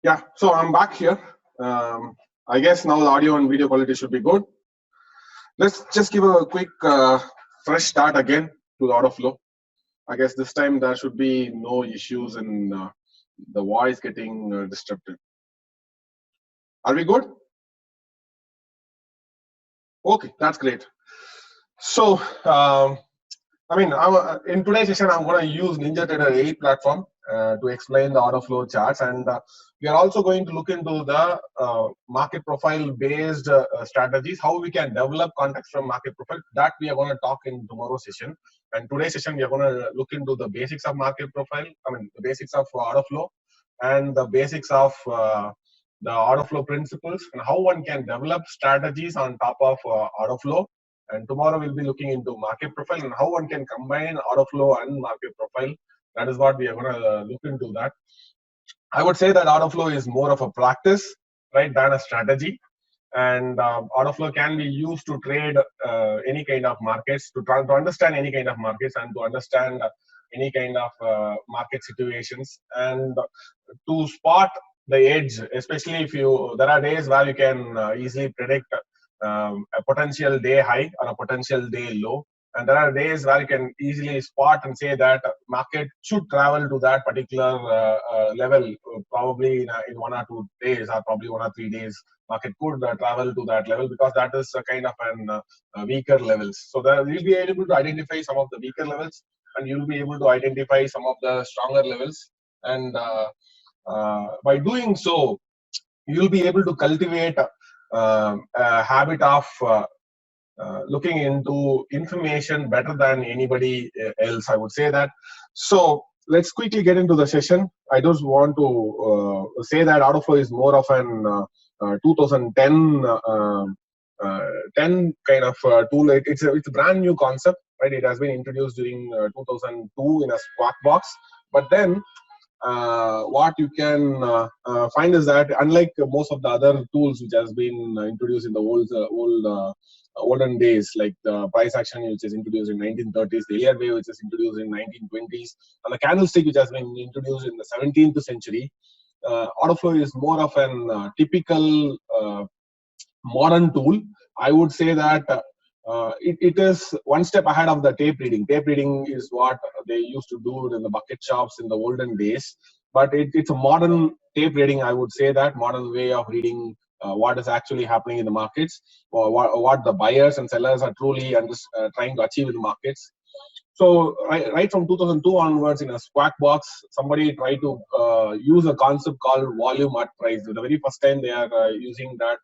Yeah, so I'm back here. I guess now the audio and video quality should be good. Let's just give a quick fresh start again to the order flow. I guess this time there should be no issues in the voice getting disrupted. Are we good? Okay, that's great. So, in today's session, I'm going to use NinjaTrader 8 platform to explain the order flow charts, and we are also going to look into the market profile based strategies, how we can develop context from market profile. That we are going to talk in tomorrow's session. And today's session, we are going to look into the basics of market profile, the basics of order flow, and the basics of the order flow principles, and how one can develop strategies on top of order flow. And tomorrow we'll be looking into market profile and how one can combine order flow and market profile. That is what we are going to look into that. I would say that order flow is more of a practice, right, than a strategy. And order flow can be used to trade any kind of markets, to understand any kind of markets, and to understand any kind of market situations, and to spot the edge, especially if there are days where you can easily predict a potential day high or a potential day low, and there are days where you can easily spot and say that market should travel to that particular level, probably in 1 or 2 days, or probably 1 or 3 days. Market could travel to that level because that is a kind of an weaker levels. So there you'll be able to identify some of the weaker levels, and you'll be able to identify some of the stronger levels, and by doing so, you'll be able to cultivate a habit of looking into information better than anybody else, I would say that. So let's quickly get into the session. I just want to say that order flow is more of an 2010 10 kind of tool. It's a brand new concept, right? It has been introduced during 2002 in a squawk box, but then what you can find is that unlike most of the other tools which has been introduced in the olden days, like the price action which is introduced in 1930s, the Elliott wave which is introduced in 1920s, and the candlestick which has been introduced in the 17th century, order flow is more of an typical modern tool. I would say that it is one step ahead of the tape reading. Tape reading is what they used to do in the bucket shops in the olden days, but it's a modern tape reading. I would say that modern way of reading what is actually happening in the markets, or what the buyers and sellers are truly trying to achieve in the markets. So right from 2002 onwards, in a squawk box, somebody tried to use a concept called volume at price. The very first time they are using that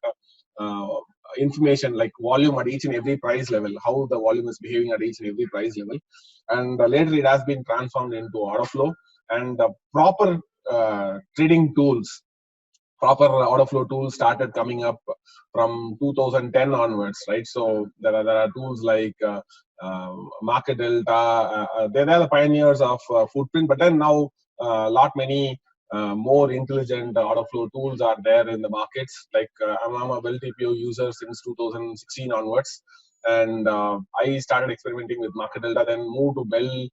information like volume at each and every price level, how the volume is behaving at each and every price level, and later it has been transformed into order flow, and proper trading tools, proper order flow tools started coming up from 2010 onwards, right? So there are tools like Market Delta. They're the pioneers of footprint, but then now many more intelligent order flow tools are there in the markets. Like I'm a Bell TPO user since 2016 onwards, and I started experimenting with Market Delta, then moved to Bell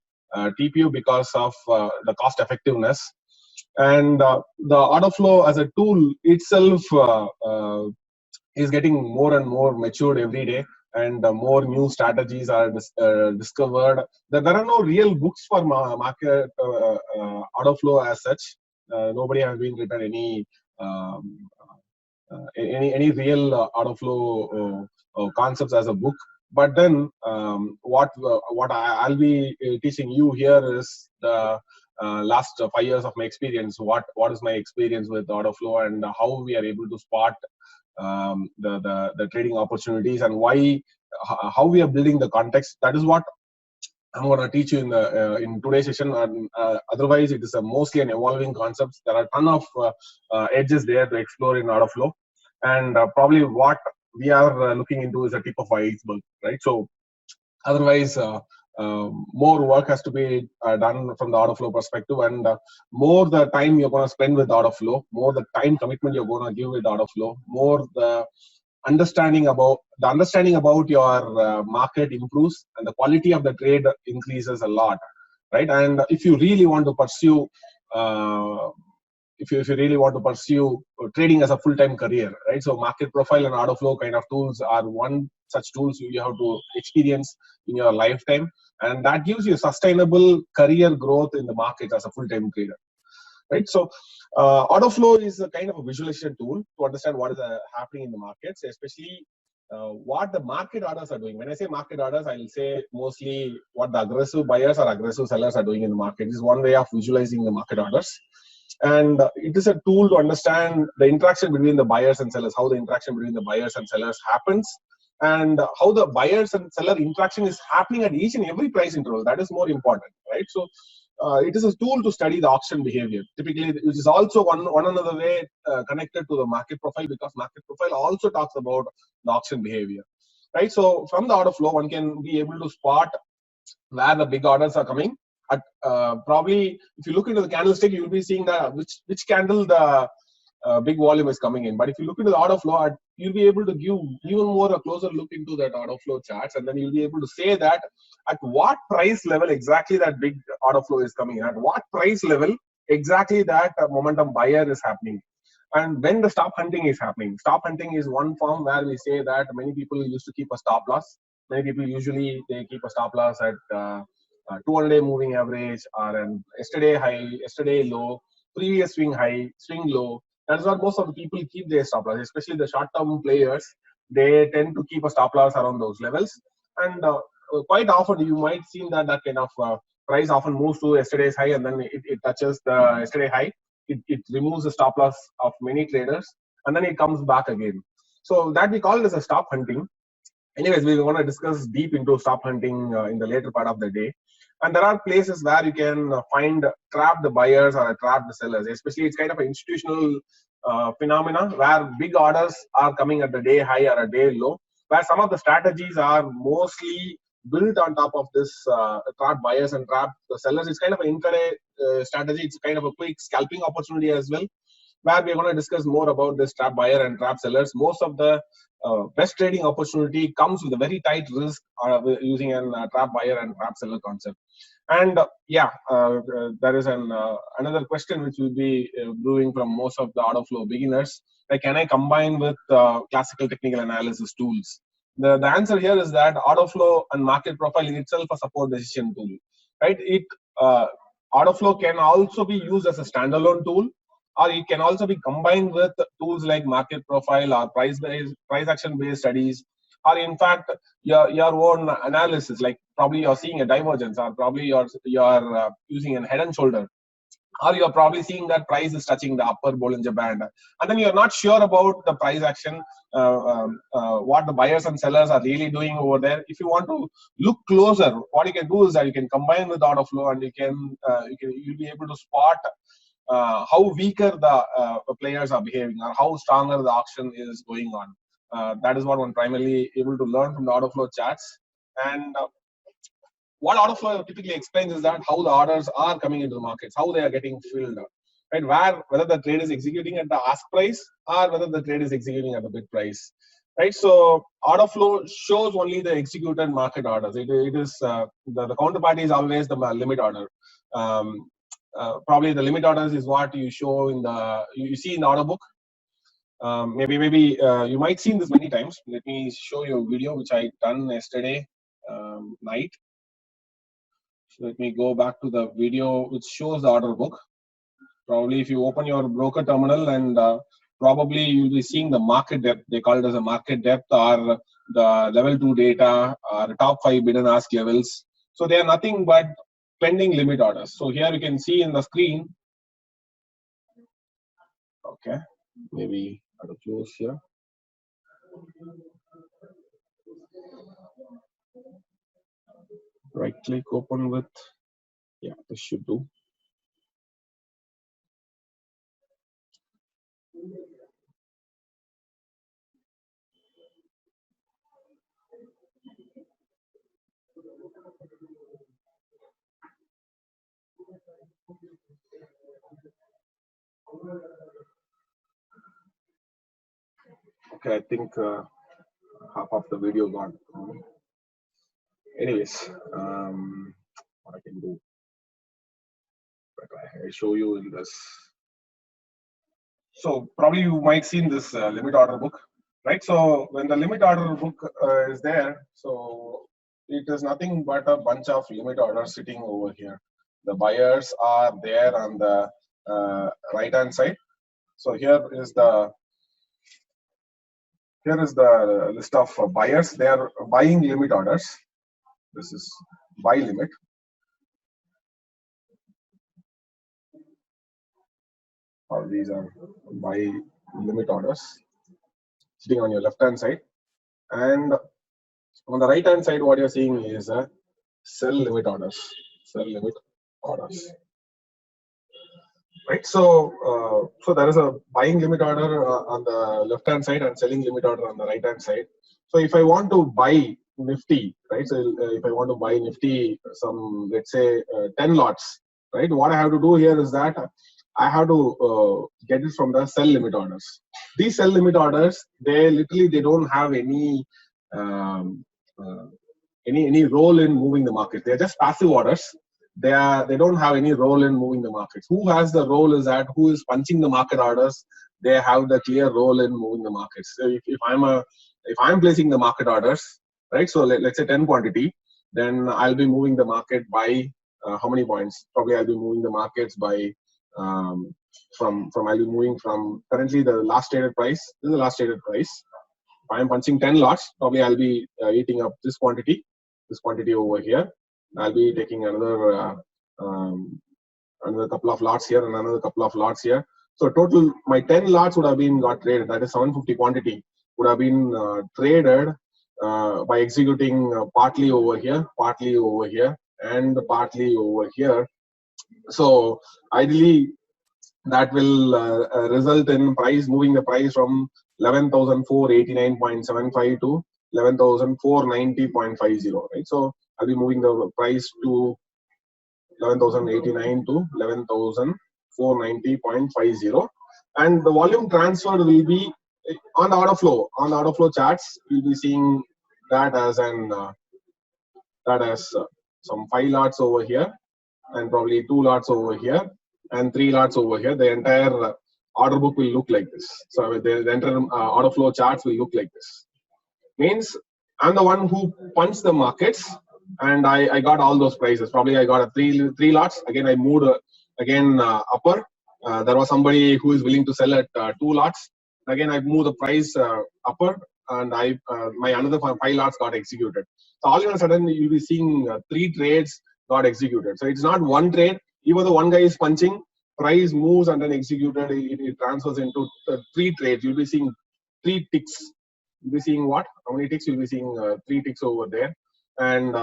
TPO because of the cost effectiveness. And the order flow as a tool itself is getting more and more matured every day. and more new strategies are discovered. There are no real books for market order flow as such. Nobody has been written um, any real order flow concepts as a book. But then what I'll be teaching you here is the last 5 years of my experience. What is my experience with order flow, and how we are able to spot the trading opportunities, and how we are building the context. That is what I'm going to teach you in today's session. And otherwise, it is mostly an evolving concept. There are a ton of edges there to explore in order flow, and probably what we are looking into is a tip of iceberg, right? So otherwise, more work has to be done from the order flow perspective, and more the time you're going to spend with order flow, more the time commitment you're going to give with order flow, more the understanding about your market improves, and the quality of the trade increases a lot, right? And if you really want to pursue uh, if you really want to pursue trading as a full-time career, right? So market profile and order flow kind of tools are one such tools you have to experience in your lifetime, and that gives you sustainable career growth in the market as a full-time trader, right? So order flow is a kind of a visualization tool to understand what is happening in the markets, especially what the market orders are doing. When I say market orders, I'll say mostly what the aggressive buyers or aggressive sellers are doing in the market. This is one way of visualizing the market orders. And it is a tool to understand the interaction between the buyers and sellers, how the interaction between the buyers and sellers happens, and how the buyers and seller interaction is happening at each and every price interval. That is more important, right? So it is a tool to study the auction behavior, typically, which is also one another way connected to the market profile, because market profile also talks about the auction behavior, right? So from the order flow, one can be able to spot where the big orders are coming. At probably, if you look into the candlestick, you will be seeing that which candle the big volume is coming in. But if you look into the order flow, you'll be able to give even more a closer look into that order flow charts, and then you'll be able to say that at what price level exactly that big order flow is coming in, at what price level exactly that momentum buyer is happening, and when the stop hunting is happening. Stop hunting is one form where we say that many people used to keep a stop loss. Many people usually they keep a stop loss at 200-day moving average, or an yesterday high, yesterday low, previous swing high, swing low. That's what most of the people keep their stop loss, especially the short-term players. They tend to keep a stop loss around those levels, and quite often you might see that kind of price often moves to yesterday's high, and then it touches the yesterday high. It removes the stop loss of many traders, and then it comes back again. So that we call it as a stop hunting. Anyways, we want to discuss deep into stop hunting in the later part of the day. And there are places where you can find trapped buyers or trapped sellers. Especially, it's kind of an institutional phenomena where big orders are coming at the day high or a day low, where some of the strategies are mostly built on top of this trapped buyers and trapped sellers. It's kind of an intraday strategy. It's kind of a quick scalping opportunity as well, where we're going to discuss more about this trap buyer and trap sellers. Most of the best trading opportunity comes with a very tight risk using a trap buyer and trap seller concept. And there is another question which will be brewing from most of the order flow beginners. Like, can I combine with classical technical analysis tools? The answer here is that order flow and market profile in itself a support decision tool, right? Order flow can also be used as a standalone tool, or it can also be combined with tools like market profile or price action based studies, or in fact your own analysis. Like, probably you're seeing a divergence, or probably you're using a head and shoulder, or you're probably seeing that price is touching the upper Bollinger Band, and then you're not sure about the price action, what the buyers and sellers are really doing over there. If you want to look closer, what you can do is that you can combine with order flow, and you'll be able to spot how weaker the players are behaving, or how stronger the auction is going on. That is what one primarily able to learn from the order flow charts. And what order flow typically explains is that how the orders are coming into the markets, how they are getting filled up, right? Whether the trade is executing at the ask price, or whether the trade is executing at the bid price, right? So order flow shows only the executed market orders. It is the counterparty is always the limit order. Probably the limit orders is what you show you see in the order book. Maybe you might seen this many times. Let me show you a video which I done yesterday night. So let me go back to the video which shows the order book. Probably if you open your broker terminal, and probably you'll be seeing the market depth. They call it as a market depth, or the level 2 data, or top 5 bid and ask levels. So they are nothing but pending limit orders. So here you can see in the screen. Okay, maybe I have to close here. Right click, open with, yeah, this should do. Okay, I think half of the video got gone. Anyways, what I can do, I show you in this. So probably you might seen this limit order book, right? So when the limit order book is there, so it is nothing but a bunch of limit orders sitting over here. The buyers are there on the right hand side. So here is the list of buyers. They are buying limit orders. This is buy limit. Or these are buy limit orders sitting on your left hand side, and on the right hand side what you're seeing is a sell limit orders. Sell limit orders, right? So there is a buying limit order on the left hand side and selling limit order on the right hand side. So if I want to buy Nifty, right? So if I want to buy Nifty, some, let's say 10 lots, right? What I have to do here is that I have to get it from the sell limit orders. These sell limit orders, they don't have um, uh, any role in moving the market. They're just passive orders. They don't have any role in moving the markets. Who has the role is that who is punching the market orders. They have the clear role in moving the markets. So if I'm placing the market orders, right? So let's say 10 quantity, then I'll be moving the market by how many points? Probably I'll be moving the markets by from I'll be moving from currently the last traded price. This is the last traded price. If I'm punching 10 lots, probably I'll be eating up this quantity over here. I'll be taking another couple of lots here and another couple of lots here. So total, my 10 lots would have been got traded. That is 750 quantity would have been traded by executing partly over here, and partly over here. So ideally, that will result in price moving the price from 11,489.75 to 11,490.50, right? So I'll be moving the price to 11,089 to 11,490.50, and the volume transfer will be on the order flow. On the order flow charts, you'll be seeing that as some 5 lots over here, and probably 2 lots over here, and 3 lots over here. The entire order book will look like this. So the entire order flow charts will look like this. Means I'm the one who punched the markets, and I got all those prices. Probably I got a three lots. Again, I moved upper. There was somebody who is willing to sell at 2 lots. Again, I moved the price upper, and my another 5 lots got executed. So all of a sudden, you'll be seeing 3 trades got executed. So it's not one trade. Even though one guy is punching, price moves and then executed. It transfers into 3 trades. You'll be seeing 3 ticks. You'll be seeing what? How many ticks? You'll be seeing 3 ticks over there. And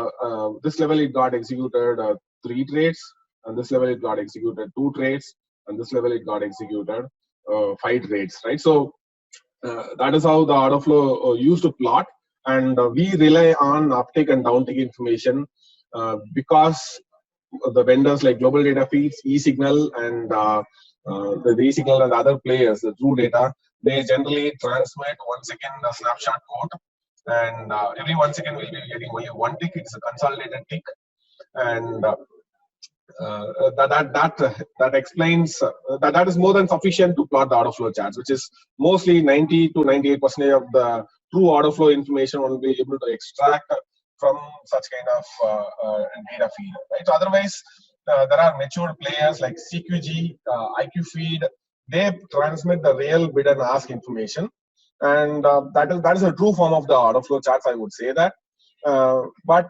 this level it got executed 3 trades, and this level it got executed 2 trades, and this level it got executed 5 trades, right? So that is how the order flow used to plot, and we rely on uptick and downtick information because the vendors like Global Data Feeds, eSignal, and the eSignal and other players, the True Data, they generally transmit 1 second a snapshot code, and every 1 second we'll be getting only 1 tick. It's a consolidated tick, and that explains that is more than sufficient to plot the order flow charts, which is mostly 90 to 98% of the true order flow information one will be able to extract from such kind of data feed. Right. So otherwise, there are matured players like CQG, IQ feed. They transmit the real bid and ask information, and that is a true form of the order flow charts. I would say that, but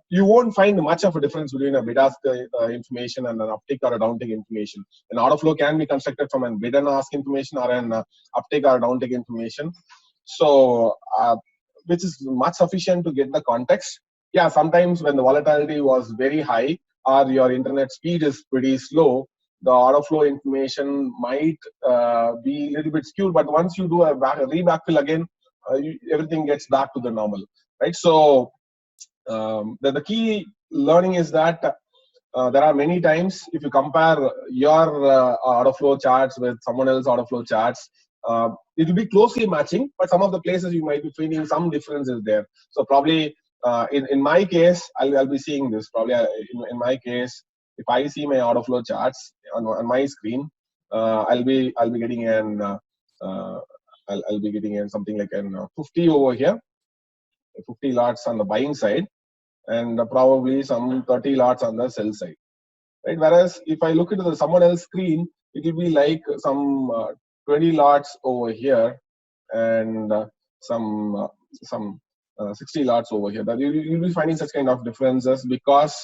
you won't find much of a difference between a bid ask information and an uptick or a downtick information. An order flow can be constructed from a bid and ask information or an uptick or downtick information. So, which is much sufficient to get the context. Yeah, sometimes when the volatility was very high or your internet speed is pretty slow, the order flow information might be a little bit skewed. But once you do a re-backfill again, everything gets back to the normal, right? So the key learning is that there are many times if you compare your order flow charts with someone else's order flow charts, it will be closely matching, but some of the places you might be finding some differences there. So probably in my case, I'll be seeing this. Probably in my case, if I see my order flow charts on my screen, I'll be getting I'll be getting something like an 50 over here, 50 lots on the buying side, and probably some 30 lots on the sell side, right? Whereas if I look into someone else's screen, it will be like some 20 lots over here and some 60 lots over here. That you'll be finding such kind of differences because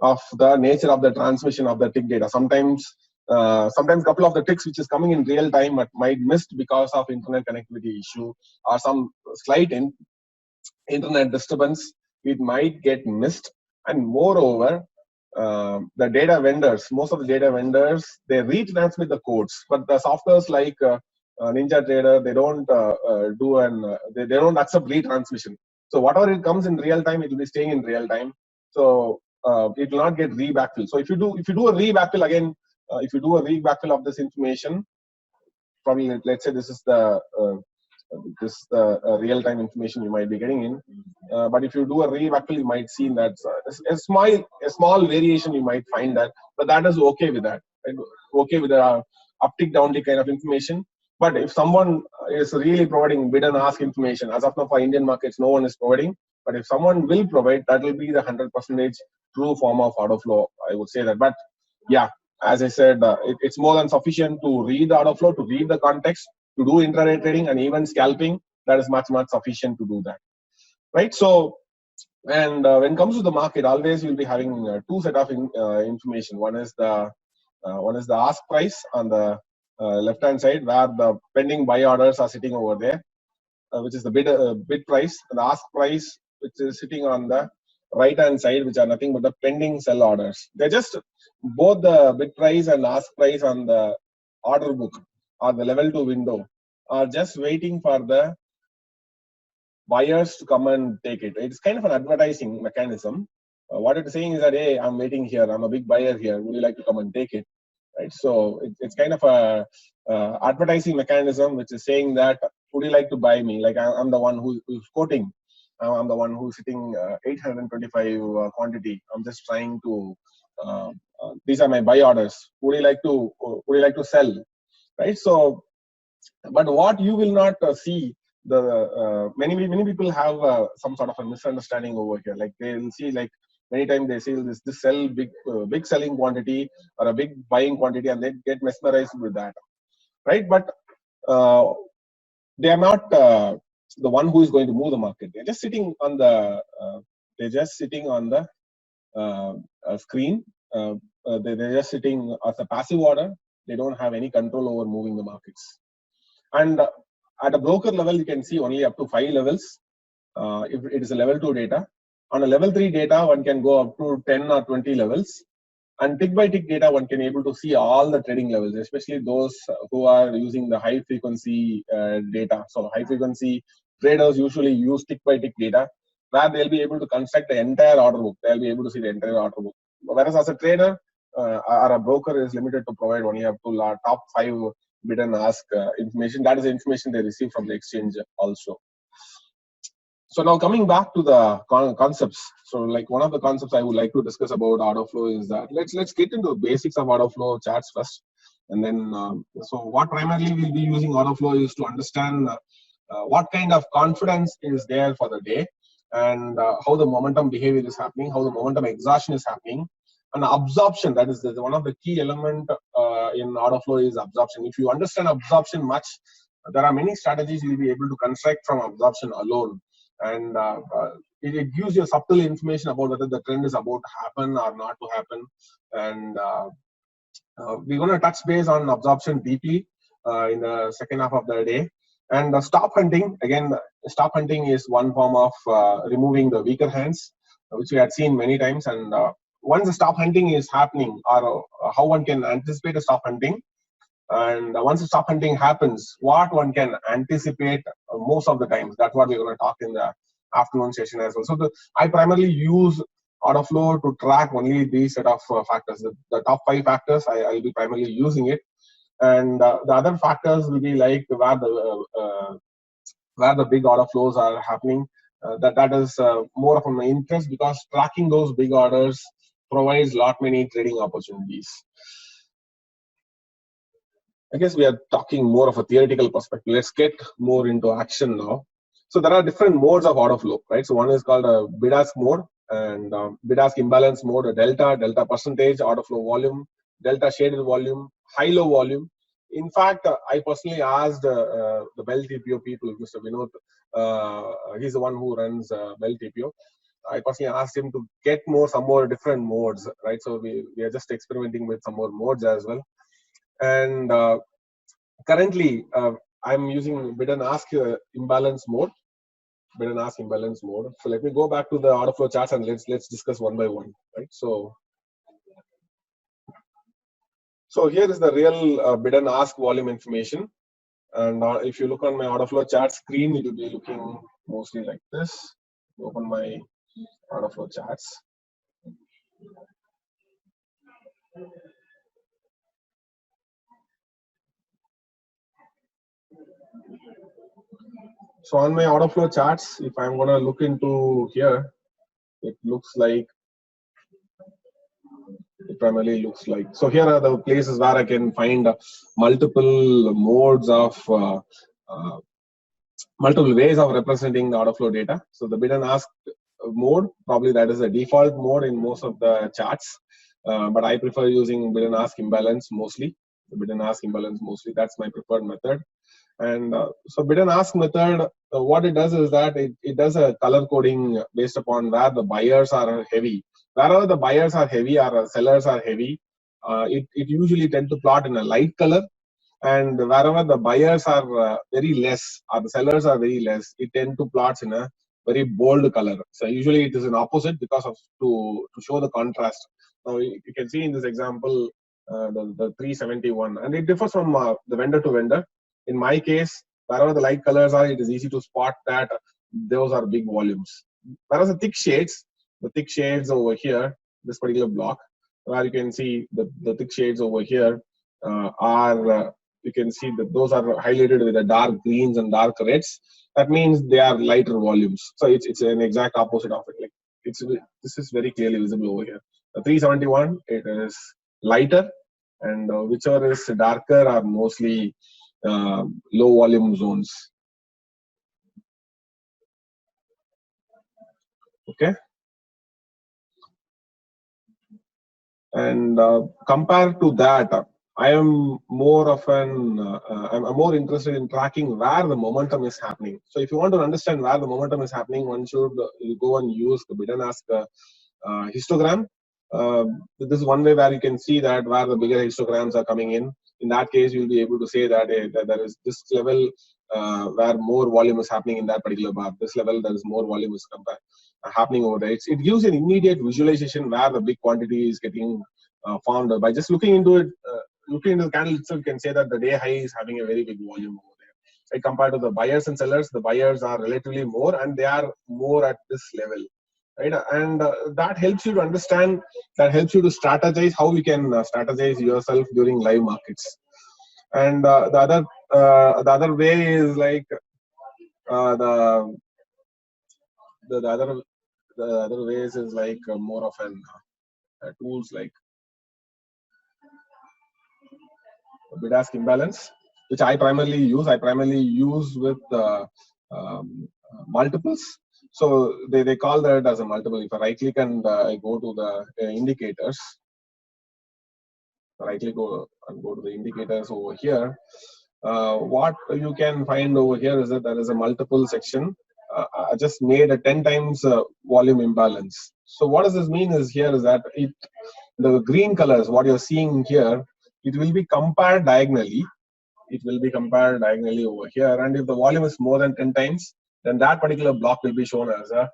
of the nature of the transmission of the tick data. Sometimes couple of the ticks which is coming in real time but might missed because of internet connectivity issue or some slight internet disturbance, it might get missed. And moreover, the data vendors, most of the data vendors, they retransmit the codes, but the softwares like Ninja Trader, they don't they don't accept retransmission. So whatever it comes in real time, it will be staying in real time. So it will not get re-backfill. So if you do a re-backfill again, if you do a re-backfill of this information, probably let's say this is the real-time information you might be getting in. But if you do a re-backfill, you might see that a small variation you might find that, but that is okay with that. Right? Okay with the uptick downtick kind of information. But if someone is really providing bid and ask information, as of now for Indian markets, no one is providing. But if someone will provide, that will be the 100% true form of order flow. I would say that. But yeah, as I said, it's more than sufficient to read the order flow, to read the context, to do intraday trading and even scalping. That is much sufficient to do that, right? So, and when it comes to the market, always you'll be having two set of information. One is the ask price on the left hand side, where the pending buy orders are sitting over there, which is the bid price, and the ask price, which is sitting on the right hand side, which are nothing but the pending sell orders. They're just both the bid price and ask price on the order book or the level 2 window are just waiting for the buyers to come and take it. It's kind of an advertising mechanism. What it's saying is that, hey, I'm waiting here. I'm a big buyer here. Would you like to come and take it? Right. So it's kind of a advertising mechanism which is saying that, would you like to buy me? Like I'm the one who's quoting. I'm the one who's sitting 825 quantity. I'm just trying to. These are my buy orders. Would you like to sell? Right. So, but what you will not see, the many people have some sort of a misunderstanding over here. Like they will see, like many times they say this sell big selling quantity or a big buying quantity, and they get mesmerized with that, right? But they are not the one who is going to move the market. They're just sitting on the screen. They're just sitting as a passive order. They don't have any control over moving the markets. And at a broker level, you can see only up to 5 levels. If it is a level 2 data. On a level 3 data, one can go up to 10 or 20 levels. And tick by tick data, one can able to see all the trading levels, especially those who are using the high frequency data. So high frequency traders usually use tick by tick data, where they'll be able to construct the entire order book. They'll be able to see the entire order book. Whereas as a trader or a broker is limited to provide only up to top 5 bid and ask information. That is the information they receive from the exchange also. So now coming back to the concepts. So like one of the concepts I would like to discuss about order flow is that let's get into the basics of order flow charts first, and then so what primarily we'll be using order flow is to understand what kind of confidence is there for the day, and how the momentum behavior is happening, how the momentum exhaustion is happening, and absorption. That is one of the key element in order flow is absorption. If you understand absorption much, there are many strategies you'll be able to construct from absorption alone, and it gives you subtle information about whether the trend is about to happen or not to happen. And we're going to touch base on absorption deeply in the second half of the day. And stop hunting, again, stop hunting is one form of removing the weaker hands, which we had seen many times. And once the stop hunting is happening, or how one can anticipate a stop hunting, and once the stop hunting happens, what one can anticipate most of the times. That's what we're going to talk in the afternoon session as well. So I primarily use order flow to track only these set of factors. The top 5 factors, I'll be primarily using it. And the other factors will be like where the big order flows are happening. That is more of an interest, because tracking those big orders provides lot many trading opportunities. I guess we are talking more of a theoretical perspective. Let's get more into action now. So there are different modes of order flow, right? So one is called a bid-ask mode, and bid-ask imbalance mode, a delta percentage, order flow volume, delta shaded volume, high-low volume. In fact, I personally asked the Bell TPO people, Mr. Vinod, he's the one who runs Bell TPO. I personally asked him to get some more different modes, right? So we are just experimenting with some more modes as well. And currently, I'm using bid and ask imbalance mode. Bid and ask imbalance mode. So let me go back to the order flow charts and let's discuss one by one, right? So here is the real bid and ask volume information. And if you look on my order flow chart screen, it will be looking mostly like this. Open my order flow charts. So on my order flow charts, if I'm going to look into here, it looks like, it primarily looks like. So here are the places where I can find multiple modes of multiple ways of representing the order flow data. So the bid and ask mode, probably that is the default mode in most of the charts, but I prefer using bid and ask imbalance mostly. The bid and ask imbalance mostly, that's my preferred method. And so bid and ask method, what it does is that it does a color coding based upon where the buyers are heavy. Wherever the buyers are heavy or sellers are heavy, it usually tend to plot in a light color. And wherever the buyers are very less or the sellers are very less, it tend to plots in a very bold color. So usually it is an opposite because of to show the contrast. Now you can see in this example the 371, and it differs from the vendor to vendor. In my case, wherever the light colors are, it is easy to spot that those are big volumes. Whereas the thick shades over here, this particular block, where you can see the thick shades over here are you can see that those are highlighted with the dark greens and dark reds. That means they are lighter volumes. So it's an exact opposite of it. Like this is very clearly visible over here. The 371, it is lighter, and whichever is darker are mostly low volume zones. Okay. And compared to that, I am more of I'm more interested in tracking where the momentum is happening. So if you want to understand where the momentum is happening, one should go and use the bid and ask histogram. This is one way where you can see that where the bigger histograms are coming in. In that case, you'll be able to say that, that there is this level where more volume is happening in that particular bar. This level, there is more volume is happening over there. It gives an immediate visualization where the big quantity is getting formed. By just looking into it, looking into the candle itself, you can say that the day high is having a very big volume over there. Right? Compared to the buyers and sellers, the buyers are relatively more, and they are more at this level. Right? And that helps you to understand, that helps you to strategize how you can strategize yourself during live markets. And the other way is like the the other ways is like more of an tools like bid ask imbalance, which I primarily use. I primarily use with multiples. So they call that as a multiple. If I right click and I go to the indicators, right click and go to the indicators over here. What you can find over here is that there is a multiple section. I just made a 10 times volume imbalance. So what does this mean is here is that the green colors, what you're seeing here, it will be compared diagonally. It will be compared diagonally over here. And if the volume is more than 10 times, then that particular block will be shown as a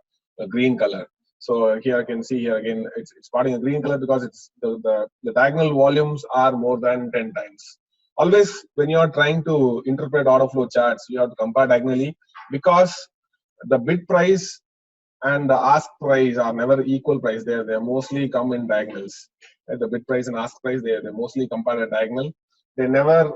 green color. So here I can see here again, it's spotting a green color because it's the diagonal volumes are more than 10 times. Always when you are trying to interpret order flow charts, you have to compare diagonally because the bid price and the ask price are never equal price. They mostly come in diagonals. The bid price and ask price, they mostly compare at diagonal. They never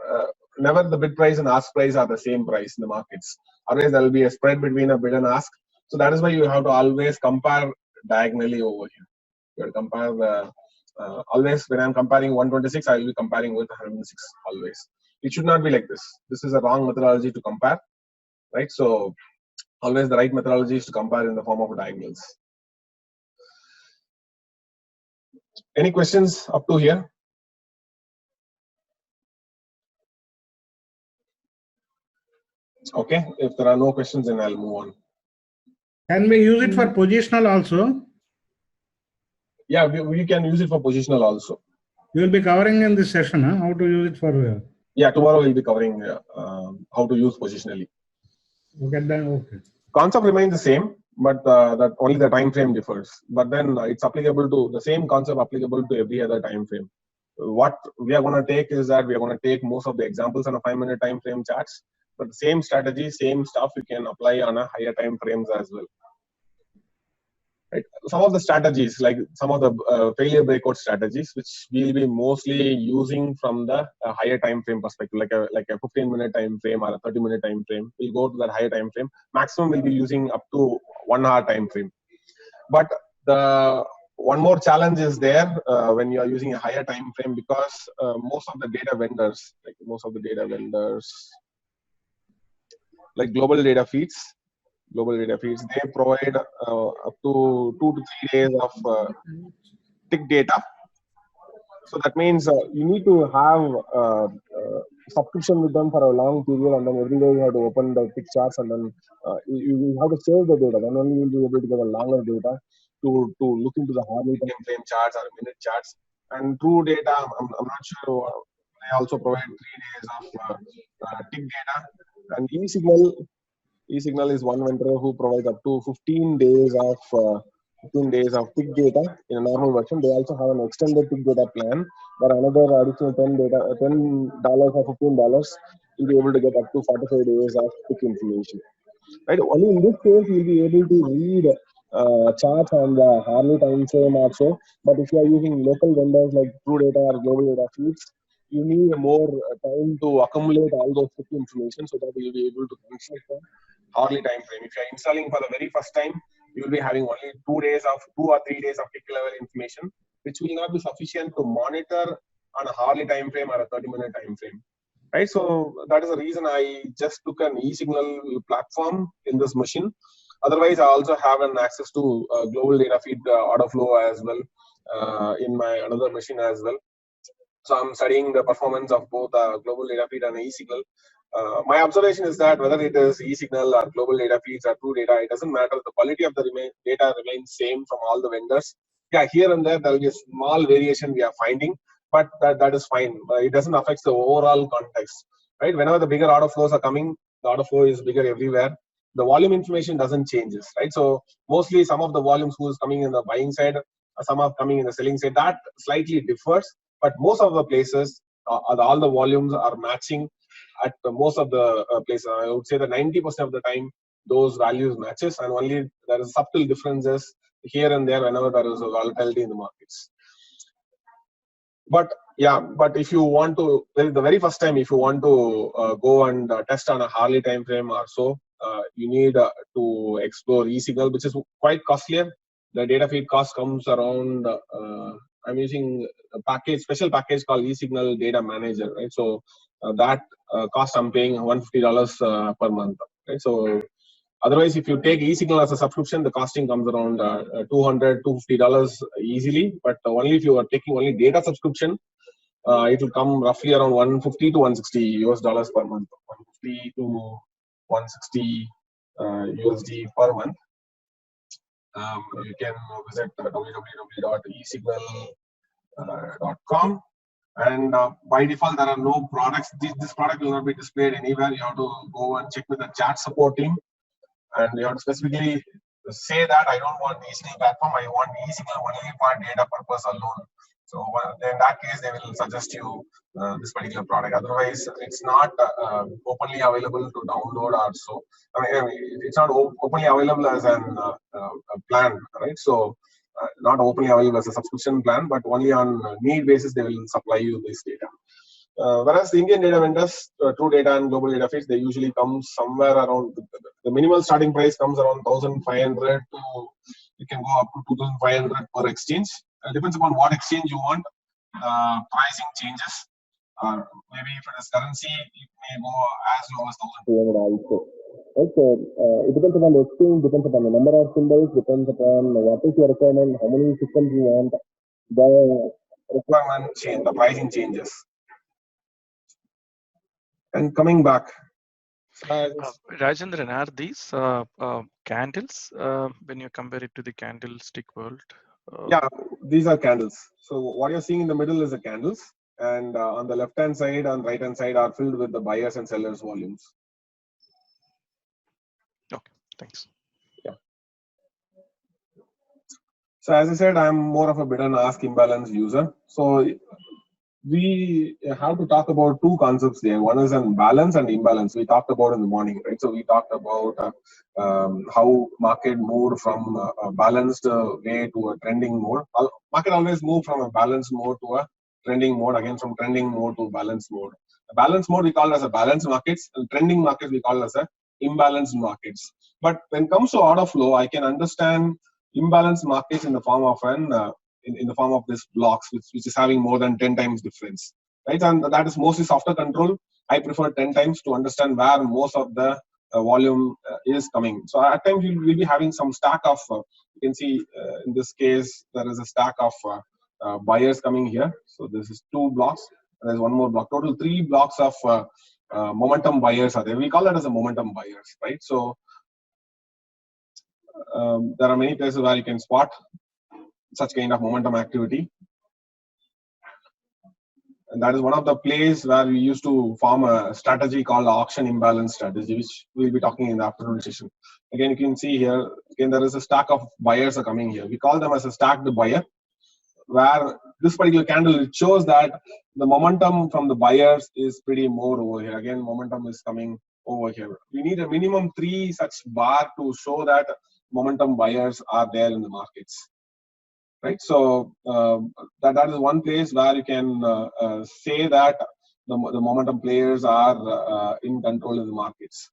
the bid price and ask price are the same price in the markets. Otherwise, there will be a spread between a bid and ask. So that is why you have to always compare diagonally over here. You have to compare the always when I'm comparing 126, I will be comparing with 106 always. It should not be like this. This is a wrong methodology to compare, right? So always the right methodology is to compare in the form of diagonals. Any questions up to here? Okay, if there are no questions, then I'll move on. Can we use it for positional also? Yeah, we can use it for positional also. You will be covering in this session, huh? How to use it for. Yeah, tomorrow we'll be covering how to use positionally. Okay, then okay. Concept remains the same, but that only the time frame differs. But then it's applicable to the same concept applicable to every other time frame. What we are going to take is that we are going to take most of the examples on a 5-minute time frame charts, but the same strategy, same stuff you can apply on a higher time frames as well. Right. Some of the strategies, like some of the failure breakout strategies, which we'll be mostly using from the higher time frame perspective, like a 15-minute time frame or a 30-minute time frame. We'll go to that higher time frame. Maximum we'll be using up to 1 hour time frame. But the one more challenge is there when you are using a higher time frame, because most of the data vendors, like global data feeds, they provide up to 2 to 3 days of tick data. So that means you need to have subscription with them for a long period, and then every day you have to open the tick charts, and then you have to save the data. Then only you'll be able to get a longer data to look into the hourly time frame charts or minute charts. And true data, I'm not sure. They also provide 3 days of tick data. And eSignal is one vendor who provides up to 15 days of tick data in a normal version. They also have an extended tick data plan where another additional $10 or $15 you'll be able to get up to 45 days of tick information. Right? Only in this case you'll be able to read charts on the hourly time frame also. But if you are using local vendors like True Data or Global Data Feeds, you need more time to accumulate all those tick information so that you'll be able to construct the hourly time frame. If you're installing for the very first time, you will be having only 2 or 3 days of tick level information, which will not be sufficient to monitor on a hourly time frame or a 30-minute time frame. Right, so that is the reason I just took an eSignal platform in this machine. Otherwise, I also have an access to global data feed order flow as well in my another machine as well. So I'm studying the performance of both global data feed and eSignal. My observation is that whether it is eSignal or global data feeds or True Data, it doesn't matter. The quality of the data remains same from all the vendors. Yeah, here and there will be a small variation we are finding, but that is fine. It doesn't affect the overall context, right? Whenever the bigger order flows are coming, the order flow is bigger everywhere. The volume information doesn't changes, right? So mostly some of the volumes who is coming in the buying side, some are coming in the selling side. That slightly differs, but most of the places, all the volumes are matching at most of the places. I would say that 90% of the time those values matches, and only there is subtle differences here and there whenever there is a volatility in the markets. But yeah, but if you want to, the very first time, if you want to go and test on a hourly time frame or so, you need to explore eSignal, which is quite costlier. The data feed cost comes around. I'm using a package, special package called eSignal Data Manager, right? So that cost I'm paying $150 per month, right? So otherwise, if you take eSignal as a subscription, the costing comes around $200, $250 easily. But only if you are taking only data subscription, it will come roughly around 150 to 160 US dollars per month. 150 to 160 USD per month. You can visit www.esignal.com. And by default, there are no products. This product will not be displayed anywhere. You have to go and check with the chat support team, and you have to specifically say that I don't want eSignal platform. I want eSignal only for data purpose alone. So in that case, they will suggest you this particular product. Otherwise, it's not openly available to download or so. I mean it's not openly available as an a plan, right? So not openly available as a subscription plan, but only on need basis they will supply you this data. Whereas the Indian data vendors, True Data and Global Data Feeds, they usually come somewhere around the minimal starting price comes around 1,500 to you can go up to 2,500 per exchange. Depends upon what exchange you want. Pricing changes. Maybe if it is currency, it may go as low as 1,200 also. Right, so it depends upon the exchange, depends upon the number of symbols, depends upon what is your requirement, how many systems you want. The requirement change, the pricing changes. And coming back, Rajendran, are these candles when you compare it to the candlestick world? Yeah, these are candles. So what you're seeing in the middle is the candles, and on the left hand side and right hand side are filled with the buyers and sellers volumes. Okay, thanks. Yeah. So as I said, I'm more of a bid and ask imbalance user. So we have to talk about two concepts there. One is an balance and imbalance. We talked about in the morning, right? So we talked about how market moved from a balanced way to a trending mode. Market always moved from a balanced mode to a trending mode, again from trending mode to balanced mode. A balanced mode we call as a balanced markets, and trending markets we call as a imbalanced markets. But when it comes to order flow, I can understand imbalanced markets in the form of an in the form of this blocks, which is having more than 10 times difference, right? And that is mostly software control. I prefer 10 times to understand where most of the volume is coming. So at times we will be having some stack of, you can see in this case, there is a stack of buyers coming here. So this is 2 blocks. There's one more block. Total 3 blocks of momentum buyers are there. We call that as a momentum buyers, right? So there are many places where you can spot such kind of momentum activity, and that is one of the plays where we used to form a strategy called auction imbalance strategy, which we'll be talking in the afternoon session. Again, you can see here, again, there is a stack of buyers are coming here. We call them as a stacked buyer, where this particular candle, it shows that the momentum from the buyers is pretty more over here. Again, momentum is coming over here. We need a minimum 3 such bar to show that momentum buyers are there in the markets. Right, so that is one place where you can say that the momentum players are in control in the markets.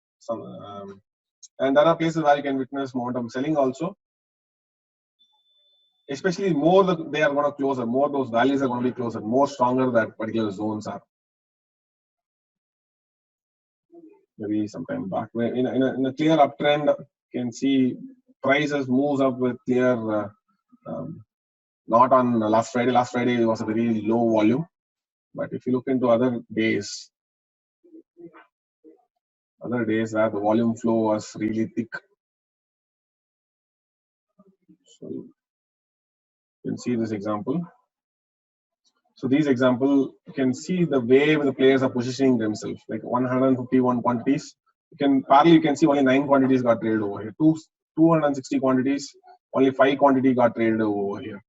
And there are places where you can witness momentum selling also. Especially more they are going to closer, more those values are going to be closer, more stronger that particular zones are. Maybe sometime back, in a clear uptrend, you can see prices moves up with clear. Not on last Friday. Last Friday was a very low volume, but if you look into other days where the volume flow was really thick, so you can see this example. So these example, you can see the way the players are positioning themselves, like 151 quantities. You can see only 9 quantities got traded over here. 260 quantities, only 5 quantity got traded over here.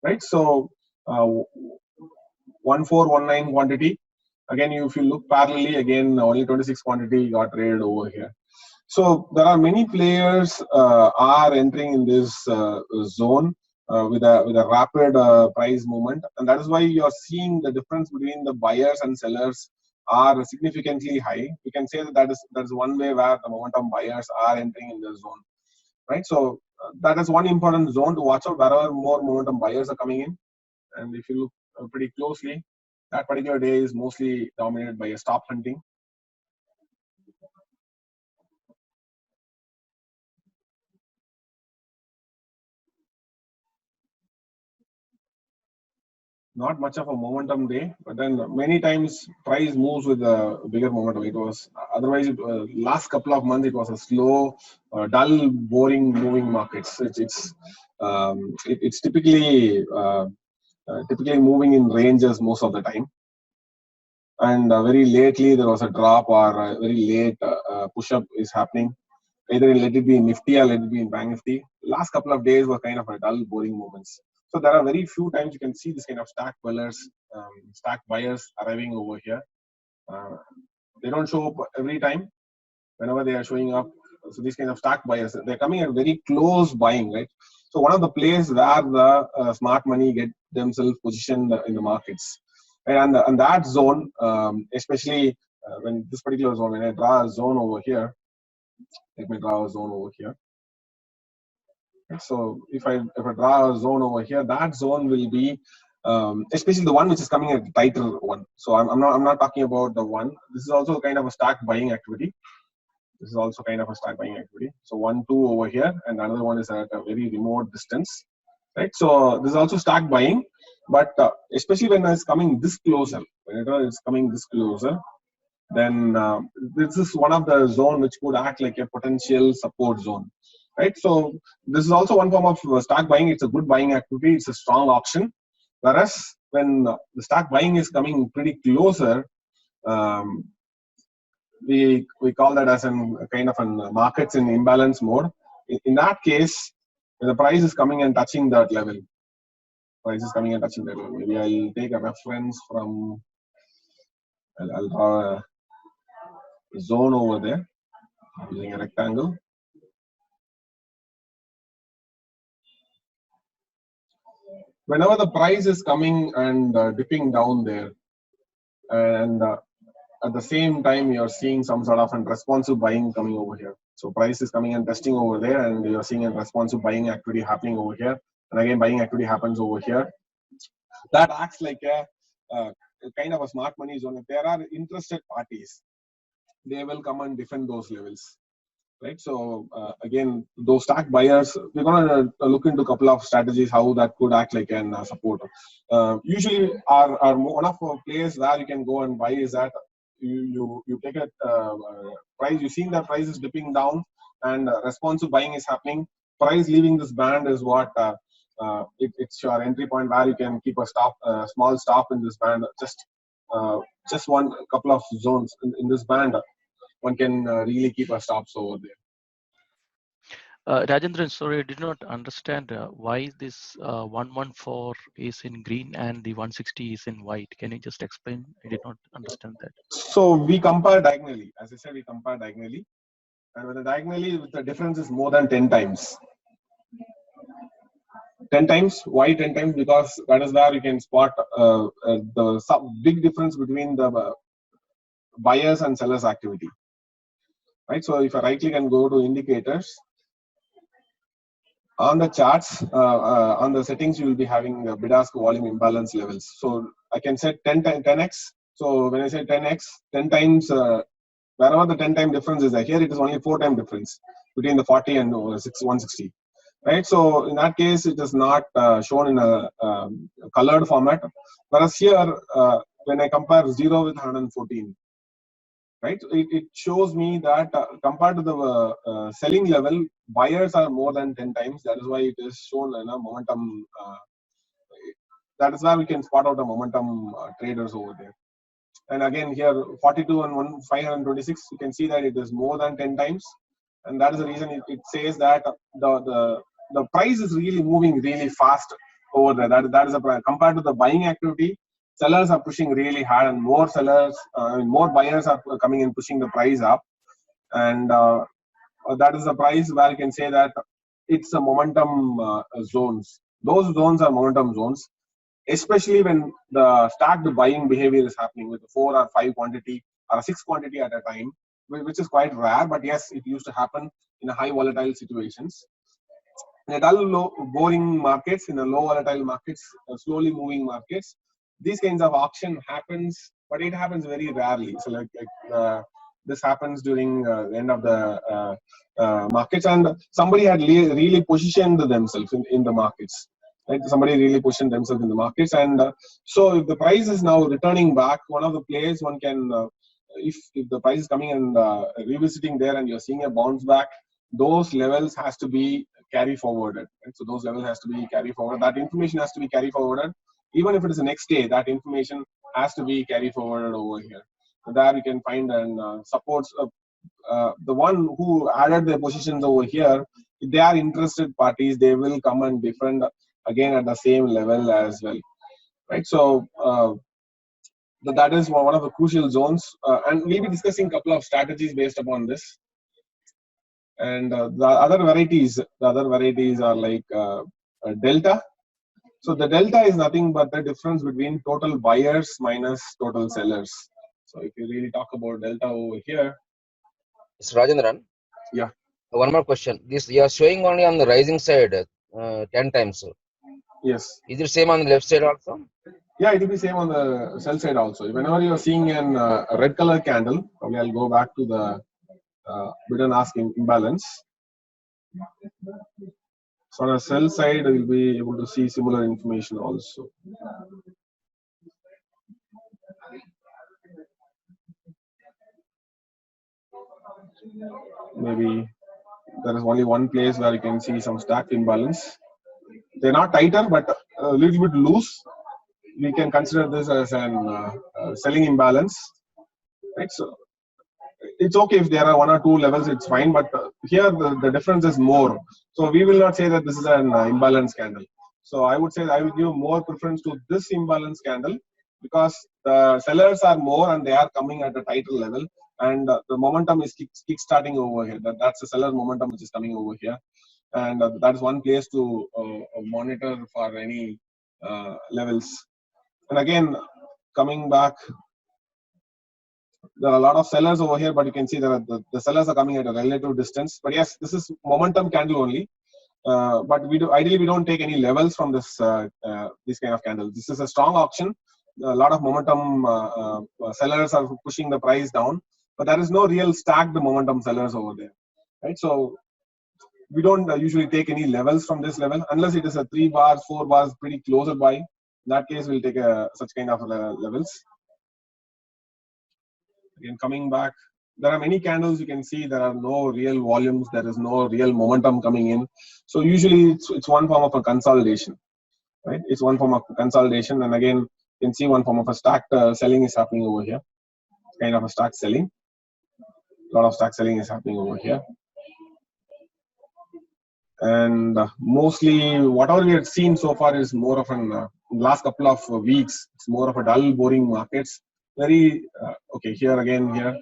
Right, so 1419 quantity. Again, if you look parallelly, again only 26 quantity got traded over here. So there are many players are entering in this zone with a rapid price movement, and that is why you are seeing the difference between the buyers and sellers are significantly high, we can say that that is one way where the momentum buyers are entering in the zone, right? So that is one important zone to watch out wherever more momentum buyers are coming in. And if you look pretty closely, that particular day is mostly dominated by a stop hunting. Not much of a momentum day, but then many times price moves with a bigger momentum. It was otherwise last couple of months it was a slow, dull, boring moving markets. It's typically moving in ranges most of the time. And very lately there was a drop or a very late push up is happening. Either let it be in Nifty or let it be in Bank Nifty. Last couple of days were kind of a dull, boring moments. So there are very few times you can see this kind of stack sellers, stack buyers arriving over here. They don't show up every time. Whenever they are showing up, so these kind of stack buyers, they're coming at very close buying, right? So one of the places where the smart money get themselves positioned in the markets, and that zone, especially when this particular zone, when I draw a zone over here, let me draw a zone over here. So if I draw a zone over here, that zone will be especially the one which is coming at the tighter one. So I'm not talking about the one. This is also kind of a stack buying activity. This is also kind of a stack buying activity. So 1, 2 over here, and another one is at a very remote distance, right? So this is also stack buying, but especially when it's coming this closer, whenever it's coming this closer, then this is one of the zone which could act like a potential support zone, right? So this is also one form of stack buying. It's a good buying activity. It's a strong option. Whereas when the stack buying is coming pretty closer, we call that as a kind of a markets in imbalance mode. In that case, when the price is coming and touching that level, maybe I'll take a reference from, I'll draw a zone over there using a rectangle. Whenever the price is coming and dipping down there, and at the same time you're seeing some sort of a responsive buying coming over here. So price is coming and testing over there, and you're seeing a responsive buying activity happening over here, and again buying activity happens over here. That acts like a kind of a smart money zone. If there are interested parties, they will come and defend those levels, right? So again, those stack buyers, we're going to look into a couple of strategies how that could act like an support. Usually, our one of our places where you can go and buy is that you take a price. You've seen that price is dipping down, and responsive buying is happening. Price leaving this band is what it's your entry point where you can keep a small stop in this band. Just one couple of zones in this band. One can really keep a stops over there. Rajendran, sorry, I did not understand why this 114 is in green and the 160 is in white. Can you just explain? I did not understand that. So we compare diagonally. As I said, we compare diagonally. And when the diagonally, the difference is more than 10 times. 10 times. Why 10 times? Because that is where you can spot the big difference between the buyers and sellers activity. Right. So if I right click and go to indicators, on the charts, on the settings, you will be having bid-ask volume imbalance levels. So I can set 10x. So when I say 10x, 10 times, wherever the 10 time difference is there, here it is only 4 time difference between the 40 and 160. Right. So in that case, it is not shown in a colored format. Whereas here, when I compare 0 with 114, right, it shows me that compared to the selling level, buyers are more than 10 times. That is why it is shown in a momentum. That is why we can spot out the momentum traders over there. And again here 42 and 526, you can see that it is more than 10 times, and that is the reason it says that the price is really moving really fast over there. That is a compared to the buying activity. Sellers are pushing really hard, and more sellers, more buyers are coming and pushing the price up, and that is the price where you can say that it's a momentum zones. Those zones are momentum zones. especially when the stacked buying behavior is happening with 4 or 5 quantity or 6 quantity at a time, which is quite rare, but yes, it used to happen in a high volatile situations. In a dull, low, boring markets, in a low volatile markets, slowly moving markets, these kinds of auction happens, but it happens very rarely. So this happens during the end of the markets, and somebody had really positioned themselves in the markets. Right? Somebody really positioned themselves in the markets, and so if the price is now returning back, one of the players one can, if the price is coming and revisiting there, and you're seeing a bounce back, those levels has to be carry forwarded. Right? So those levels has to be carry forward. That information has to be carry forwarded, even if it is the next day. That information has to be carry forwarded over here. So there we can find and supports the one who added their positions over here. If they are interested parties, they will come and defend again at the same level as well. Right. So that is one of the crucial zones, and we'll be discussing a couple of strategies based upon this. And the other varieties are like delta. So the delta is nothing but the difference between total buyers minus total sellers. So if you really talk about delta over here, It's Rajendran. Yeah. One more question. This you are showing only on the rising side 10 times. yes, Is it same on the left side also? yeah, it will be same on the sell side also. Whenever you are seeing a red color candle, probably I'll go back to the bid and ask imbalance. So on the sell side, we'll be able to see similar information also. Maybe there is only one place where you can see some stacked imbalance. They're not tighter, but a little bit loose. We can consider this as an selling imbalance. Right? So it's okay if there are 1 or 2 levels, it's fine. But here the difference is more. So we will not say that this is an imbalance candle. So I would say I would give more preference to this imbalance candle, because the sellers are more and they are coming at a tighter level, and the momentum is kick-starting over here. That's the seller momentum which is coming over here, and that is one place to monitor for any levels. And again, coming back, there are a lot of sellers over here, but you can see that the sellers are coming at a relative distance. But yes, this is momentum candle only. But ideally we don't take any levels from this kind of candles. This is a strong auction. A lot of momentum sellers are pushing the price down, but there is no real stacked momentum sellers over there, right? So we don't usually take any levels from this level unless it is a 3 bars, 4 bars, pretty closer by. In that case, we'll take such kind of levels. Again, coming back, there are many candles. You can see there are no real volumes. There is no real momentum coming in. So usually it's one form of a consolidation, right? It's one form of consolidation. And again, you can see one form of a stacked selling is happening over here. Kind of a stacked selling. A lot of stacked selling is happening over here. And mostly whatever we have seen so far is more of an last couple of weeks. It's more of a dull, boring markets. Very okay. Here again, here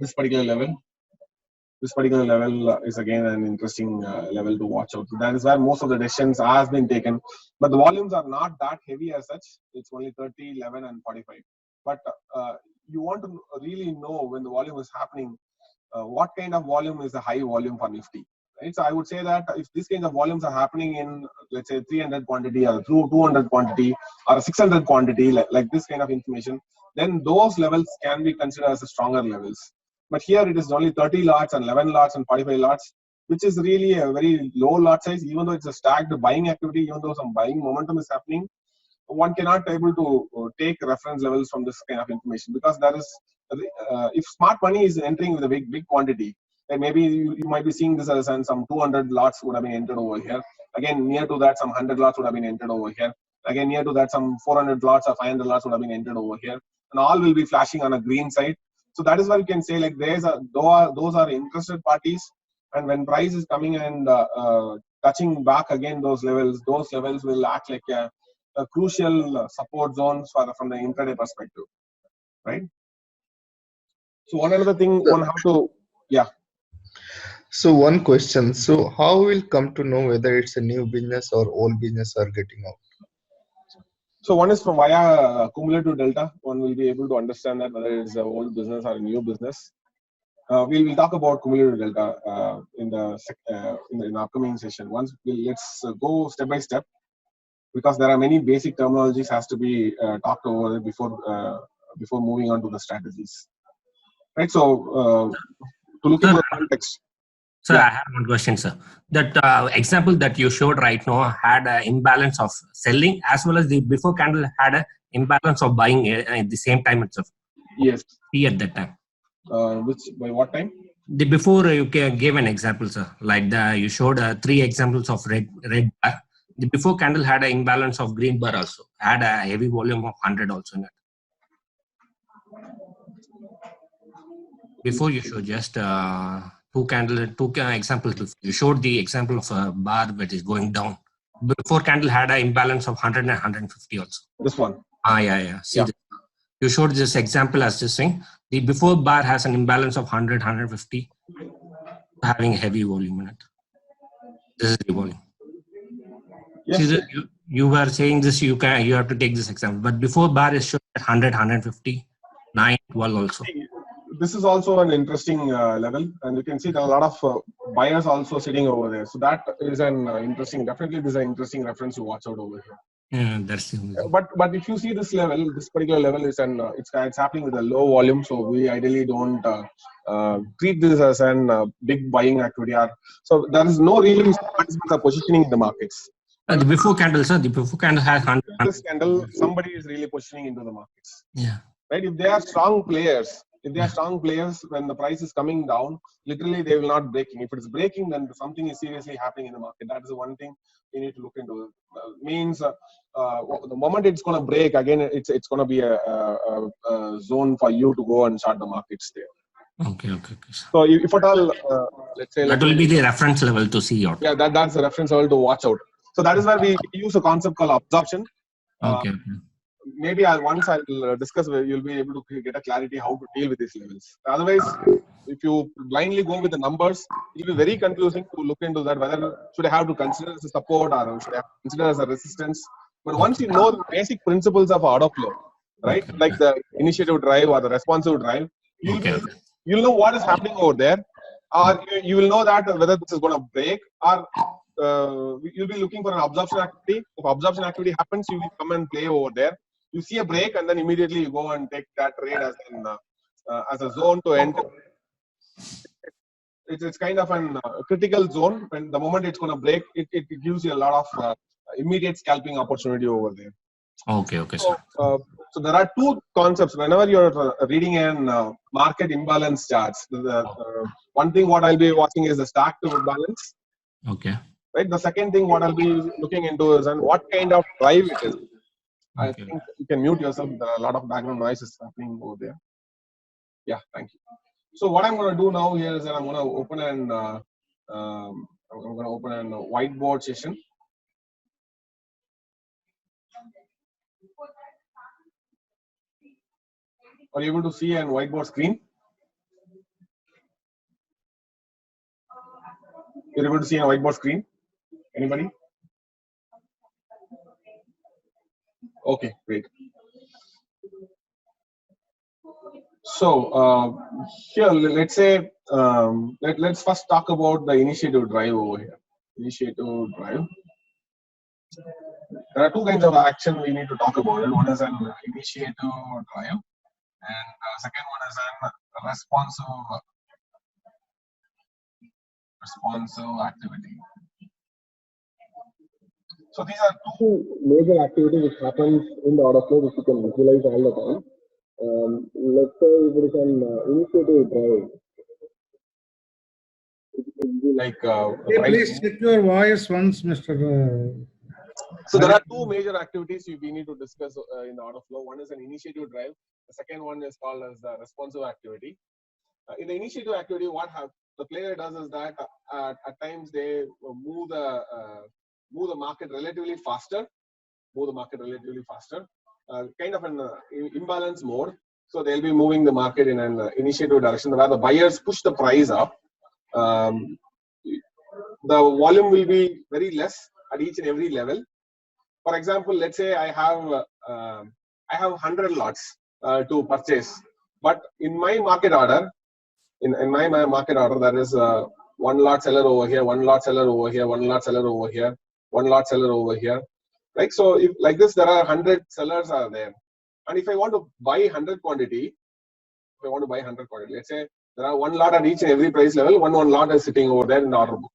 this particular level. This particular level is again an interesting level to watch out. That is where most of the decisions has been taken, but the volumes are not that heavy as such. It's only 30, 11, and 45. But you want to really know when the volume is happening, what kind of volume is the high volume for Nifty. Right? So I would say that if these kinds of volumes are happening in, let's say, 300 quantity or 200 quantity or 600 quantity, like this kind of information, then those levels can be considered as stronger levels. But here it is only 30 lots and 11 lots and 45 lots, which is really a very low lot size. Even though it's a stacked buying activity, even though some buying momentum is happening, one cannot able to take reference levels from this kind of information, because there is if smart money is entering with a big quantity, then maybe you might be seeing this as some 200 lots would have been entered over here. Again, near to that, some 100 lots would have been entered over here. Again, near to that, some 400 lots or 500 lots would have been entered over here, and all will be flashing on a green side. So that is why you can say like those are interested parties, and when price is coming and touching back again those levels will act like a crucial support zones from the intraday perspective, right? So one another thing one have to, yeah. So one question. So how will come to know whether it's a new business or old business are getting out? So one is from via cumulative delta. One will be able to understand that whether it's an old business or a new business. We'll talk about cumulative delta in the upcoming session. Let's go step by step, because there are many basic terminologies has to be talked over before moving on to the strategies. Right. So to look into the context. Sir, Yeah. I have one question, sir. That example that you showed right now had an imbalance of selling as well as the before candle had an imbalance of buying at the same time itself. Yes. See at that time. By what time? The before you gave an example, sir. Like you showed 3 examples of red bar. The before candle had an imbalance of green bar also. Had a heavy volume of 100 also in it. Before you showed just two examples. Before. You showed the example of a bar that is going down. Before candle had an imbalance of 100 and 150 also. This one. Yeah. See, you showed this example as just saying the before bar has an imbalance of 100, 150, having a heavy volume in it. This is the volume. Yes. See, you were saying this. You have to take this example, but before bar is shown at 100, 150, 9, 12 also. This is also an interesting level, and you can see there are a lot of buyers also sitting over there. So that is an definitely this is an interesting reference to watch out over here. Yeah, that's the only thing. But if you see this level, this particular level is it's happening with a low volume, so we ideally don't treat this as an big buying activity. So there is no reason participants are positioning in the markets. The before candle, sir. The before candle has 100. This candle, somebody is really positioning into the markets. Yeah. Right. If they are strong players, when the price is coming down, literally they will not breaking. If it is breaking, then something is seriously happening in the market. That is the one thing we need to look into. The moment it's going to break again, it's going to be a zone for you to go and start the markets there. Okay. So if at all, let's say that will be the reference level to see out. Yeah, that's the reference level to watch out. So that is where we use a concept called absorption. Okay. Maybe once I'll discuss where you'll be able to get a clarity how to deal with these levels. Otherwise, if you blindly go with the numbers, it'll be very confusing to look into that, whether should I have to consider as a support or should I have to consider as a resistance. But once you know the basic principles of order flow, right, like the initiative drive or the responsive drive, you'll know what is happening over there, or you will know that whether this is going to break or you'll be looking for an absorption activity. If absorption activity happens, you will come and play over there. You see a break, and then immediately you go and take that trade as a zone to enter. It's kind of a critical zone. When the moment it's going to break, it gives you a lot of immediate scalping opportunity over there. Okay. So there are two concepts. Whenever you're reading an market imbalance charts, one thing what I'll be watching is the stack to balance. Okay. Right. The second thing what I'll be looking into is what kind of drive it is. I think you can mute yourself. There are a lot of background noises happening over there. Yeah, thank you. So what I'm going to do now here is that I'm going to open a whiteboard session. Are you able to see a whiteboard screen? You're able to see a whiteboard screen? Anybody? Okay, great. So here, let's say let's first talk about the initiative drive over here. Initiative drive. There are two kinds of action we need to talk about. One is an initiative drive, and the second one is an responsive activity. So these are two major activities which happens in the order flow, which you can visualize all the time. Let's say if it is an initiative drive, it would be like. Please check your voice once, Mr. So there are two major activities we need to discuss in the order flow. One is an initiative drive. The second one is called as the responsive activity. In the initiative activity, what the player does is that at times they move the market relatively faster. Kind of an imbalance mode. So they'll be moving the market in an initiative direction where the buyers push the price up. The volume will be very less at each and every level. For example, let's say I have I have 100 lots to purchase, but in my market order, in my market order, there is one lot seller over here, one lot seller over here, one lot seller over here, one lot seller over here. Right? So if like this, there are 100 sellers are there. And if I want to buy 100 quantity, if I want to buy 100 quantity, let's say there are one lot at each and every price level, one lot is sitting over there in the order book.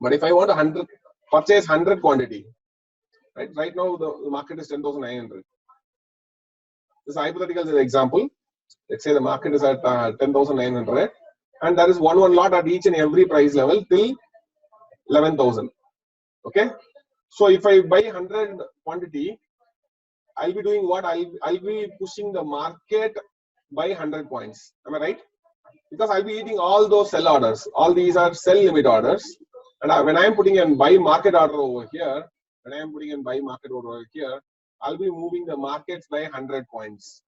But if I want to purchase 100 quantity, right now the market is 10,900. This hypothetical is an example. Let's say the market is at 10,900 and there is one lot at each and every price level till 11,000. Okay. So if I buy 100 quantity, I'll be doing what? I'll be pushing the market by 100 points. Am I right? Because I'll be eating all those sell orders. All these are sell limit orders. And when I'm putting in buy market order over here, I'll be moving the markets by 100 points.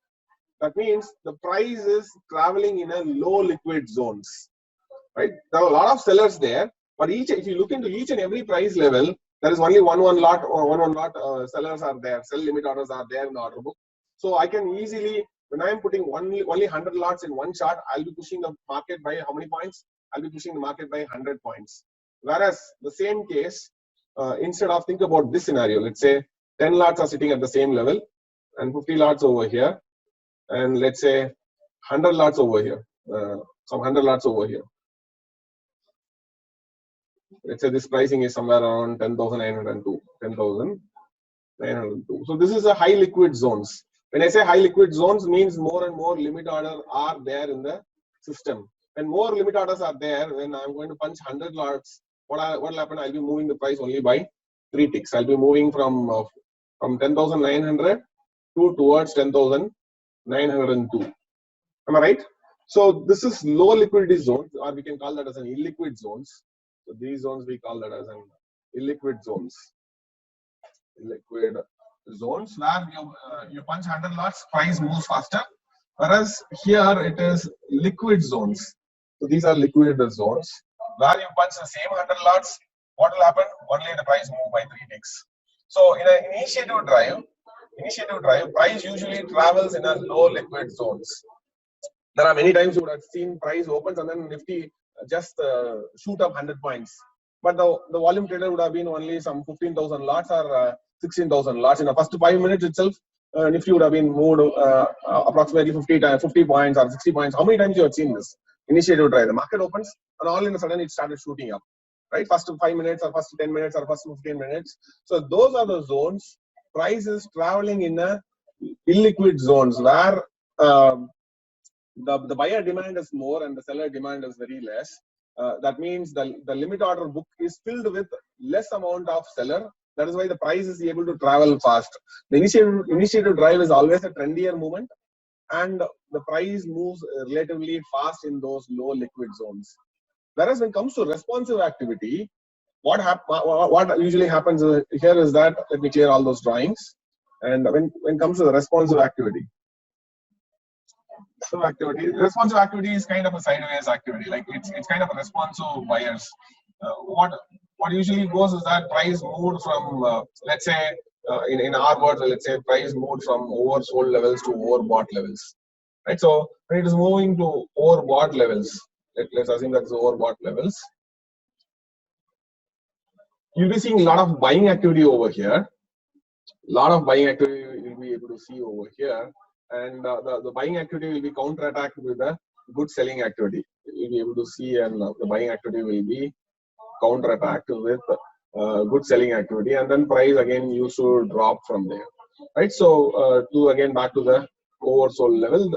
That means the price is traveling in a low liquid zones. Right? There are a lot of sellers there, but if you look into each and every price level, there is only one lot sellers are there, sell limit orders are there in the order book. So I can easily, when I am putting only 100 lots in one chart, I'll be pushing the market by how many points? I'll be pushing the market by 100 points. Whereas the same case, instead of think about this scenario, let's say 10 lots are sitting at the same level and 50 lots over here, and let's say 100 lots over here, some 100 lots over here. Let's say this pricing is somewhere around 10,902, 10,902. So this is a high liquid zones. When I say high liquid zones, means more and more limit order are there in the system. When more limit orders are there, when I'm going to punch 100 lots, what will happen? I'll be moving the price only by 3 ticks. I'll be moving from 10,900 towards 10,902. Am I right? So this is low liquidity zones, or we can call that as an illiquid zones. So these zones we call that as an illiquid zones. Illiquid zones where you punch 100 lots, price moves faster. Whereas here it is liquid zones. So these are liquid zones where you punch the same 100 lots. What will happen? Only the price move by 3 ticks. So in an initiative drive, price usually travels in a low liquid zones. There are many times you would have seen price opens and then Nifty just shoot up 100 points. But the volume trader would have been only some 15,000 lots or 16,000 lots. In the first 5 minutes itself, Nifty would have been moved approximately 50 points or 60 points. How many times you have seen this? Initiative drive. The market opens and all in a sudden it started shooting up. Right? First 5 minutes or first 10 minutes or first 15 minutes. So those are the zones. Price is traveling in a illiquid zones where the buyer demand is more and the seller demand is very less. That means the limit order book is filled with less amount of seller. That is why the price is able to travel fast. The initiative drive is always a trendier movement, and the price moves relatively fast in those low liquid zones. Whereas when it comes to responsive activity, what usually happens here is that, let me clear all those drawings. And when it comes to the responsive activity, responsive activity is kind of a sideways activity. Like it's kind of a response to buyers. What usually goes is that price moved from let's say in our words, let's say price moved from oversold levels to overbought levels. Right. So when it is moving to overbought levels, let's assume that's overbought levels. You'll be seeing a lot of buying activity over here. You'll be able to see over here. And the buying activity will be counterattacked with a good selling activity. You'll be able to see, and the buying activity will be counterattacked with good selling activity, and then price again used to drop from there. Right. So back to the oversold level,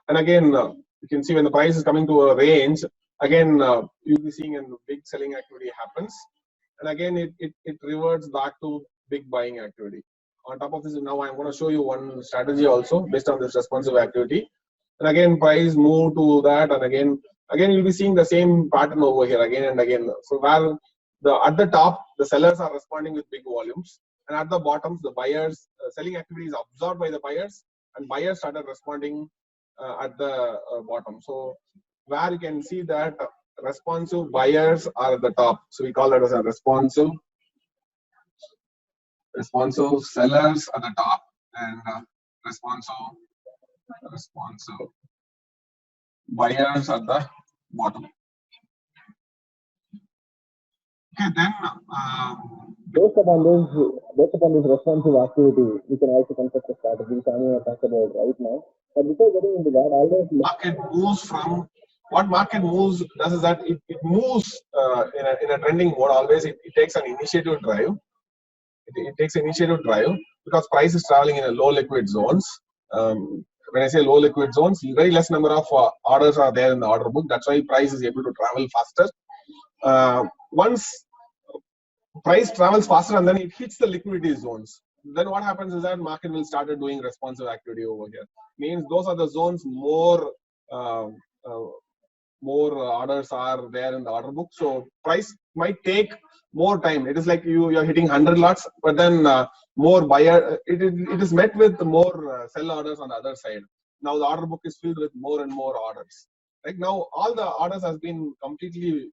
and again you can see when the price is coming to a range, again you'll be seeing a big selling activity happens, and again it reverts back to big buying activity. On top of this, now I'm going to show you one strategy also based on this responsive activity. And again, price move to that, and again you'll be seeing the same pattern over here again and again. So where at the top, the sellers are responding with big volumes, and at the bottom, the buyers selling activity is absorbed by the buyers, and buyers started responding at the bottom. So where you can see that responsive buyers are at the top. So we call that as a responsive responsive sellers at the top, and responsive buyers at the bottom. Okay, then Based upon this responsive activity, we can also construct a strategy, which I'm going to talk about right now. But before getting into that, always market moves from what market moves does is that it moves in a trending mode. Always it takes an initiative drive. It takes initiative drive because price is traveling in a low liquid zones. When I say low liquid zones, very less number of orders are there in the order book. That's why price is able to travel faster. Once price travels faster and then it hits the liquidity zones, then what happens is that market will start doing responsive activity over here. Means those are the zones more orders are there in the order book. So price might take more time. It is like you're hitting 100 lots, but then more buyer. It is met with more sell orders on the other side. Now the order book is filled with more and more orders. Right now, all the orders has been completely.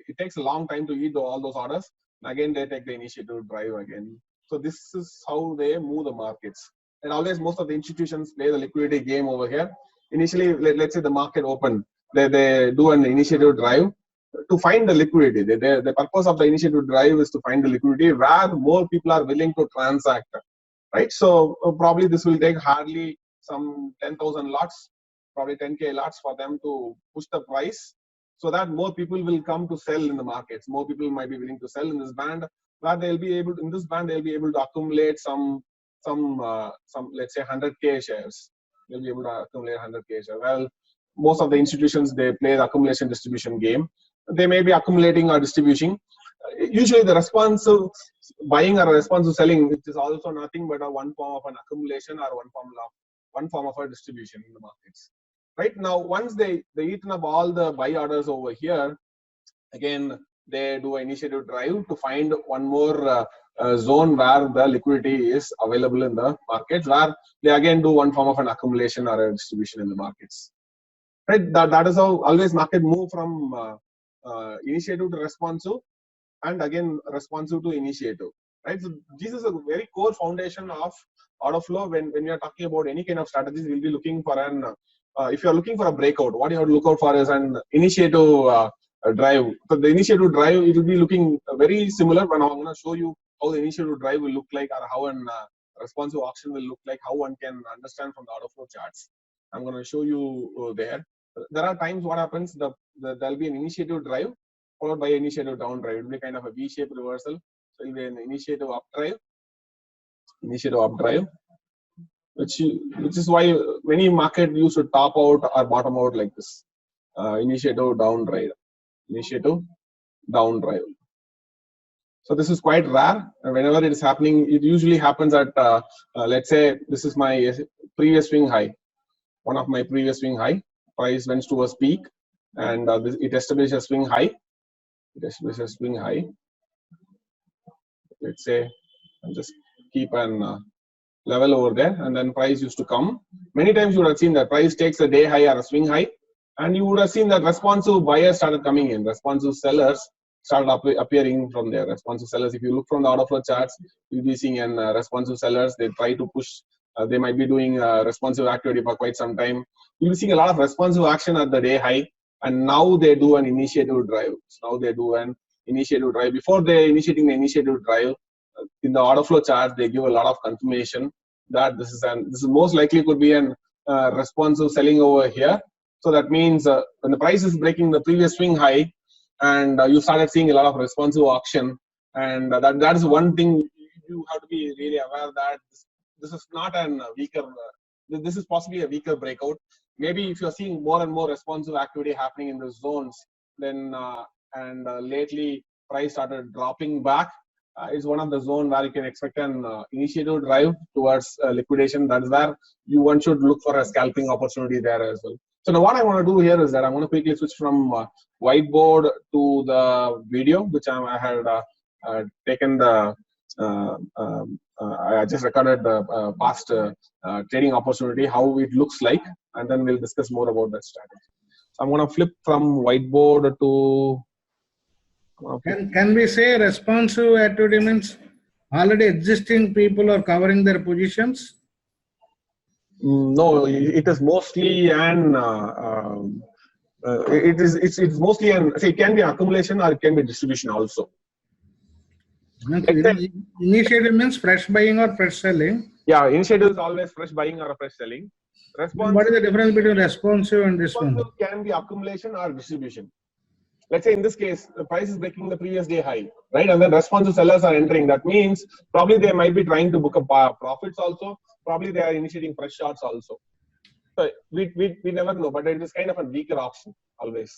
It takes a long time to eat all those orders. Again, they take the initiative drive again. So this is how they move the markets. And always, most of the institutions play the liquidity game over here. Initially, let's say the market opened. They do an initiative drive to find the liquidity. The purpose of the initiative drive is to find the liquidity where more people are willing to transact. Right. So probably this will take hardly some 10,000 lots, probably 10K lots for them to push the price, so that more people will come to sell in the markets. More people might be willing to sell in this band, where they'll be able to accumulate some let's say 100K shares. They'll be able to accumulate 100K shares. Well, most of the institutions, they play the accumulation distribution game. They may be accumulating or distributing. Usually the responsive buying or responsive selling, which is also nothing but one form of an accumulation or one form of a distribution in the markets. Right now, once they eaten up all the buy orders over here, again they do an initiative drive to find one more zone where the liquidity is available in the markets, where they again do one form of an accumulation or a distribution in the markets. Right, that is how always market move from initiative to responsive, and again responsive to initiative. Right, so this is a very core foundation of order flow. When we are talking about any kind of strategies, we'll be looking for an if you are looking for a breakout, what you have to look out for is an initiative drive. So the initiative drive, it will be looking very similar. When I'm going to show you how the initiative drive will look like, or how an responsive auction will look like, how one can understand from the order flow charts. I'm going to show you there. There are times what happens, there'll be an initiative drive followed by initiative down drive. It will be kind of a V-shaped reversal. So it will be an initiative up drive, which is why many market used to top out or bottom out like this. Initiative down drive. So this is quite rare. Whenever it is happening, it usually happens at let's say this is my previous swing high, one of my previous swing high. Price went to a peak, and it established a swing high. Let's say I'll just keep an level over there, and then price used to come. Many times you would have seen that price takes a day high or a swing high, and you would have seen that responsive buyers started coming in, responsive sellers started appearing from there. Responsive sellers, if you look from the order flow charts, you'll be seeing responsive sellers. They try to push. They might be doing responsive activity for quite some time. You'll be seeing a lot of responsive action at the day high, and now they do an initiative drive. Before they initiating the initiative drive, in the order flow chart, they give a lot of confirmation that this is most likely could be an responsive selling over here. So that means when the price is breaking the previous swing high, and you started seeing a lot of responsive auction, and that is one thing you have to be really aware that this is not an weaker. This is possibly a weaker breakout. Maybe if you're seeing more and more responsive activity happening in the zones, then lately price started dropping back. It's one of the zone where you can expect an initiative drive towards liquidation. That is where one should look for a scalping opportunity there as well. So now what I want to do here is that I'm going to quickly switch from whiteboard to the video, which I had taken the. I just recorded the past trading opportunity, how it looks like, and then we'll discuss more about that strategy. So I'm going to flip from whiteboard to. Can we say responsive activity means already existing people are covering their positions? No, it is mostly an it's mostly an, say, it can be accumulation or it can be distribution also. Means Let's say, initiative means fresh buying or fresh selling. yeah, initiative is always fresh buying or fresh selling. What is the difference between responsive and this one? Responsive can be accumulation or distribution. Let's say in this case, the price is breaking the previous day high, right? And then responsive sellers are entering. That means probably they might be trying to book up profits also. Probably they are initiating fresh shorts also. So we never know, but it is kind of a weaker option always.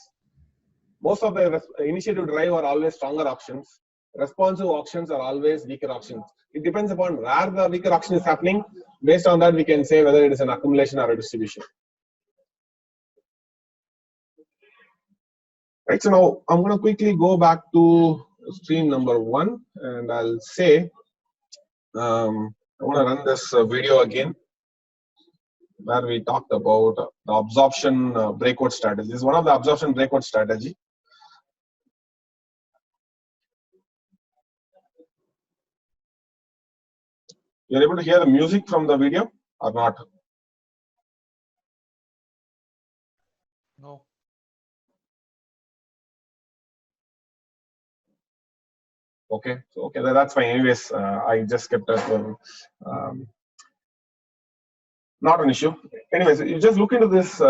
Most of the initiative drive are always stronger options. Responsive auctions are always weaker options. It depends upon where the weaker auction is happening. Based on that, we can say whether it is an accumulation or a distribution. Right, so now I'm going to quickly go back to stream number 1 and I'll say, I want to run this video again where we talked about the absorption breakout strategy. This is one of the absorption breakout strategy. You're able to hear the music from the video or not? No. Okay, so okay, that's fine. Anyways, I just kept that not an issue. Anyways, you just look into this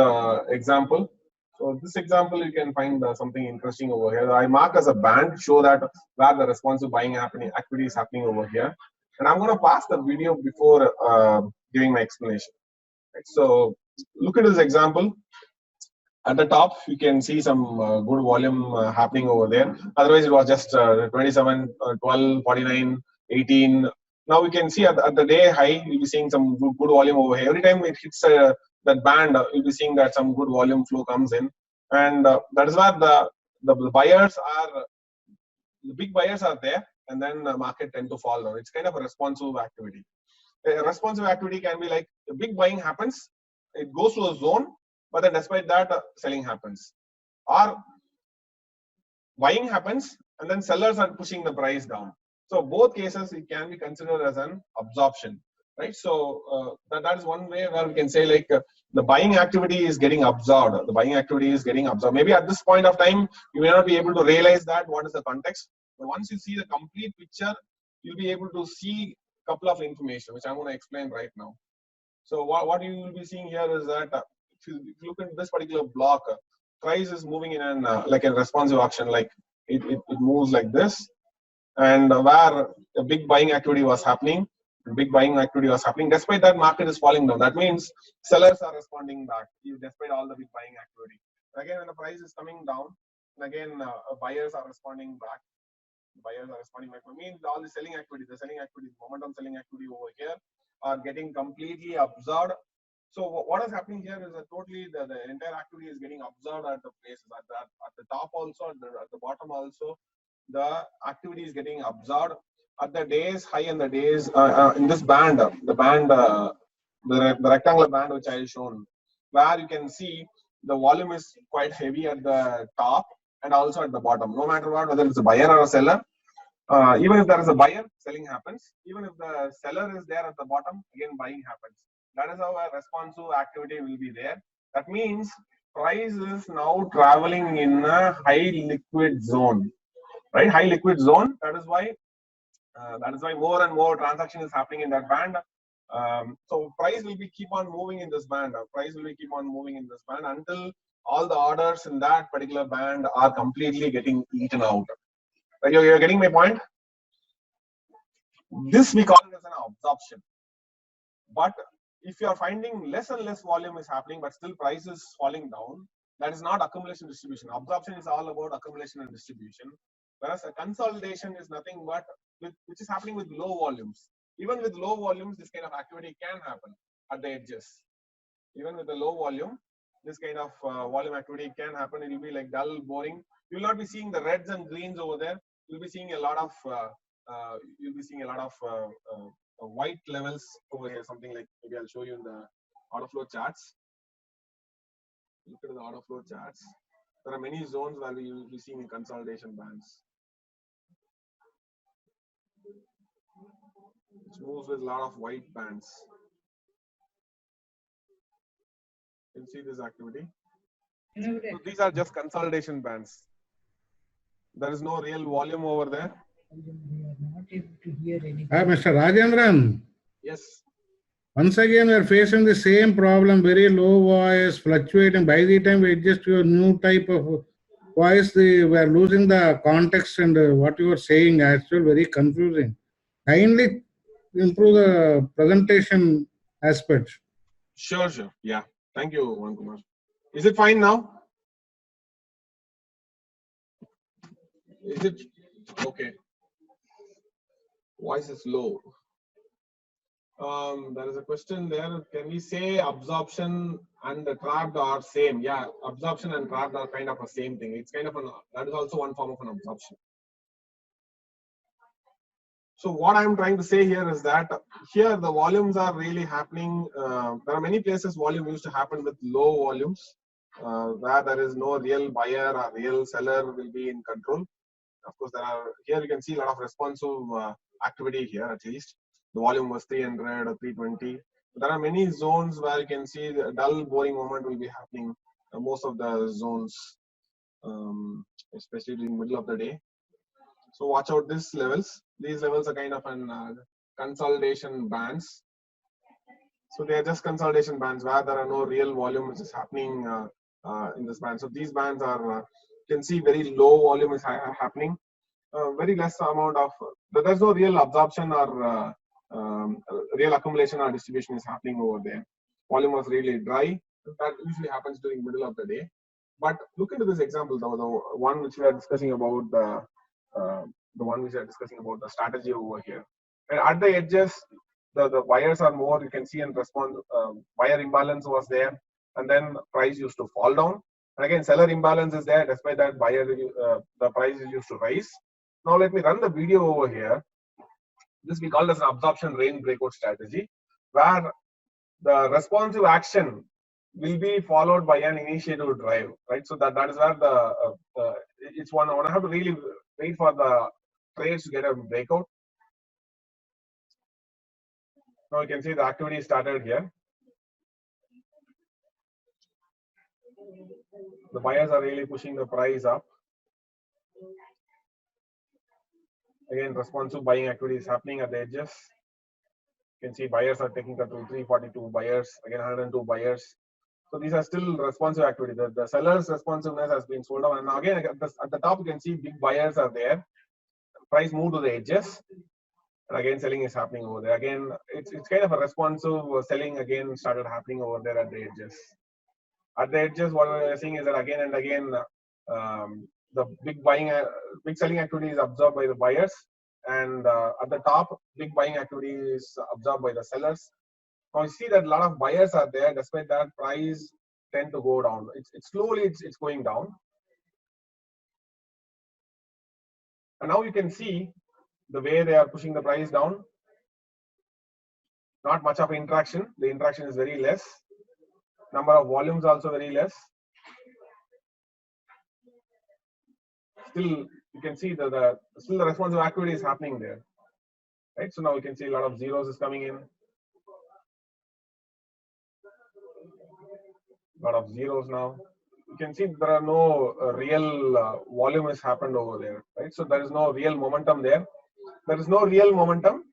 example. So this example, you can find something interesting over here. I mark as a band to show that where the responsive buying activity is happening over here. And I'm going to pass the video before giving my explanation. Right, so look at this example. At the top, you can see some good volume happening over there. Otherwise, it was just 27, 12, 49, 18. Now we can see at the day high, you'll be seeing some good volume over here. Every time it hits that band, you'll be seeing that some good volume flow comes in. And that is where the buyers are, the big buyers are there, and then the market tend to fall down. It's kind of a responsive activity. A responsive activity can be like the big buying happens, it goes to a zone, but then despite that, selling happens. Or buying happens and then sellers are pushing the price down. So both cases, it can be considered as an absorption, right? So that is one way where we can say like the buying activity is getting absorbed. The buying activity is getting absorbed. Maybe at this point of time, you may not be able to realize that what is the context. But once you see the complete picture, you'll be able to see a couple of information, which I'm going to explain right now. So what you will be seeing here is that if you look at this particular block, price is moving in an like a responsive auction, like it moves like this, and where the big buying activity was happening, despite that market is falling down. That means sellers are responding back despite all the big buying activity. Again, when the price is coming down, and again buyers are responding back. Means all the selling activity, momentum selling activity over here are getting completely absorbed. So what is happening here is that totally the entire activity is getting absorbed at the places at the top also, at the bottom also. The activity is getting absorbed at the days high and the days in this band, the rectangular band which I have shown, where you can see the volume is quite heavy at the top and also at the bottom. No matter what, whether it's a buyer or a seller, even if there is a buyer, selling happens. Even if the seller is there at the bottom, again buying happens. That is how a responsive activity will be there. That means price is now traveling in a high liquid zone, right? High liquid zone. That is why more and more transaction is happening in that band. So price will be keep on moving in this band. Until all the orders in that particular band are completely getting eaten out. You're getting my point? This we call it as an absorption. But if you are finding less and less volume is happening, but still price is falling down, that is not accumulation distribution. Absorption is all about accumulation and distribution. Whereas a consolidation is nothing but which is happening with low volumes. Even with low volumes, this kind of activity can happen at the edges. Even with the low volume, this kind of volume activity can happen. It will be like dull, boring. You will not be seeing the reds and greens over there. You'll be seeing a lot of white levels over here. Something like, maybe I'll show you in the order flow charts. Look at the order flow charts. There are many zones where we will be seeing consolidation bands. which moves with a lot of white bands. You can see this activity. So these are just consolidation bands. There is no real volume over there. Mr. Rajendran, Yes. once again we are facing the same problem, very low voice, fluctuating. By the time we adjust to a new type of voice, we are losing the context and what you are saying actually very confusing. Kindly improve the presentation aspects. Sure. Yeah. Thank you, Wan Kumar. Is it fine now? Is it okay? Voice is low. There is a question there. Can we say absorption and the trapped are same? Yeah, absorption and trapped are kind of the same thing. It's kind of that is also one form of an absorption. So what I'm trying to say here is that here the volumes are really happening. There are many places volume used to happen with low volumes, where there is no real buyer or real seller will be in control. Of course, here you can see a lot of responsive activity here. At least the volume was 300 or 320. There are many zones where you can see the dull, boring moment will be happening. Most of the zones, especially in the middle of the day. So watch out these levels. These levels are kind of an consolidation bands. So they are just consolidation bands where there are no real volume which is happening in this band. So these bands are, you can see very low volume is happening. Very less amount of, there's no real absorption or real accumulation or distribution is happening over there. Volume was really dry. That usually happens during middle of the day. But look into this example, the one which we are discussing about the strategy over here. And at the edges, the buyers are more. You can see and respond. Buyer imbalance was there, and then price used to fall down. And again, seller imbalance is there. Despite that, the price is used to rise. Now let me run the video over here. This we call as an absorption range breakout strategy, where the responsive action will be followed by an initiative drive, right? So that is where it's one I have to really wait for the trades to get a breakout. Now you can see the activity started here. The buyers are really pushing the price up. Again, responsive buying activity is happening at the edges. You can see buyers are taking control, 342 buyers, again 102 buyers. So these are still responsive activity. The seller's responsiveness has been sold out. And now again, at the top, you can see big buyers are there. Price moved to the edges. And again, selling is happening over there. Again, it's kind of a responsive selling again started happening over there at the edges. At the edges, what we're seeing is that again and again, the big selling activity is absorbed by the buyers. And at the top, big buying activity is absorbed by the sellers. Now you see that a lot of buyers are there. Despite that, price tend to go down. It's slowly it's going down. And now you can see the way they are pushing the price down. Not much of interaction. The interaction is very less. Number of volumes also very less. Still, you can see that still the responsive activity is happening there. Right. So now you can see a lot of zeros is coming in. A lot of zeros now. You can see there are no real volume has happened over there. Right. So there is no real momentum there. There is no real momentum.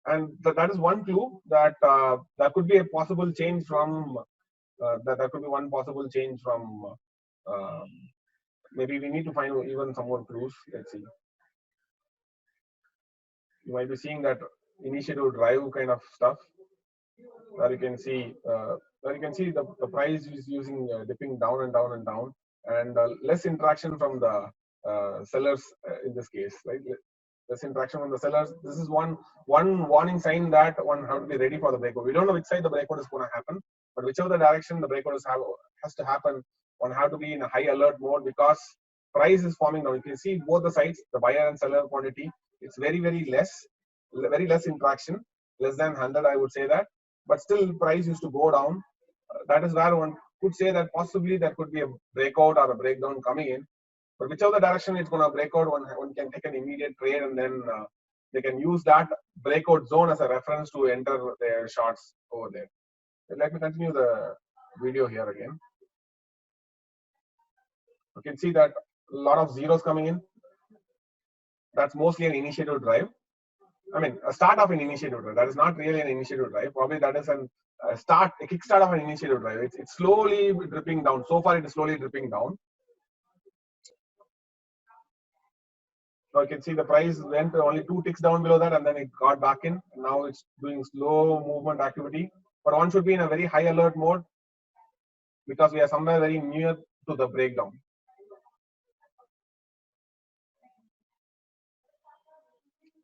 And that is one clue that there could be a possible change from that could be one possible change from maybe we need to find even some more clues. Let's see. You might be seeing that initiative drive kind of stuff where you can see the price is using dipping down and down and down, and less interaction from the sellers in this case, right? Less interaction from the sellers. This is one warning sign that one have to be ready for the breakout. We don't know which side the breakout is going to happen, but whichever the direction the breakout has to happen, one have to be in a high alert mode because price is forming now. You can see both the sides, the buyer and seller quantity. It's very less interaction, less than 100, I would say that. But still, price used to go down. That is where one could say that possibly there could be a breakout or a breakdown coming in. But whichever the direction it's going to break out, one can take an immediate trade and then they can use that breakout zone as a reference to enter their shorts over there. Let me continue the video here again. You can see that a lot of zeros coming in. That's mostly an initiative drive. I mean, a start of an initiative drive. That is not really an initiative drive. Probably that is a kickstart of an initiative drive. It's slowly dripping down. So far, it is slowly dripping down. Now you can see the price went only 2 ticks down below that, and then it got back in. Now it's doing slow movement activity. But one should be in a very high alert mode because we are somewhere very near to the breakdown.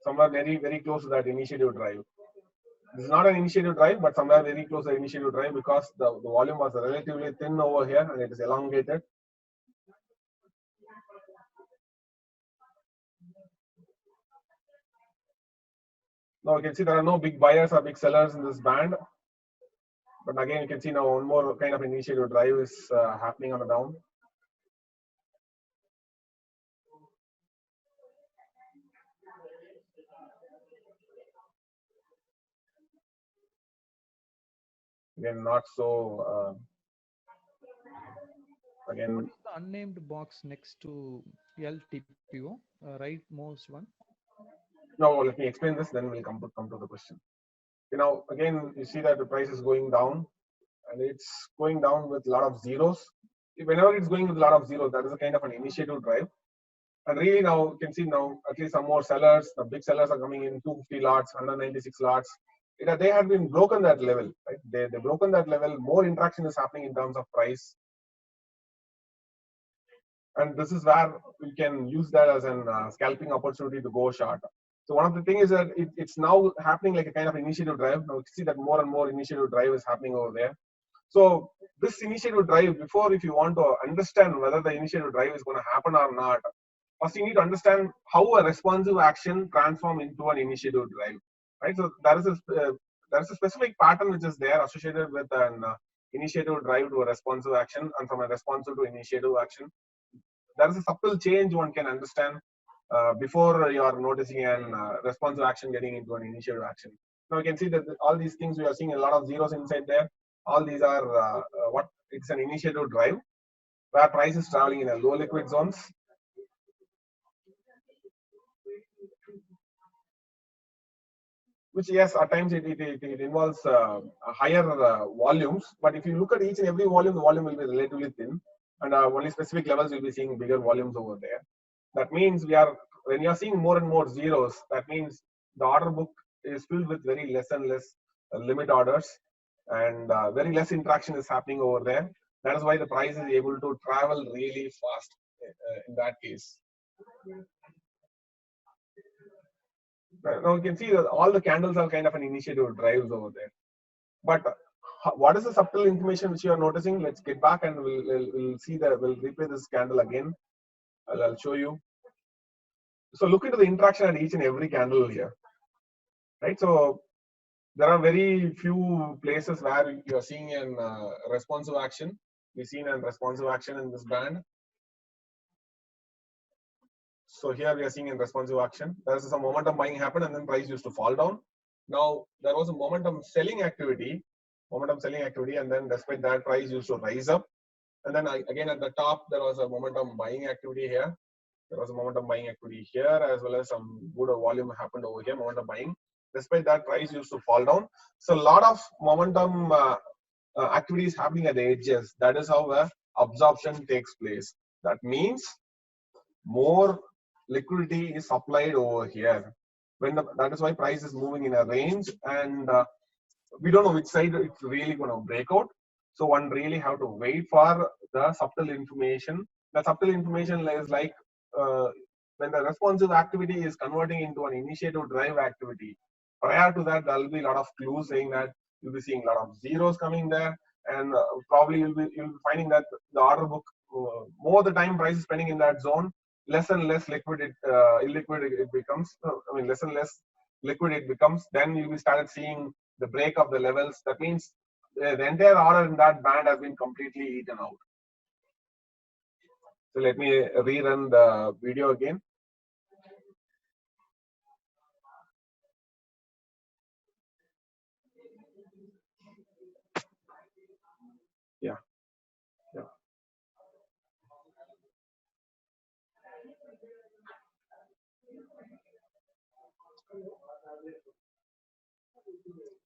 Somewhere very, very close to that initiative drive. This is not an initiative drive, but somewhere very close to the initiative drive because the volume was relatively thin over here and it is elongated. Now you can see there are no big buyers or big sellers in this band. But again, you can see now one more kind of initiative drive is happening on the down. Again, not so. Again, what is the unnamed box next to LTPO, rightmost one? No, let me explain this. Then we'll come to the question. You know, again, you see that the price is going down, and it's going down with a lot of zeros. Whenever it's going with a lot of zeros, that is a kind of an initiative drive. And really now you can see now at least some more sellers. The big sellers are coming in 250 lots, 196 lots. They have been broken that level, right? They broken that level. More interaction is happening in terms of price. And this is where we can use that as an scalping opportunity to go short. So one of the things is that it's now happening like a kind of initiative drive. Now you see that more and more initiative drive is happening over there. So this initiative drive, before if you want to understand whether the initiative drive is going to happen or not, first you need to understand how a responsive action transforms into an initiative drive, right? So there is a specific pattern which is there associated with an initiative drive to a responsive action, and from a responsive to initiative action. There is a subtle change one can understand before you are noticing an responsive action getting into an initiative action. Now you can see that all these things we are seeing a lot of zeros inside there. All these are what it's an initiative drive where price is traveling in a low liquid zones. Which yes, at times it involves higher volumes. But if you look at each and every volume, the volume will be relatively thin. And only specific levels will be seeing bigger volumes over there. That means when you are seeing more and more zeros, that means the order book is filled with very less and less limit orders, and very less interaction is happening over there. That is why the price is able to travel really fast in that case. Now you can see that all the candles are kind of an initiative drives over there. But what is the subtle information which you are noticing? Let's get back and we'll see that we'll replay this candle again. I'll show you. So look into the interaction at each and every candle here, right? So there are very few places where you are seeing an responsive action. We've seen a responsive action in this band. So here we are seeing a responsive action. There is some momentum buying happen and then price used to fall down. Now there was a momentum selling activity, and then despite that price used to rise up. And then again at the top there was a momentum buying activity here. There was a momentum buying activity here, as well as some good volume happened over here, momentum buying. Despite that, price used to fall down. So a lot of momentum activity is happening at the edges. That is how absorption takes place. That means more liquidity is supplied over here. That is why price is moving in a range, and we don't know which side it's really going to break out. So one really have to wait for the subtle information. The subtle information is like when the responsive activity is converting into an initiative drive activity. Prior to that, there will be a lot of clues saying that you'll be seeing a lot of zeros coming there, and probably you'll be finding that the order book, more the time price is spending in that zone, less and less illiquid it becomes. I mean, less and less liquid it becomes. Then you'll be started seeing the break of the levels. That means the entire order in that band has been completely eaten out. So let me rerun the video again.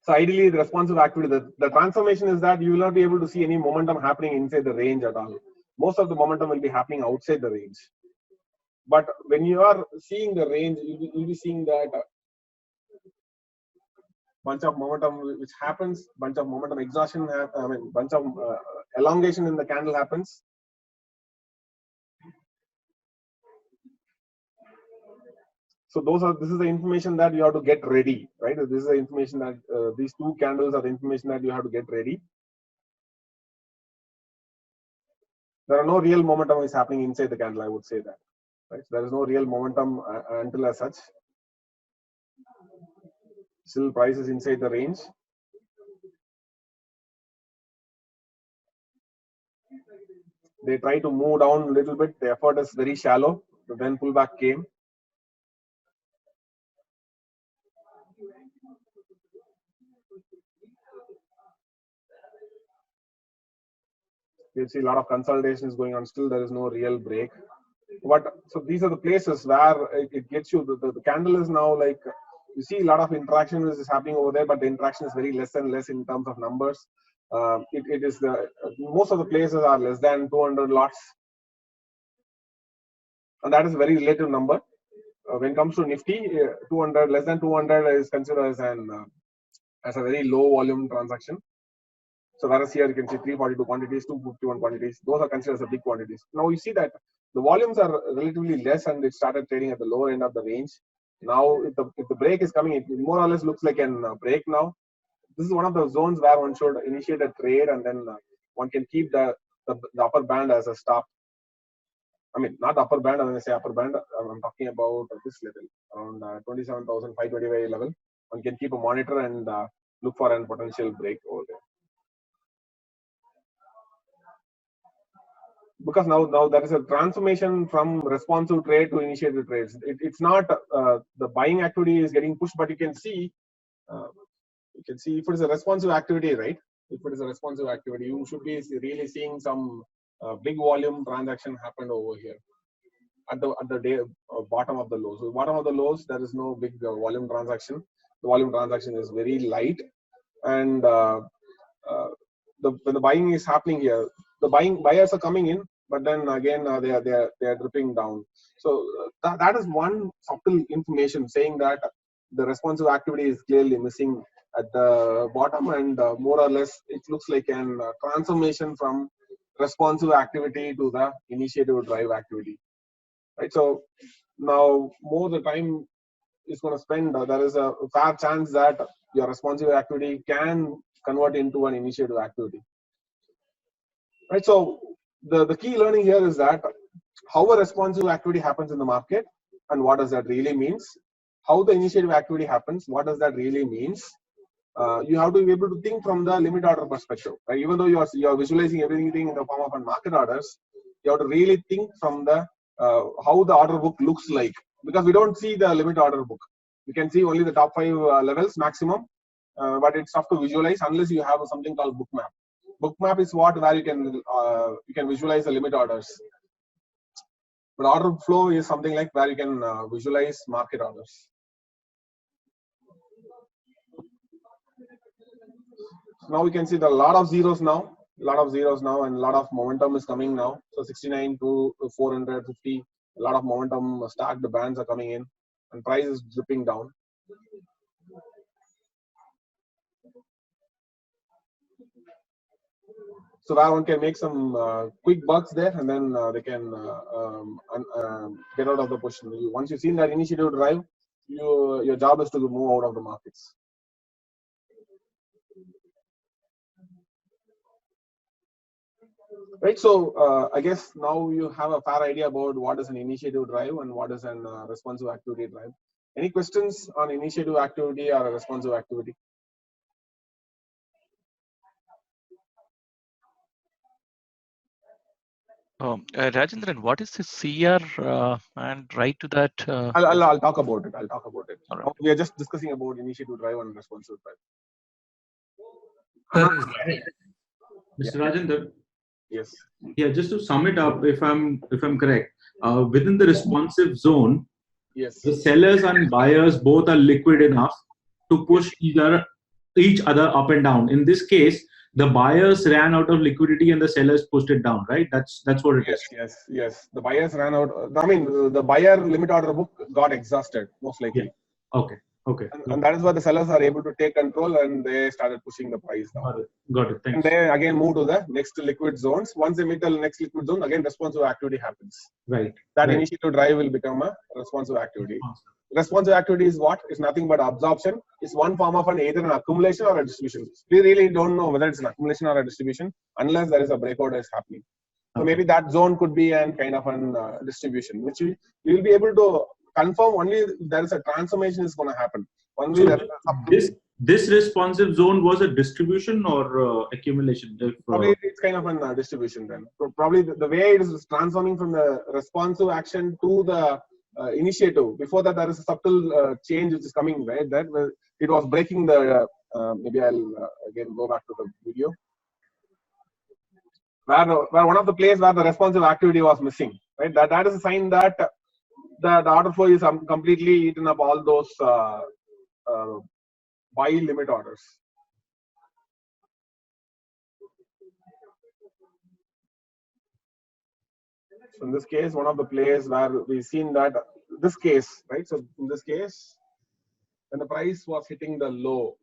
So ideally, the responsive activity, the transformation is that you will not be able to see any momentum happening inside the range at all. Most of the momentum will be happening outside the range. But when you are seeing the range, you'll be seeing that bunch of momentum which happens, bunch of momentum exhaustion, bunch of elongation in the candle happens. So this is the information that you have to get ready, right? This is the information that these two candles are the information that you have to get ready. There are no real momentum is happening inside the candle, I would say that, right? There is no real momentum until as such. Still price is inside the range. They try to move down a little bit. The effort is very shallow. But then pullback came. You see a lot of consolidation is going on. Still, there is no real break. But so these are the places where it gets you. The candle is now like, you see a lot of interaction is happening over there, but the interaction is very less and less in terms of numbers. It is most of the places are less than 200 lots, and that is a very relative number. When it comes to Nifty, 200 less than 200 is considered as a very low volume transaction. So whereas here you can see 342 quantities, 251 quantities, those are considered as a big quantities. Now you see that the volumes are relatively less and it started trading at the lower end of the range. Now if the break is coming, it more or less looks like a break now. This is one of the zones where one should initiate a trade and then one can keep the upper band as a stop. I mean, not upper band, when I say upper band, I'm talking about this level, around 27,525 level. One can keep a monitor and look for a potential break over there. Because now there is a transformation from responsive trade to initiated trades. It's not the buying activity is getting pushed, but you can see if it is a responsive activity, right? If it is a responsive activity, you should be really seeing some big volume transaction happened over here at the day bottom of the lows. So bottom of the lows, there is no big volume transaction. The volume transaction is very light, and when the buying is happening here, the buyers are coming in, but then again they are dripping down. So that is one subtle information saying that the responsive activity is clearly missing at the bottom, and more or less it looks like an transformation from responsive activity to the initiative drive activity, right? So now more the time is going to spend, there is a fair chance that your responsive activity can convert into an initiative activity, right? So the key learning here is that how a responsive activity happens in the market and what does that really means, how the initiative activity happens, what does that really means. You have to be able to think from the limit order perspective, right? Even though you are visualizing everything in the form of market orders, you have to really think from the how the order book looks like, because we don't see the limit order book. You can see only the top 5 levels maximum, but it's tough to visualize unless you have something called book map. Book map is where you can visualize the limit orders. But order flow is something like where you can visualize market orders. Now we can see there are a lot of zeros now, and a lot of momentum is coming now. So 69 to 450, a lot of momentum, stacked bands are coming in, and price is dripping down. So where one can make some quick bucks there, and then they can get out of the position. Once you've seen that initiative drive, your job is to move out of the markets. Right, so I guess now you have a fair idea about what is an initiative drive and what is an responsive activity drive. Any questions on initiative activity or a responsive activity? Rajendran, what is the CR and right to that? I'll talk about it. All right. Now we are just discussing about initiative drive and responsive Sir, drive. Mr. Rajendran. Yes. Yeah, just to sum it up, if I'm correct, within the responsive zone, Yes. the sellers and buyers both are liquid enough to push each other up and down. In this case, the buyers ran out of liquidity and the sellers pushed it down, right? That's what it is. Yes. The buyers ran out. I mean, the buyer limit order book got exhausted, most likely. Yeah. Okay. And that is why the sellers are able to take control and they started pushing the price down. Got it. Thanks. And they again move to the next liquid zones. Once they meet the next liquid zone, again responsive activity happens. Right. That initiative drive will become a responsive activity. Responsive activity is what? It's nothing but absorption. It's one form of either an accumulation or a distribution. We really don't know whether it's an accumulation or a distribution unless there is a breakout that is happening. So maybe that zone could be an kind of an distribution, which we will be able to confirm only if there is a transformation is going to happen. Only this responsive zone was a distribution or accumulation? Probably it's kind of a distribution then. So probably the way it is transforming from the responsive action to the initiative. Before that, there is a subtle change which is coming, right? That it was breaking the. Maybe I'll again go back to the video. Where one of the places where the responsive activity was missing, right? That is a sign that the order flow is completely eaten up all those buy limit orders. So in this case, one of the plays where we've seen that this case, right? So in this case, when the price was hitting the low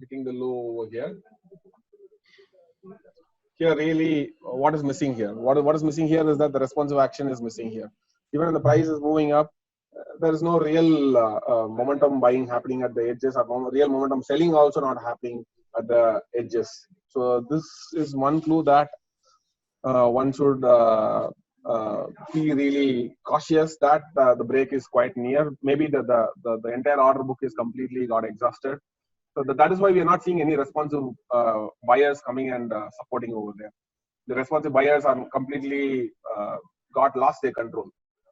over here. Here really, what is missing here? What is missing here is that the responsive action is missing here. Even when the price is moving up, there is no real momentum buying happening at the edges, or real momentum selling also not happening at the edges. So this is one clue that one should be really cautious that the break is quite near. Maybe the entire order book is completely got exhausted. So that is why we are not seeing any responsive buyers coming and supporting over there. The responsive buyers are completely lost their control.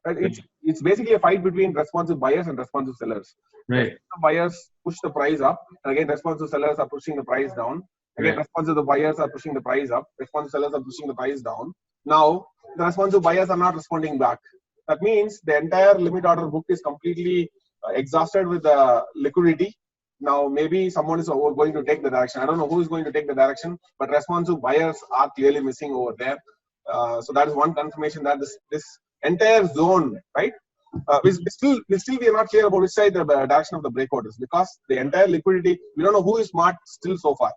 Right? It's basically a fight between responsive buyers and responsive sellers. Right. The buyers push the price up. Again, responsive sellers are pushing the price down. Again, responsive buyers are pushing the price up. Responsive sellers are pushing the price down. Now, the responsive buyers are not responding back. That means the entire limit order book is completely exhausted with the liquidity. Now, maybe someone is going to take the direction. I don't know who is going to take the direction, but responsive buyers are clearly missing over there. So that is one confirmation that this entire zone, right? We still we are not clear about which side the direction of the breakout is, because the entire liquidity, we don't know who is smart still so far,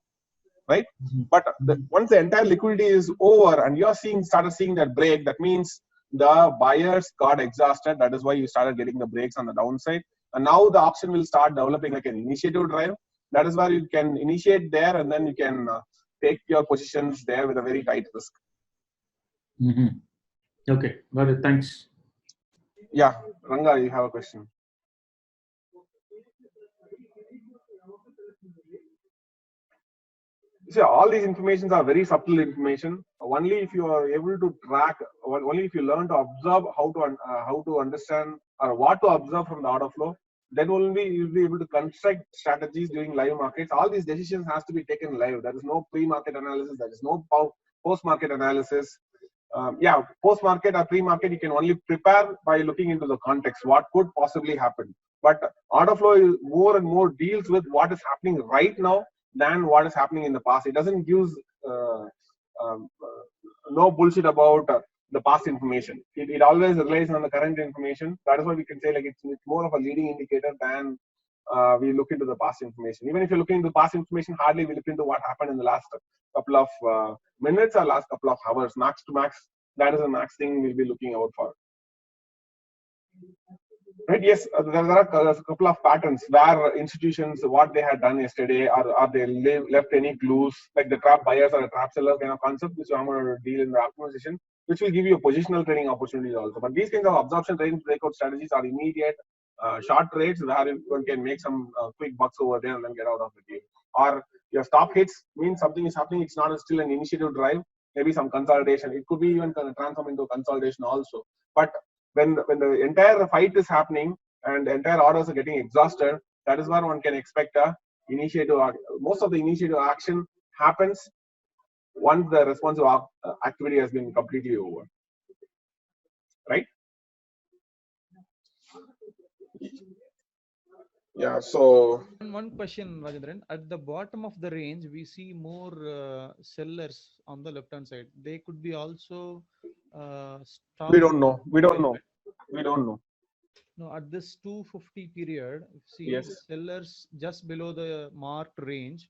right? But once the entire liquidity is over and you are started seeing that break, that means the buyers got exhausted. That is why you started getting the breaks on the downside. And now the option will start developing like an initiative drive. That is where you can initiate there, and then you can take your positions there with a very tight risk. Okay, got it. Thanks. Yeah, Ranga, you have a question. See, all these informations are very subtle information. Only if you are able to track, only if you learn to observe how to understand or what to observe from the order flow, then only you'll be able to construct strategies during live markets. All these decisions has to be taken live. There is no pre-market analysis. There is no post-market analysis. Post-market or pre-market, you can only prepare by looking into the context, what could possibly happen. But order flow is more and more deals with what is happening right now than what is happening in the past. It doesn't use no bullshit about the past information. It always relies on the current information. That is why we can say like it's more of a leading indicator than we look into the past information. Even if you're looking into past information, hardly we look into what happened in the last couple of minutes or last couple of hours. Max to max, that is the max thing we'll be looking out for. Right? Yes, there are a couple of patterns where institutions, what they had done yesterday, are they left any clues, like the trap buyers or a trap seller kind of concept, which I'm going to deal in the afternoon session, which will give you a positional trading opportunities also. But these kinds of absorption trading breakout strategies are immediate short trades where one can make some quick bucks over there and then get out of the game. Or your stop hits means something is happening. It's not still an initiative drive. Maybe some consolidation. It could be even transform into a consolidation also. But when the entire fight is happening and the entire orders are getting exhausted, that is where one can expect a initiative. Most of the initiative action happens once the responsive activity has been completely over. right? Yeah, so One question, Rajendran. At the bottom of the range, we see more sellers on the left hand side. They could be also we stop don't know. We don't buyers, know. right? We don't know. No, at this 250 period, see Yes. sellers just below the marked range,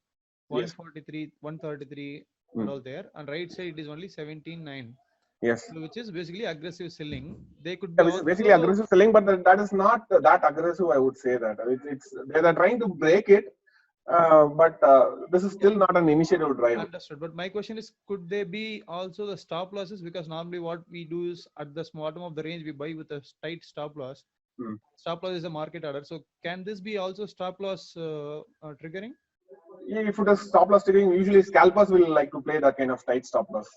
Yes. 143, 133, Hmm. and all there. And right side it is only 17.9. Yes. So which is basically aggressive selling. They could Yeah, be which is basically also aggressive selling, but that is not that aggressive. I would say that it's they are trying to break it, but this is still not an initiative drive. understood. But my question is, could they be also the stop losses? Because normally what we do is at the bottom of the range, we buy with a tight stop loss. Hmm. Stop loss is a market order. So can this be also stop loss triggering? If it is stop loss trading, usually scalpers will like to play that kind of tight stop loss.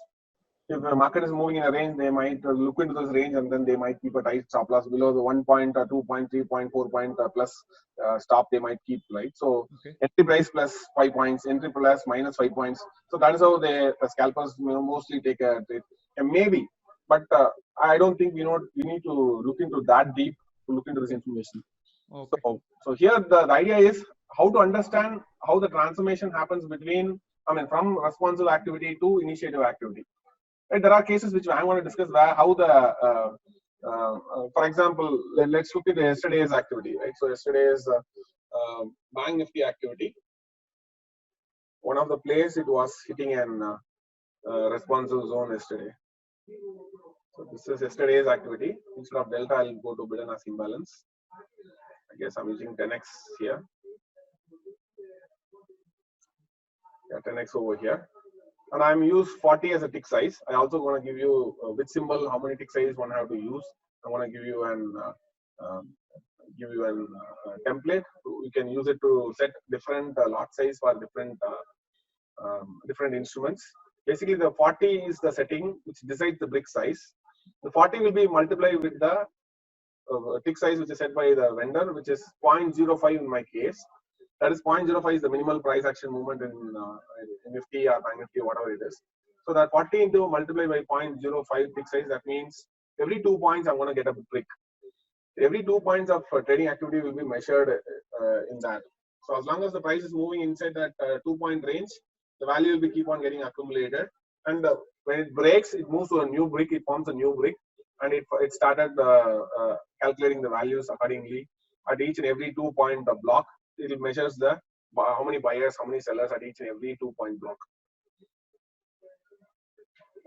If the market is moving in a range, they might look into this range and then they might keep a tight stop loss below the 1 point, 2 point, 3 point, 4 point plus stop they might keep, right? So Okay. entry price plus 5 points, entry plus minus 5 points. So that is how the scalpers mostly take a trade. And maybe, but I don't think we need to look into that deep to look into this information. Okay. So here the idea is how to understand how the transformation happens between, from responsive activity to initiative activity. Right, there are cases which I want to discuss where how the, for example, let's look at yesterday's activity, right? So yesterday's Bank Nifty activity, one of the place it was hitting an responsive zone yesterday. So this is yesterday's activity. Instead of delta, I'll go to bid and ask imbalance. I guess I'm using 10x here. Yeah, 10x over here. And I'm use 40 as a tick size. I also want to give you which symbol, how many tick size one have to use. I want to give you an template. You can use it to set different lot size for different instruments. Basically, the 40 is the setting which decides the brick size. The 40 will be multiplied with the tick size which is set by the vendor, which is 0.05 in my case. That is 0.05 is the minimal price action movement in Nifty or Bank Nifty, whatever it is. So that 40 into multiplied by 0.05 tick size, that means every 2 points I'm going to get a brick. Every 2 points of trading activity will be measured in that. So as long as the price is moving inside that 2 point range, the value will be keep on getting accumulated. And when it breaks, it moves to a new brick, it forms a new brick, and it started calculating the values accordingly at each and every 2 point block. It measures the how many buyers, how many sellers at each and every 2 point block.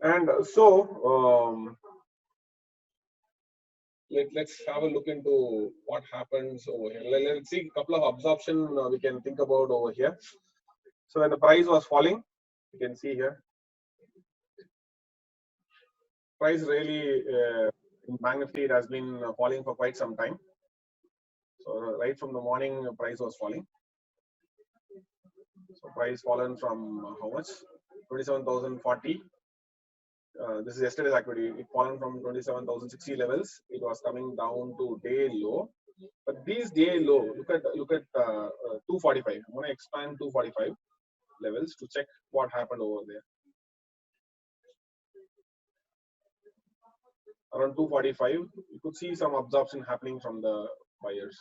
And so let's have a look into what happens over here. Let's see a couple of absorption we can think about over here. So when the price was falling, you can see here, price really in Bank Nifty it has been falling for quite some time. So right from the morning, price was falling. So price fallen from how much? 27,040. This is yesterday's activity. It fallen from 27,060 levels. It was coming down to day low. But these day low, look at 245. I'm going to expand 245 levels to check what happened over there. Around 245, you could see some absorption happening from the buyers.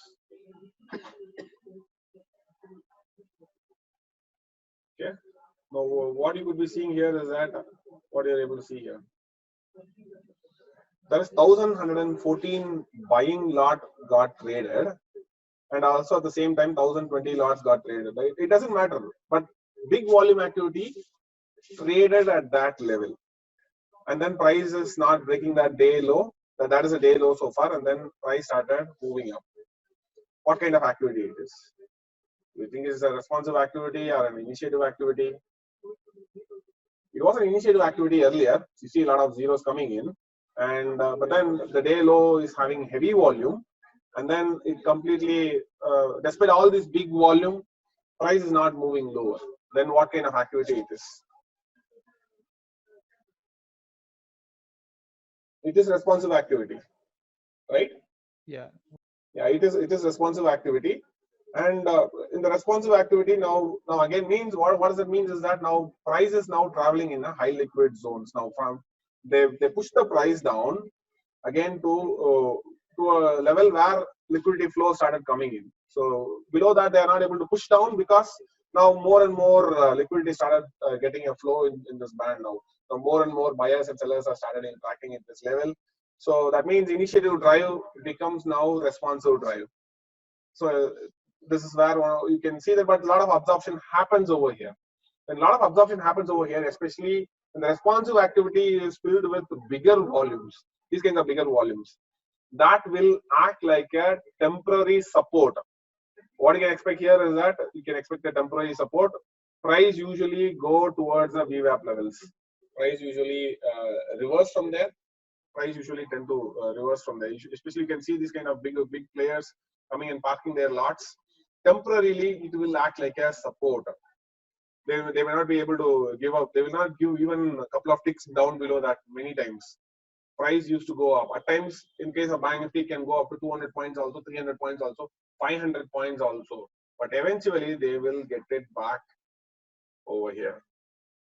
Okay. Now, what you could be seeing here is that what you're able to see here. There is 1,114 buying lot got traded, and also at the same time 1,020 lots got traded. Right? It doesn't matter, but big volume activity traded at that level, and then price is not breaking that day low. That is a day low so far, and then price started moving up. What kind of activity it is? Do you think it's a responsive activity or an initiative activity? It was an initiative activity earlier. You see a lot of zeros coming in, and but then the day low is having heavy volume, and then it completely, despite all this big volume, price is not moving lower. Then what kind of activity it is? It is responsive activity, right? Yeah. Yeah, it is responsive activity. And in the responsive activity now again means what does it mean is that now price is now traveling in a high liquid zones. Now from they push the price down, again to a level where liquidity flow started coming in. So below that, they are not able to push down because now more and more liquidity started getting a flow in this band now. So more and more buyers and sellers are started interacting at this level. So that means initiative drive becomes now responsive drive. So this is where you can see that, but a lot of absorption happens over here. When a lot of absorption happens over here, especially when the responsive activity is filled with bigger volumes, these kinds of bigger volumes, that will act like a temporary support. What you can expect here is that you can expect a temporary support. Price usually go towards the VWAP levels. Price usually reverse from there. Price usually tend to reverse from there. Especially you can see these kind of big players coming and parking their lots. Temporarily, it will act like a support. They may not be able to give up. They will not give even a couple of ticks down below that many times. Price used to go up. At times, in case of Bank Nifty, can go up to 200 points also, 300 points also, 500 points also. But eventually, they will get it back over here.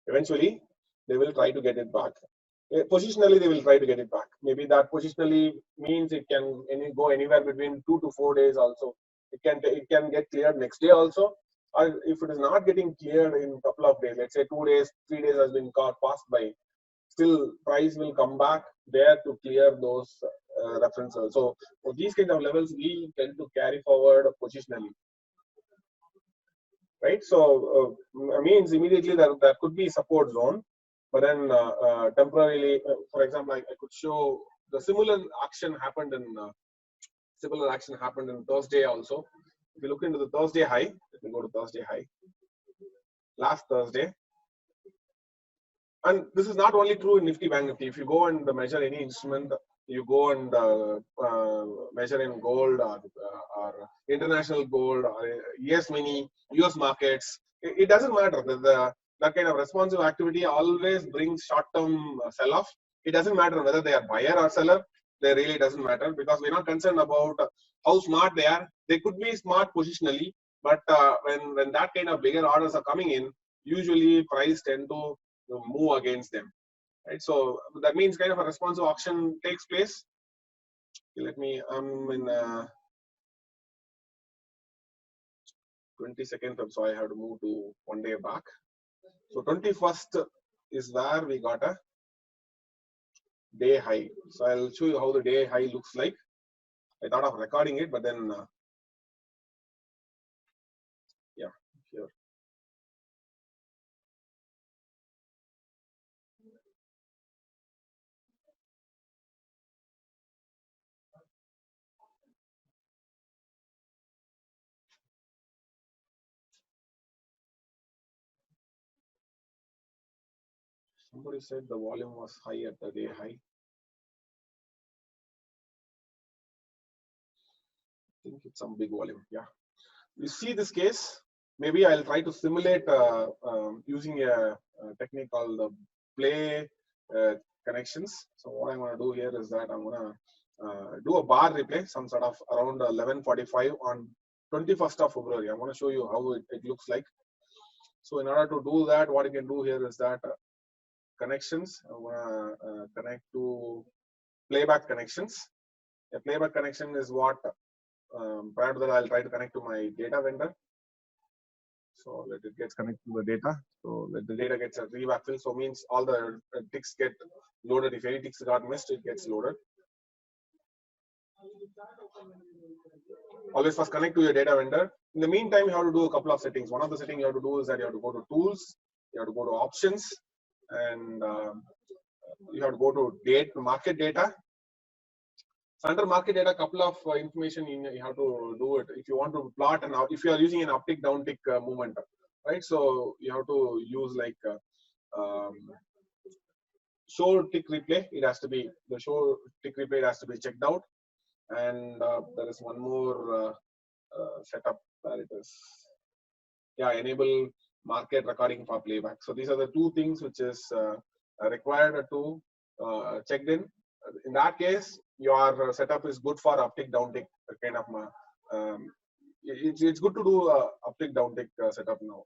Eventually, they will try to get it back. Positionally, they will try to get it back. Maybe that positionally means it can go anywhere between 2 to 4 days also. It can get cleared next day also. Or if it is not getting cleared in a couple of days, let's say 2 days, 3 days has been passed by, still price will come back there to clear those references. So for these kind of levels, we tend to carry forward positionally. Right, so means immediately there could be support zone, but then temporarily, for example, I could show the similar action happened in Thursday also. If you look into the Thursday high, let me go to Thursday high. Last Thursday, and this is not only true in Nifty, Bank Nifty. If you go and measure any instrument, you go and measure in gold or international gold or US mini, US markets, it doesn't matter. That kind of responsive activity always brings short-term sell-off. It doesn't matter whether they are buyer or seller. They really doesn't matter because we're not concerned about how smart they are. They could be smart positionally, but when that kind of bigger orders are coming in, usually price tend to move against them. Right, so that means kind of a responsive auction takes place. Let me, I'm in 22nd, so I have to move to 1 day back. So 21st is where we got a day high. So I'll show you how the day high looks like. I thought of recording it, but then, yeah, here. Somebody said the volume was high at the day high. I think it's some big volume. Yeah. You see this case, maybe I'll try to simulate using a technique called the play connections. So what I'm going to do here is that I'm going to do a bar replay, some sort of around 11:45 on 21st of February. I'm going to show you how it looks like. So in order to do that, what you can do here is that connections, I want to connect to playback connections. A playback connection is what, prior to that, I'll try to connect to my data vendor. So let it gets connected to the data. So let the data gets a re-backfill. So means all the ticks get loaded. If any ticks got missed, it gets loaded. Always first connect to your data vendor. In the meantime, you have to do a couple of settings. One of the settings you have to do is that you have to go to tools, you have to go to options, and you have to go to market data. So under market data, a couple of information you have to do it. If you want to plot and if you are using an uptick downtick movement, right? So you have to use like show tick replay. It has to be the show tick replay. It has to be checked out, and there is one more setup where it is. Yeah, enable market recording for playback. So these are the two things which is required to checked in. In that case, your setup is good for uptick downtick kind of. It's good to do uptick downtick setup now.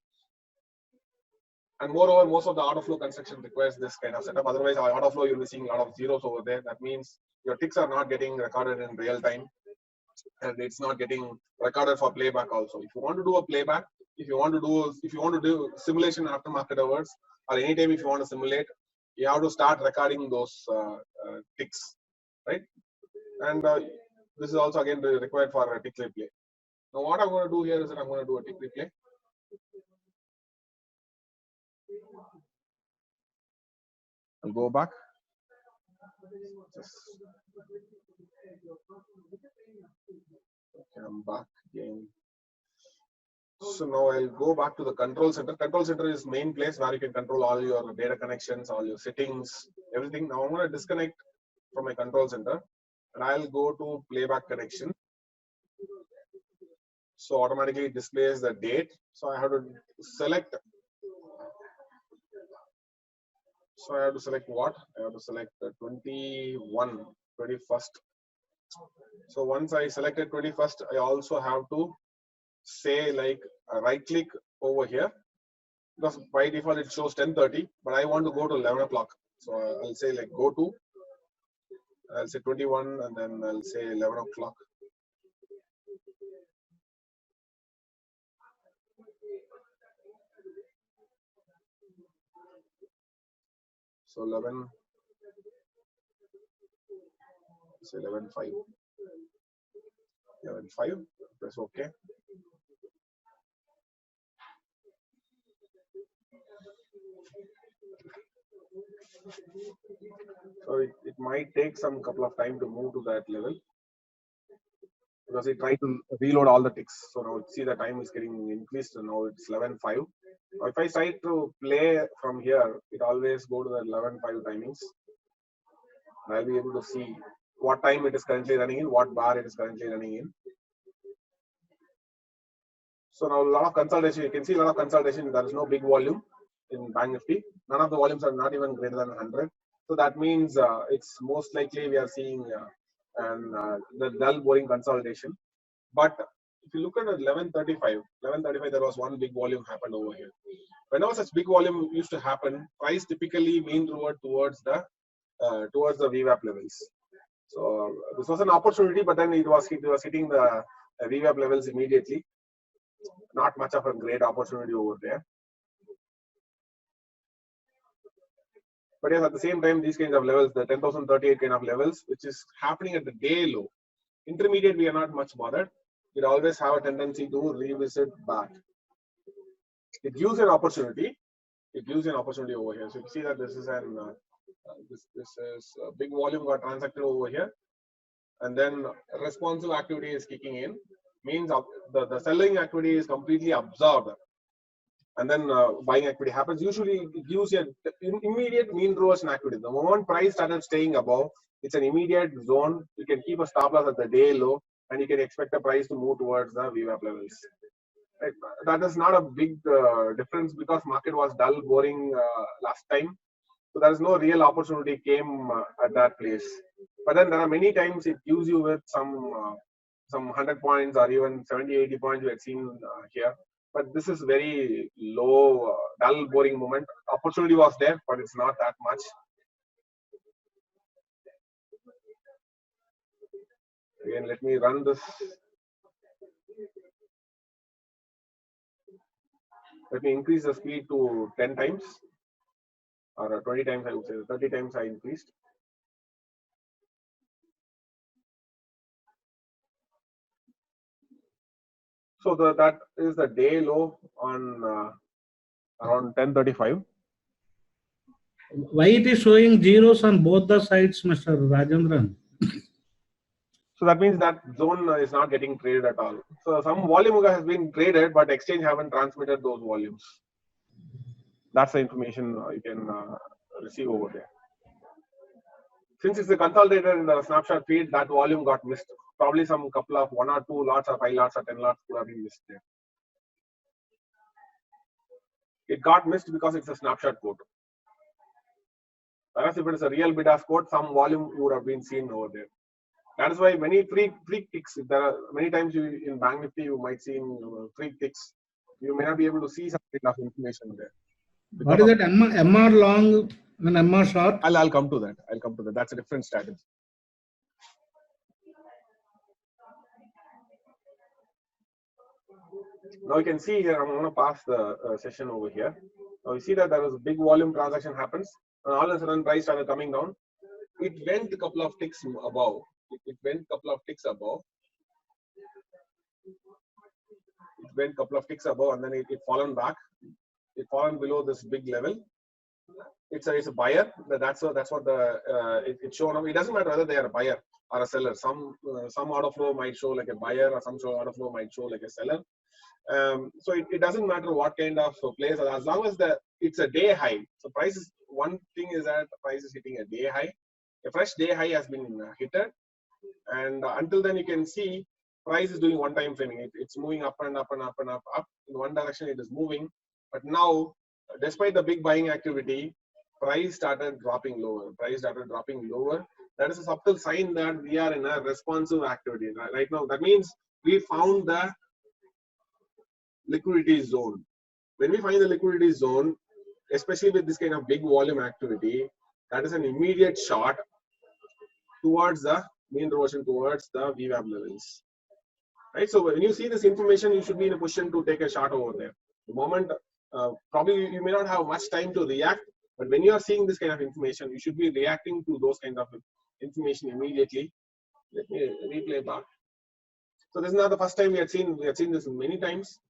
And moreover, most of the order flow construction requires this kind of setup. Otherwise, our order flow, you'll be seeing a lot of zeros over there. That means your ticks are not getting recorded in real time, and it's not getting recorded for playback also. If you want to do a playback, if you want to do simulation after market hours, or anytime if you want to simulate, you have to start recording those ticks, right? And this is also again required for a tick replay. Now what I'm going to do here is that I'm going to do a tick replay. I'll go back. Okay, I'm back again. So now I'll go back to the control center. Control center is main place where you can control all your data connections, all your settings, everything. Now I'm going to disconnect from my control center and I'll go to playback connection. So automatically it displays the date. So I have to select. So I have to select what? I have to select the 21st. So once I selected 21st, I also have to say like right click over here, because by default it shows 10:30, but I want to go to 11 o'clock. So I'll say like go to, I'll say 21 and then I'll say 11 o'clock. So 11, say 11:05, 11:05, press OK. So it might take some couple of time to move to that level, because it tried to reload all the ticks. So now see the time is getting increased and now it's 11:05. Now if I try to play from here, it always go to the 11:05 timings. I'll be able to see what time it is currently running in, what bar it is currently running in. So now a lot of consultation, you can see a lot of consultation, there is no big volume in Bank Nifty. None of the volumes are not even greater than 100. So that means it's most likely we are seeing the dull boring consolidation. But if you look at 11:35, there was one big volume happened over here. Whenever such big volume used to happen, price typically mean towards the VWAP levels. So this was an opportunity, but then it was hitting the VWAP levels immediately. Not much of a great opportunity over there. But yes, at the same time, these kinds of levels, the 10,038 kind of levels, which is happening at the day low. Intermediate, we are not much bothered. It always have a tendency to revisit back. It gives an opportunity. It gives an opportunity over here. So you see that this is an this is a big volume got transacted over here, and then responsive activity is kicking in. Means the selling activity is completely absorbed, and then buying activity happens. Usually it gives an immediate mean reversion activity. The moment price started staying above, it's an immediate zone. You can keep a stop loss at the day low, and you can expect the price to move towards the VWAP levels. Right? That is not a big difference, because market was dull, boring last time. So there is no real opportunity came at that place. But then there are many times it gives you with some 100 points or even 70, 80 points we had seen here. But this is very low, dull, boring moment. Opportunity was there, but it's not that much. Again, let me run this. Let me increase the speed to 10 times or 20 times, I would say. 30 times I increased. So that is the day low on around 10:35. Why it is showing zeros on both the sides, Mr. Rajendran? So that means that zone is not getting traded at all. So some volume has been traded, but exchange haven't transmitted those volumes. That's the information you can receive over there. Since it's a consolidated in the snapshot feed, that volume got missed. Probably some couple of 1 or 2 lots or 5 lots or 10 lots could have been missed there. It got missed because it's a snapshot quote. Whereas if it is a real bid-ask quote, some volume would have been seen over there. That is why many free ticks, there are many times in Bank Nifty you might see free ticks. You may not be able to see some kind of information there. What is that MR long and MR short? I'll come to that. That's a different strategy. Now you can see here, I'm going to pass the session over here. Now you see that there was a big volume transaction happens, and all of a sudden price started coming down. It went a couple of ticks above. It went a couple of ticks above. It went a couple of ticks above, and then it fallen back. It fallen below this big level. It's a buyer. That's what it's shown. It doesn't matter whether they are a buyer or a seller. Some order flow might show like a buyer, or some order flow might show like a seller. So it doesn't matter what kind of place, as long as it's a day high. So price is, one thing is that the price is hitting a day high. A fresh day high has been hit, and until then you can see price is doing one time framing. It's moving up and up and up and up in one direction. It is moving, but now despite the big buying activity, price started dropping lower. That is a subtle sign that we are in a responsive activity right now. That means we found the liquidity zone. When we find the liquidity zone, especially with this kind of big volume activity, that is an immediate shot towards the mean reversion, towards the VWAP levels. Right. So when you see this information, you should be in a position to take a shot over there. The moment, probably you may not have much time to react, but when you are seeing this kind of information, you should be reacting to those kind of information immediately. Let me replay back. So this is not the first time we had seen this many times.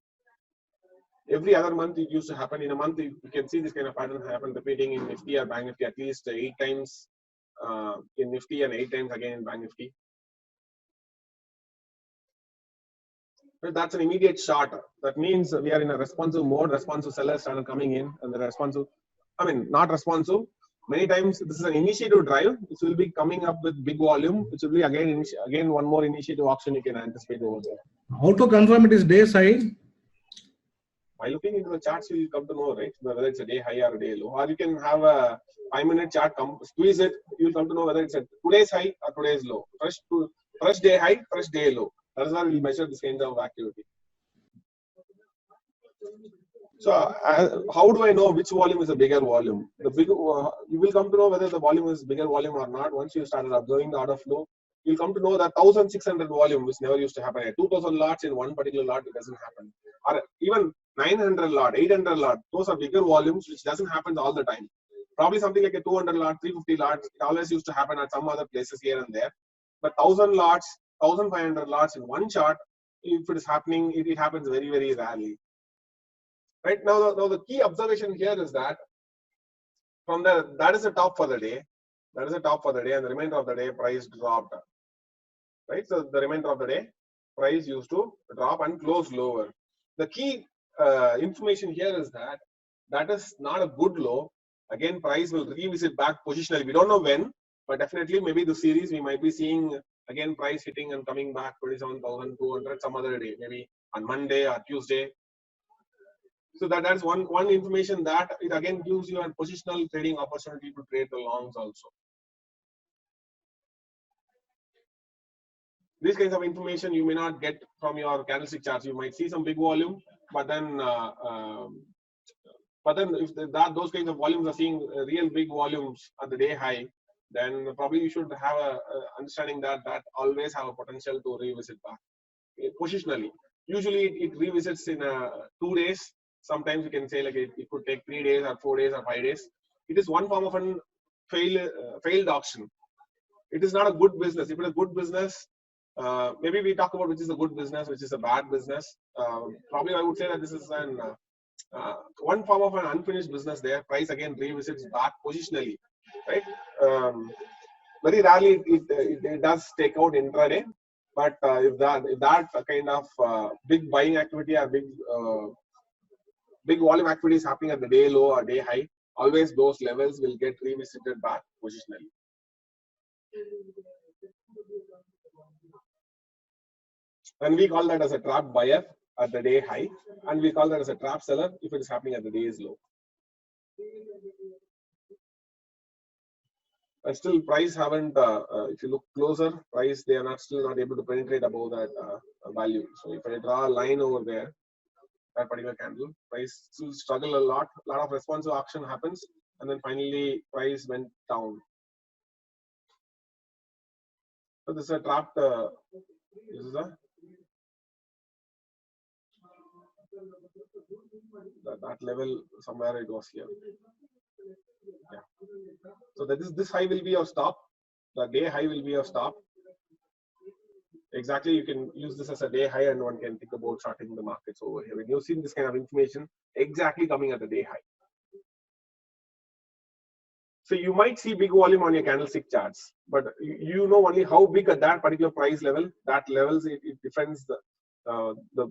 Every other month it used to happen. In a month, you can see this kind of pattern happen repeating in Nifty or Bank Nifty at least 8 times in Nifty and 8 times again in Bank Nifty. But that's an immediate shot. That means we are in a responsive mode. Responsive sellers started coming in, and the responsive, not responsive. Many times this is an initiative drive, which will be coming up with big volume, which will be again one more initiative auction you can anticipate over there. How to confirm it is day high? By looking into the charts, you will come to know, right, whether it's a day high or a day low. Or you can have a 5-minute chart, squeeze it, you will come to know whether it's a today's high or today's low. Fresh day high, fresh day low. That is how we measure this kind of activity. So how do I know which volume is a bigger volume? You will come to know whether the volume is bigger volume or not once you started observing the order flow. You'll come to know that 1,600 volume, which never used to happen. 2,000 lots in one particular lot, it doesn't happen. Or even 900 lot, 800 lot, those are bigger volumes, which doesn't happen all the time. Probably something like a 200 lot, 350 lots, it always used to happen at some other places here and there. But 1,000 lots, 1,500 lots in one chart, if it is happening, it happens very, very rarely. Right now, the key observation here is that from that is the top for the day. That is the top for the day, and the remainder of the day price dropped. Right, so the remainder of the day price used to drop and close lower. The key information here is that is not a good low. Again, price will revisit back positionally. We don't know when, but definitely maybe the series we might be seeing again price hitting and coming back 27,200 some other day, maybe on Monday or Tuesday. So that's one information that it again gives you a positional trading opportunity to trade the longs also. These kinds of information you may not get from your candlestick charts. You might see some big volume, but then if those kinds of volumes are seeing real big volumes at the day high, then probably you should have a understanding that always have a potential to revisit back positionally. Usually it revisits in 2 days. Sometimes you can say like it could take 3 days or 4 days or 5 days. It is one form of an failed auction. It is not a good business. If it is a good business, maybe we talk about which is a good business, which is a bad business. Probably I would say that this is one form of an unfinished business there. Price again revisits back positionally, right? Very rarely it does take out intraday, but if that kind of big buying activity or big volume activity is happening at the day low or day high, always those levels will get revisited back positionally. And we call that as a trap buyer at the day high, and we call that as a trap seller if it is happening at the day's low. And still price haven't, if you look closer, price they are still not able to penetrate above that value. So if I draw a line over there, that particular candle. Price still struggle a lot of responsive action happens, and then finally price went down. So this is a trapped, this is a that level somewhere it was here. Yeah. So that is, this high will be your stop. The day high will be your stop. Exactly, you can use this as a day high, and one can think about charting the markets over here. When you've seen this kind of information exactly coming at the day high. So you might see big volume on your candlestick charts, but you know only how big at that particular price level. That levels it defends the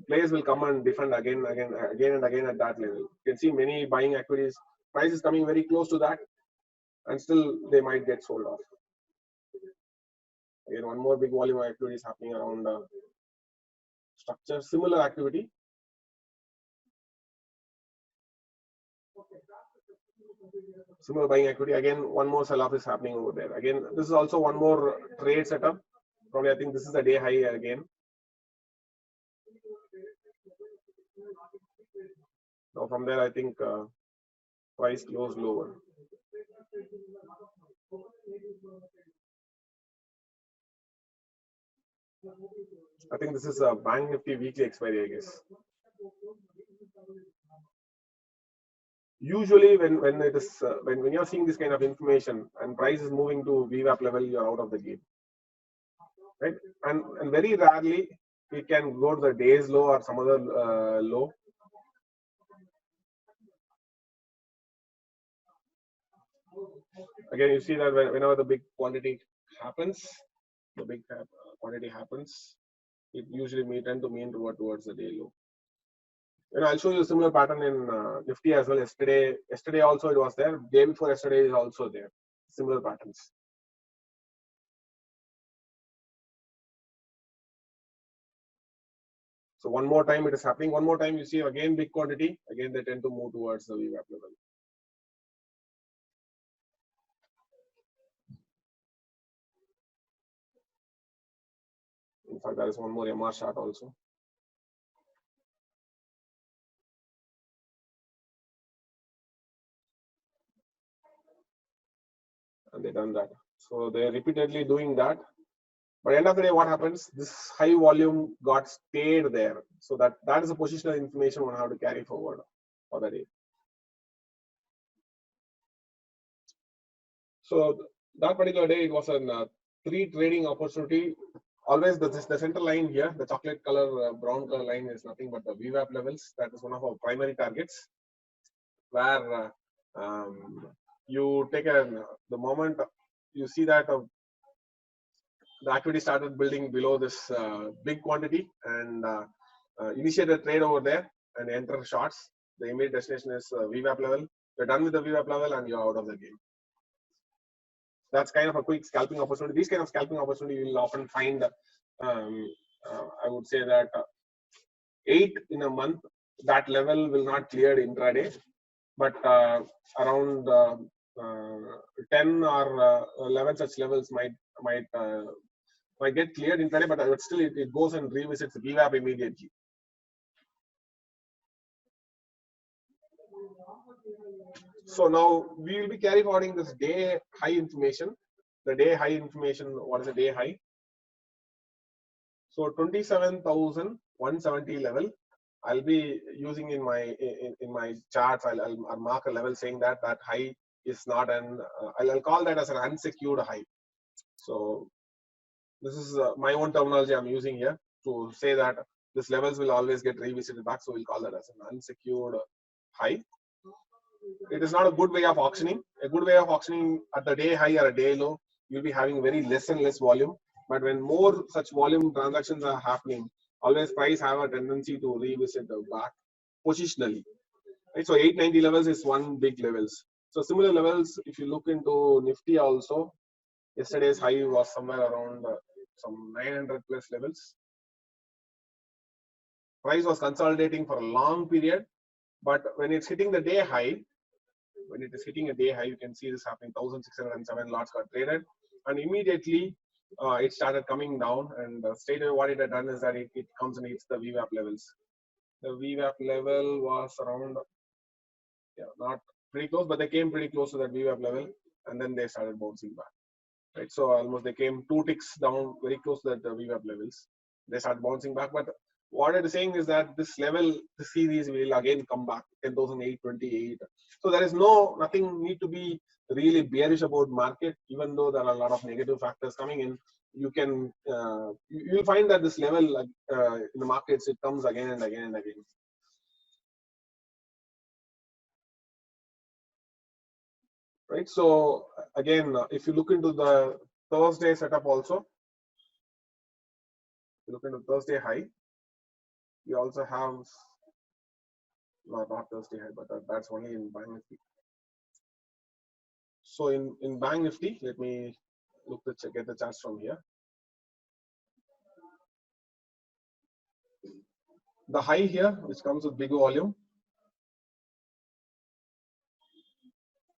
players will come and defend again and again at that level. You can see many buying activities. Price is coming very close to that, and still they might get sold off. Again, one more big volume activity is happening around structure. Similar activity. Similar buying activity. Again, one more sell-off is happening over there. Again, this is also one more trade setup. Probably, I think this is a day high again. Now from there, I think price closed lower. I think this is a Bank Nifty weekly expiry, I guess. Usually, when it is when you're seeing this kind of information and price is moving to VWAP level, you're out of the game, right? And very rarely it can go to the day's low or some other low. Again, you see that whenever the big quantity happens, the big quantity happens, it usually tend to mean revert towards the day low. And I'll show you a similar pattern in Nifty as well. Yesterday also it was there. Day before yesterday is also there. Similar patterns. So one more time it is happening. One more time you see again big quantity. Again they tend to move towards the VWAP level. In fact, there is one more MR chart also. And they done that. So they're repeatedly doing that. But end of the day, what happens? This high volume got stayed there. So that is a positional information on how to carry forward for the day. So that particular day, it was a 3 trading opportunity. Always the center line here, the chocolate color, brown color line is nothing but the VWAP levels. That is one of our primary targets. Where you take the moment you see that the activity started building below this big quantity and initiate a trade over there and enter shorts. The immediate destination is VWAP level. You're done with the VWAP level and you're out of the game. That's kind of a quick scalping opportunity. These kind of scalping opportunity you will often find. I would say that 8 in a month. That level will not clear intraday, but around 10 or 11 such levels might get cleared intraday, but still it goes and revisits the VWAP immediately. So now we will be carry forwarding this day high information. The day high information, what is the day high? So 27,170 level. I'll be using in my charts. I'll mark a level saying that high is not an. I'll call that as an unsecured high. So this is my own terminology I'm using here to say that these levels will always get revisited back. So we'll call that as an unsecured high. It is not a good way of auctioning. A good way of auctioning at the day high or a day low, you'll be having very less and less volume. But when more such volume transactions are happening, always price have a tendency to revisit the back positionally. Right? So 890 levels is one big levels. So similar levels, if you look into Nifty also, yesterday's high was somewhere around some 900 plus levels. Price was consolidating for a long period, but when it's hitting the day high, you can see this happening. 1,607 lots got traded, and immediately it started coming down. And straight away, what it had done is that it comes and hits the VWAP levels. The VWAP level was around, yeah, not pretty close, but they came pretty close to that VWAP level, and then they started bouncing back. Right, so almost they came 2 ticks down, very close to that VWAP levels. They started bouncing back, but what it is saying is that this level, the series will again come back 10,828. So there is nothing need to be really bearish about market, even though there are a lot of negative factors coming in. You can you'll find that this level in the markets, it comes again and again and again. Right, so again, if you look into the Thursday setup also, you look into Thursday high, we also have, no, not Thursday high, but that's only in Bank Nifty. So in Bank Nifty, let me look to check, get the charts from here. The high here, which comes with big volume.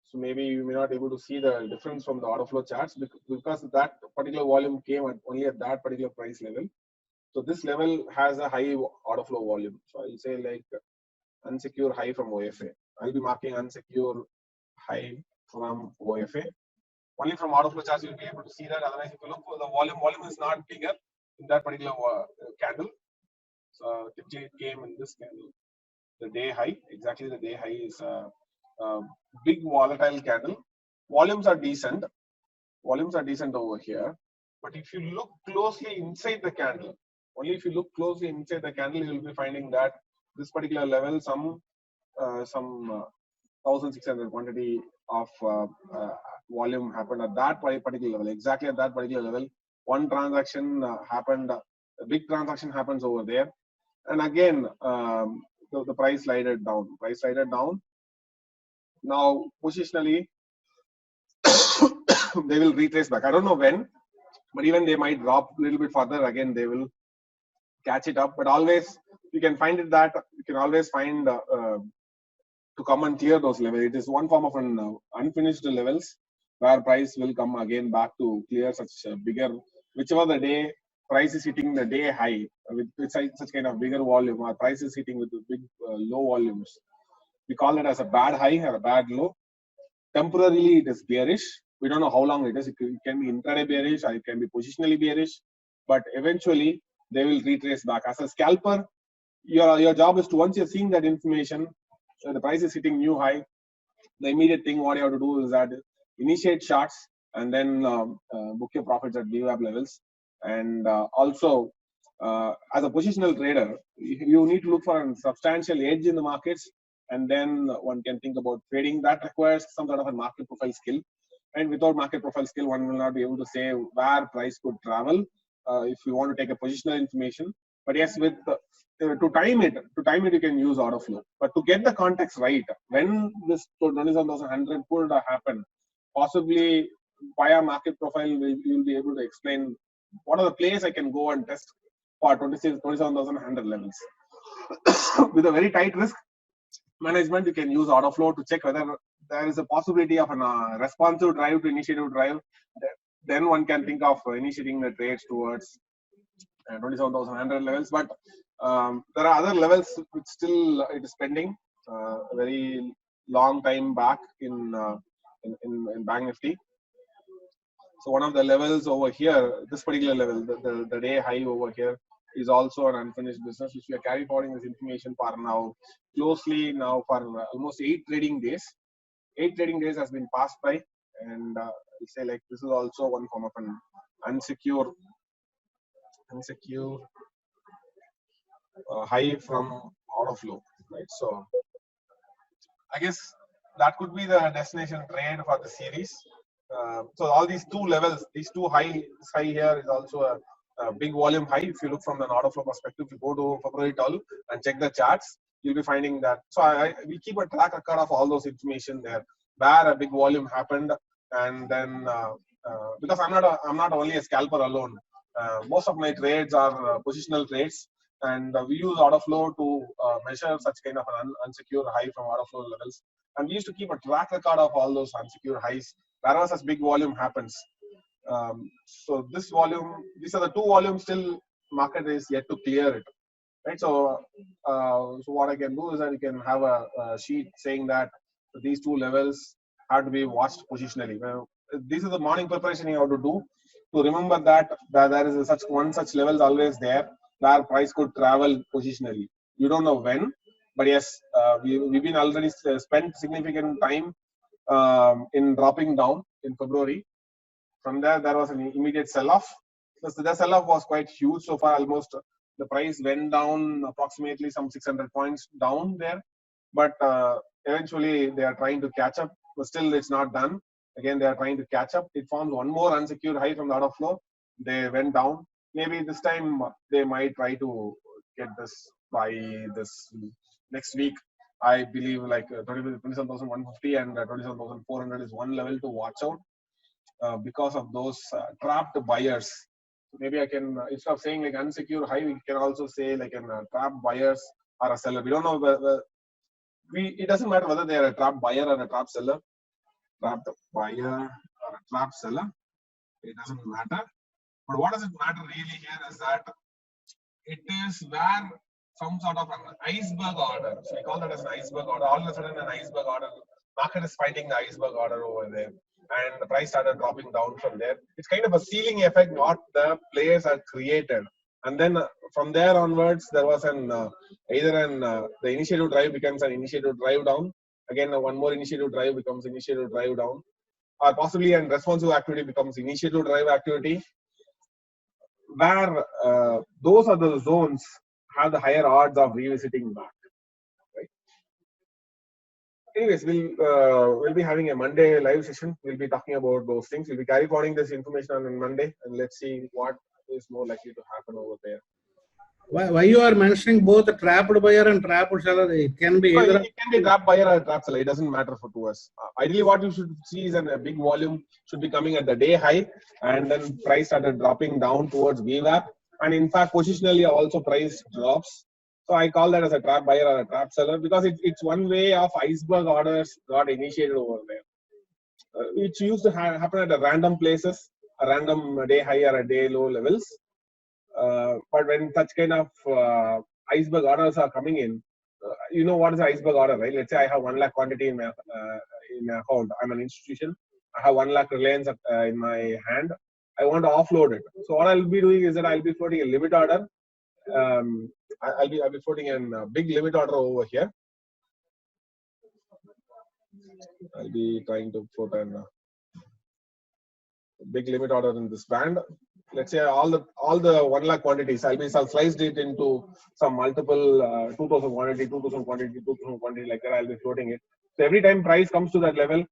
So maybe you may not be able to see the difference from the order flow charts because that particular volume came only at that particular price level. So this level has a high order flow volume. So I'll say like unsecure high from OFA. I'll be marking unsecure high from OFA. Only from order flow charts you'll be able to see that. Otherwise, if you look for the volume is not bigger in that particular candle. So typically it came in this candle. The day high, exactly the day high is a big volatile candle. Volumes are decent. Volumes are decent over here. But if you look closely inside the candle, only if you look closely inside the candle, you will be finding that this particular level, some 1,600 quantity of volume happened at that particular level, exactly at that particular level. One transaction happened, a big transaction happens over there. And again, the price slided down. Price slided down. Now, positionally, they will retrace back. I don't know when, but even they might drop a little bit further. Again, they will catch it up. But always, you can find it that you can always find to come and clear those levels. It is one form of an unfinished levels where price will come again back to clear such bigger, whichever the day price is hitting the day high with such kind of bigger volume, or price is hitting with big low volumes. We call it as a bad high or a bad low. Temporarily, it is bearish. We don't know how long it is. It can be intraday bearish or it can be positionally bearish, but eventually they will retrace back. As a scalper, your job is to, once you're seeing that information, the price is hitting new high, the immediate thing what you have to do is that initiate shots and then book your profits at VWAP levels. And also, as a positional trader, you need to look for a substantial edge in the markets, and then one can think about trading. That requires some sort of a market profile skill. And without market profile skill, one will not be able to say where price could travel if you want to take a positional information. But yes, with to time it, you can use order flow. But to get the context right, when this 27,100 could happen, possibly via market profile, you'll be able to explain what are the places I can go and test for 27,100 levels. With a very tight risk management, you can use order flow to check whether there is a possibility of a responsive drive to initiative drive. Then one can think of initiating the trades towards 27,100 levels. But there are other levels which still it is pending. A very long time back in Bank Nifty. So one of the levels over here, this particular level, the day high over here, is also an unfinished business, which we are carry forwarding this information for now closely now for almost 8 trading days. 8 trading days has been passed by, and we say like this is also one form of an unsecure high from order flow, right? So I guess that could be the destination trade for the series. So all these two levels, these two high here is also a big volume high. If you look from an order flow perspective, if you go to February 12 and check the charts, you'll be finding that. So we keep a track record of all those information there, where a big volume happened, and then because I'm not only a scalper alone. Most of my trades are positional trades, and we use order flow to measure such kind of an unsecure high from order flow levels. And we used to keep a track record of all those unsecure highs wherever such big volume happens. So this volume, these are the two volumes still market is yet to clear it. right? So what I can do is that you can have a sheet saying that these two levels have to be watched positionally. Well, this is the morning preparation you have to do to remember that there is such levels always there where price could travel positionally. You don't know when, but yes, we've been already spent significant time in dropping down in February. From there was an immediate sell-off. The sell-off was quite huge so far. Almost the price went down approximately some 600 points down there, but eventually they are trying to catch up. But still, it's not done. Again, they are trying to catch up. It formed one more unsecured high from the order flow. They went down. Maybe this time they might try to get this by this next week. I believe like 27,150 and 27,400 is one level to watch out because of those trapped buyers. Maybe I can, instead of saying like unsecured high, we can also say like an trapped buyers or a seller. We don't know it doesn't matter whether they are a trapped buyer or a trapped seller. Trapped buyer or a trapped seller, it doesn't matter. But what does it matter really here is that it is where some sort of an iceberg order. So we call that as an iceberg order. All of a sudden, an iceberg order. Market is finding the iceberg order over there, and the price started dropping down from there. It's kind of a ceiling effect what the players are created, and then from there onwards, there was an either the initiative drive becomes an initiative drive down. Again, one more initiative drive becomes initiative drive down, or possibly an responsive activity becomes initiative drive activity, where those are the zones have the higher odds of revisiting back. Right. Anyways, we'll be having a Monday live session. We'll be talking about those things. We'll be carry forwarding this information on Monday, and let's see what is more likely to happen over there. Why you are mentioning both the trapped buyer and trapped seller? It can be either. It can be trapped buyer or trapped seller. It doesn't matter to us. Ideally, what you should see is a big volume should be coming at the day high, and then price started dropping down towards VWAP. And in fact, positionally also price drops. So I call that as a trap buyer or a trap seller because it's one way of iceberg orders got initiated over there. It used to happen at a random places, a random day high or a day low levels. But when such kind of iceberg orders are coming in, you know what is an iceberg order, right? Let's say I have 1 lakh quantity in my account. I'm an institution. I have 1 lakh Reliance in my hand. I want to offload it. So what I'll be doing is that I'll be floating a limit order. I'll be floating a big limit order over here. I'll be trying to float a big limit order in this band. Let's say all the 1 lakh quantities. I'll slice it into some multiple 2,000 quantity, 2,000 quantity, 2,000 quantity, like that. I'll be floating it. So every time price comes to that level,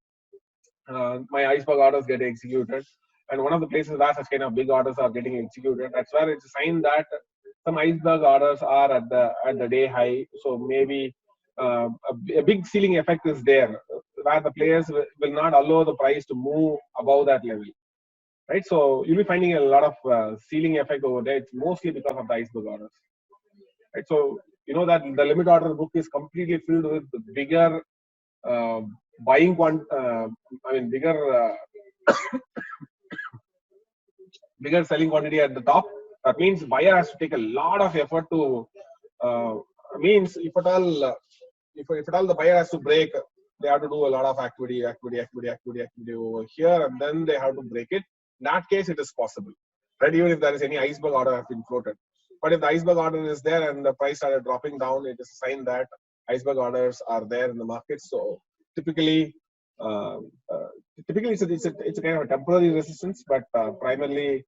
my iceberg orders get executed. And one of the places where such kind of big orders are getting executed, that's where it's a sign that some iceberg orders are at the day high. So maybe a big ceiling effect is there, where the players will not allow the price to move above that level. Right, so you'll be finding a lot of ceiling effect over there. It's mostly because of the iceberg orders. Right, so you know that the limit order book is completely filled with bigger buying bigger selling quantity at the top. That means buyer has to take a lot of effort to. Means if at all the buyer has to break, they have to do a lot of activity over here, and then they have to break it. In that case, it is possible, right? Even if there is any iceberg order has been floated. But if the iceberg order is there and the price started dropping down, it is a sign that iceberg orders are there in the market. So typically, it's a kind of a temporary resistance, but primarily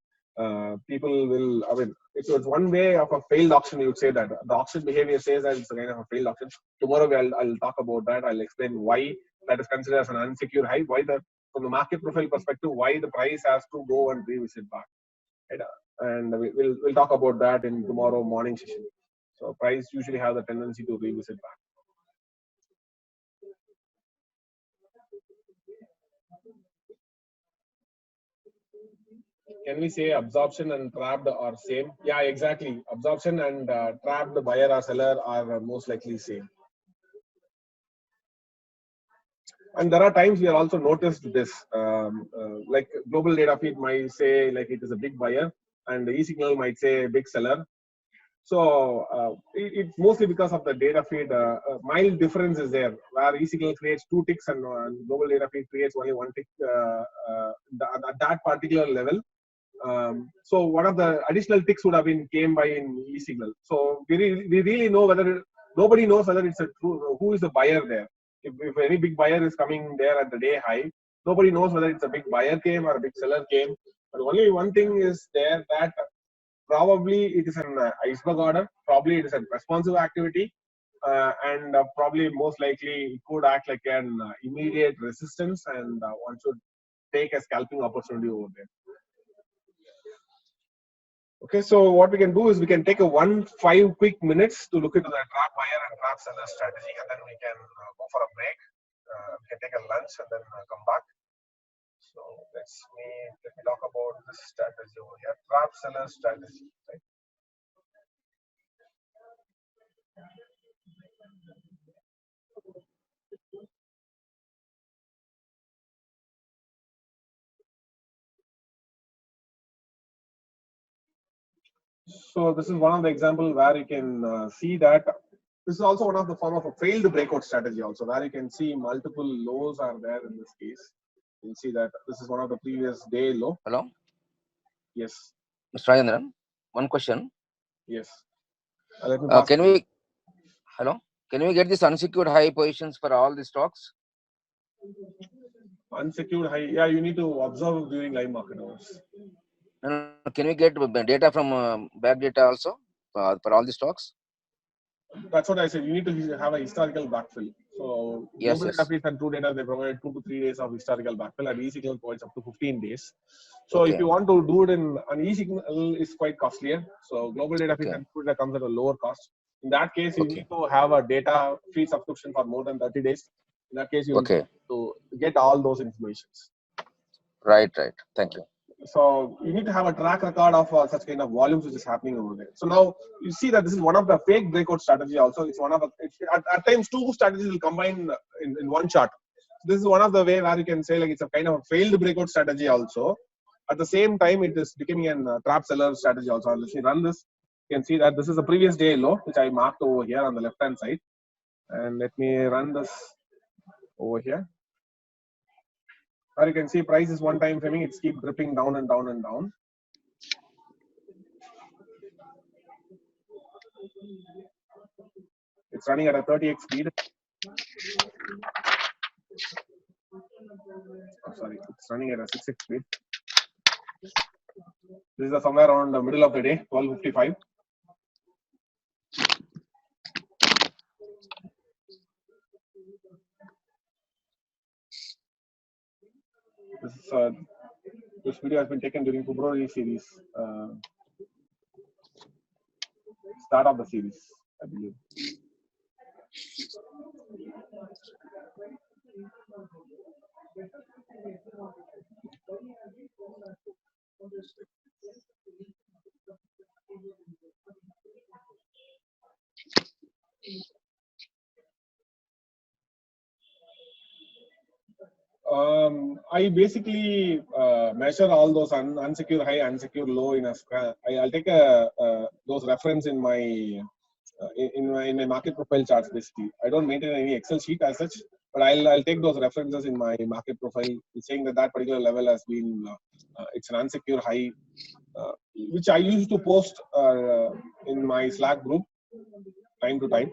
people will. I mean, it's one way of a failed auction. You would say that the auction behavior says that it's a kind of a failed auction. Tomorrow I'll talk about that. I'll explain why that is considered as an unsecured high. Why from the market profile perspective, why the price has to go and revisit back. Right? And we'll talk about that in tomorrow morning session. So price usually have the tendency to revisit back. Can we say absorption and trapped are same? Yeah, exactly. Absorption and trapped buyer or seller are most likely same. And there are times we have also noticed this, like global data feed might say like it is a big buyer, and the e-signal might say big seller. So it's mostly because of the data feed. Mild difference is there, where e-signal creates 2 ticks and global data feed creates only 1 tick at that particular level. So one of the additional ticks would have been came by in e-signal. So we really know whether nobody knows whether it's a true, who is the buyer there. If any big buyer is coming there at the day high, nobody knows whether it's a big buyer came or a big seller came. But only one thing is there, that probably it is an iceberg order, probably it is a responsive activity, and probably most likely it could act like an immediate resistance, and one should take a scalping opportunity over there. Okay, so what we can do is we can take a 5 quick minutes to look into the trap buyer and trap seller strategy, and then we can go for a break. We can take a lunch and then come back. So let me talk about this strategy over here, trap seller strategy. Right? So this is one of the examples where you can see that this is also one of the form of a failed breakout strategy also, where you can see multiple lows are there in this case. You'll see that this is one of the previous day low. Hello? Yes. Mr. Rajendran, one question. Yes. Let me pass Can we get this unsecured high positions for all the stocks? Unsecured high, yeah, you need to observe during live market hours. Can we get data from back data also for all the stocks? That's what I said. You need to have a historical backfill. So global data feeds and true data, they provide 2 to 3 days of historical backfill, and e-signal provides up to 15 days. So if you want to do it in an e-signal, is quite costlier. So global data feeds and true data comes at a lower cost. In that case, you need to have a data feed subscription for more than 30 days. In that case, you need to get all those informations. Right. Thank you. So you need to have a track record of such kind of volumes which is happening over there. So now you see that this is one of the fake breakout strategy also. It's one of at times 2 strategies will combine in one chart. So this is one of the way where you can say like it's a kind of a failed breakout strategy also. At the same time, it is becoming a trap seller strategy also. Let me run this. You can see that this is a previous day low, which I marked over here on the left hand side. And let me run this over here. Or you can see price is one time framing, it's keep dripping down and down and down. It's running at a 30x speed. Oh, sorry, it's running at a 6x speed. This is somewhere around the middle of the day, 12:55. This video has been taken during February series, start of the series, I believe. I basically measure all those unsecured high, unsecured low in a. I'll take those reference in my in my market profile charts. Basically, I don't maintain any Excel sheet as such, but I'll take those references in my market profile, saying that particular level has been it's an unsecured high, which I used to post in my Slack group time to time.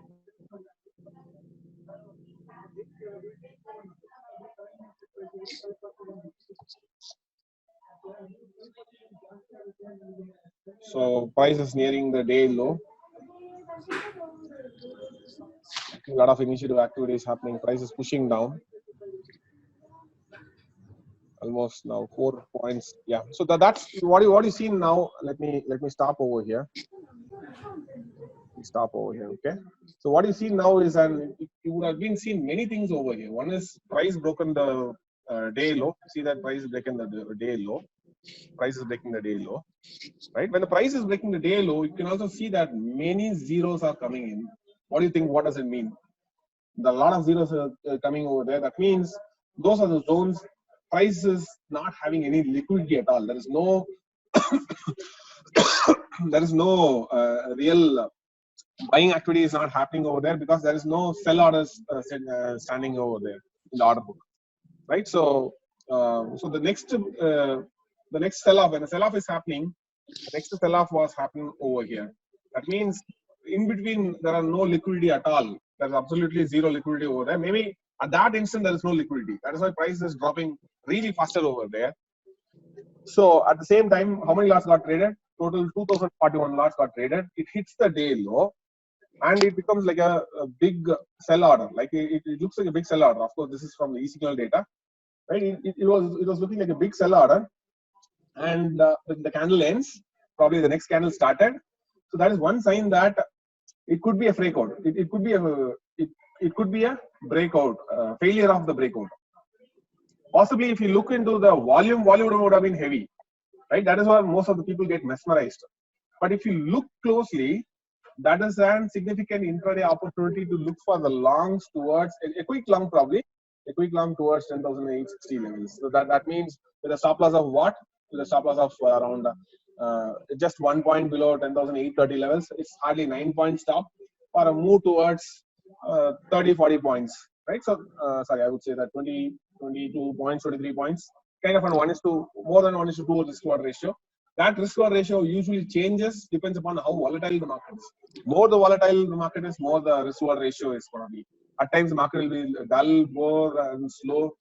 So price is nearing the day low. A lot of initiative activity is happening. Price is pushing down. Almost now 4 points. Yeah. So that's what you see now. Let me stop over here. Stop over here. Okay. So what you see now is you would have been seeing many things over here. One is price broken the day low. See that price is breaking the day low. Price is breaking the day low. Right. When the price is breaking the day low, you can also see that many zeros are coming in. What do you think? What does it mean? A lot of zeros are coming over there. That means those are the zones. Price is not having any liquidity at all. There is no real buying activity is not happening over there because there is no sell orders standing over there in the order book, right? So, so the next sell-off, when the sell-off is happening, the next sell-off was happening over here. That means in between there are no liquidity at all. There's absolutely zero liquidity over there. Maybe at that instant there is no liquidity. That is why price is dropping really faster over there. So at the same time, how many lots got traded? Total 2041 lots got traded. It hits the day low and it becomes like a big sell order. Like it looks like a big sell order. Of course, this is from the ECL data, right? It was looking like a big sell order. And when the candle ends, probably the next candle started. So that is one sign that it could be a breakout. It could be a breakout, failure of the breakout. Possibly, if you look into the volume would have been heavy, right? That is why most of the people get mesmerized. But if you look closely, that is a significant intraday opportunity to look for the longs towards a quick long, probably a quick long towards 10,860 levels. So that means with a stop loss of what? With a stop loss of around just 1 point below 10,830 levels. It's hardly 9 point stop for a move towards 30-40 points, right? So sorry, I would say that 22 points, 23 points, kind of on more than 1:2 risk reward ratio. That risk reward ratio usually changes, depends upon how volatile the market is. More the volatile the market is, more the risk reward ratio is going to be. At times the market will be dull, bored, and slow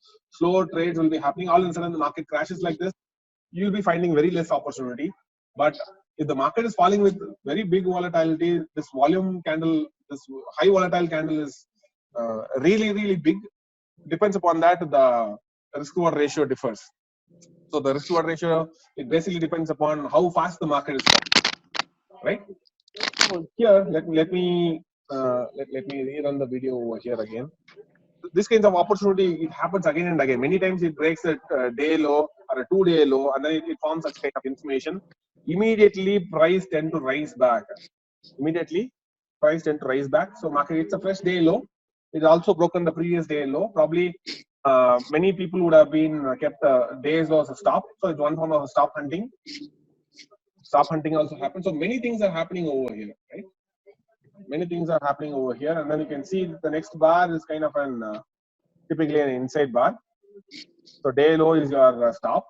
trades will be happening. All of a sudden the market crashes like this, you'll be finding very less opportunity. But if the market is falling with very big volatility, this volume candle, this high volatile candle is really big. Depends upon that, the risk reward ratio differs. So the risk reward ratio, it basically depends upon how fast the market is falling, right? So here, let me rerun the video over here again. This kind of opportunity, it happens again and again. Many times it breaks a day low or a 2-day low, and then it forms such kind of information. Immediately, price tend to rise back. So market, it's a fresh day low. It's also broken the previous day low. Probably many people would have been kept days low as a stop. So it's one form of stop hunting. Stop hunting also happens. So many things are happening over here, right? Many things are happening over here, and then you can see the next bar is kind of an typically an inside bar. So day low is your stop,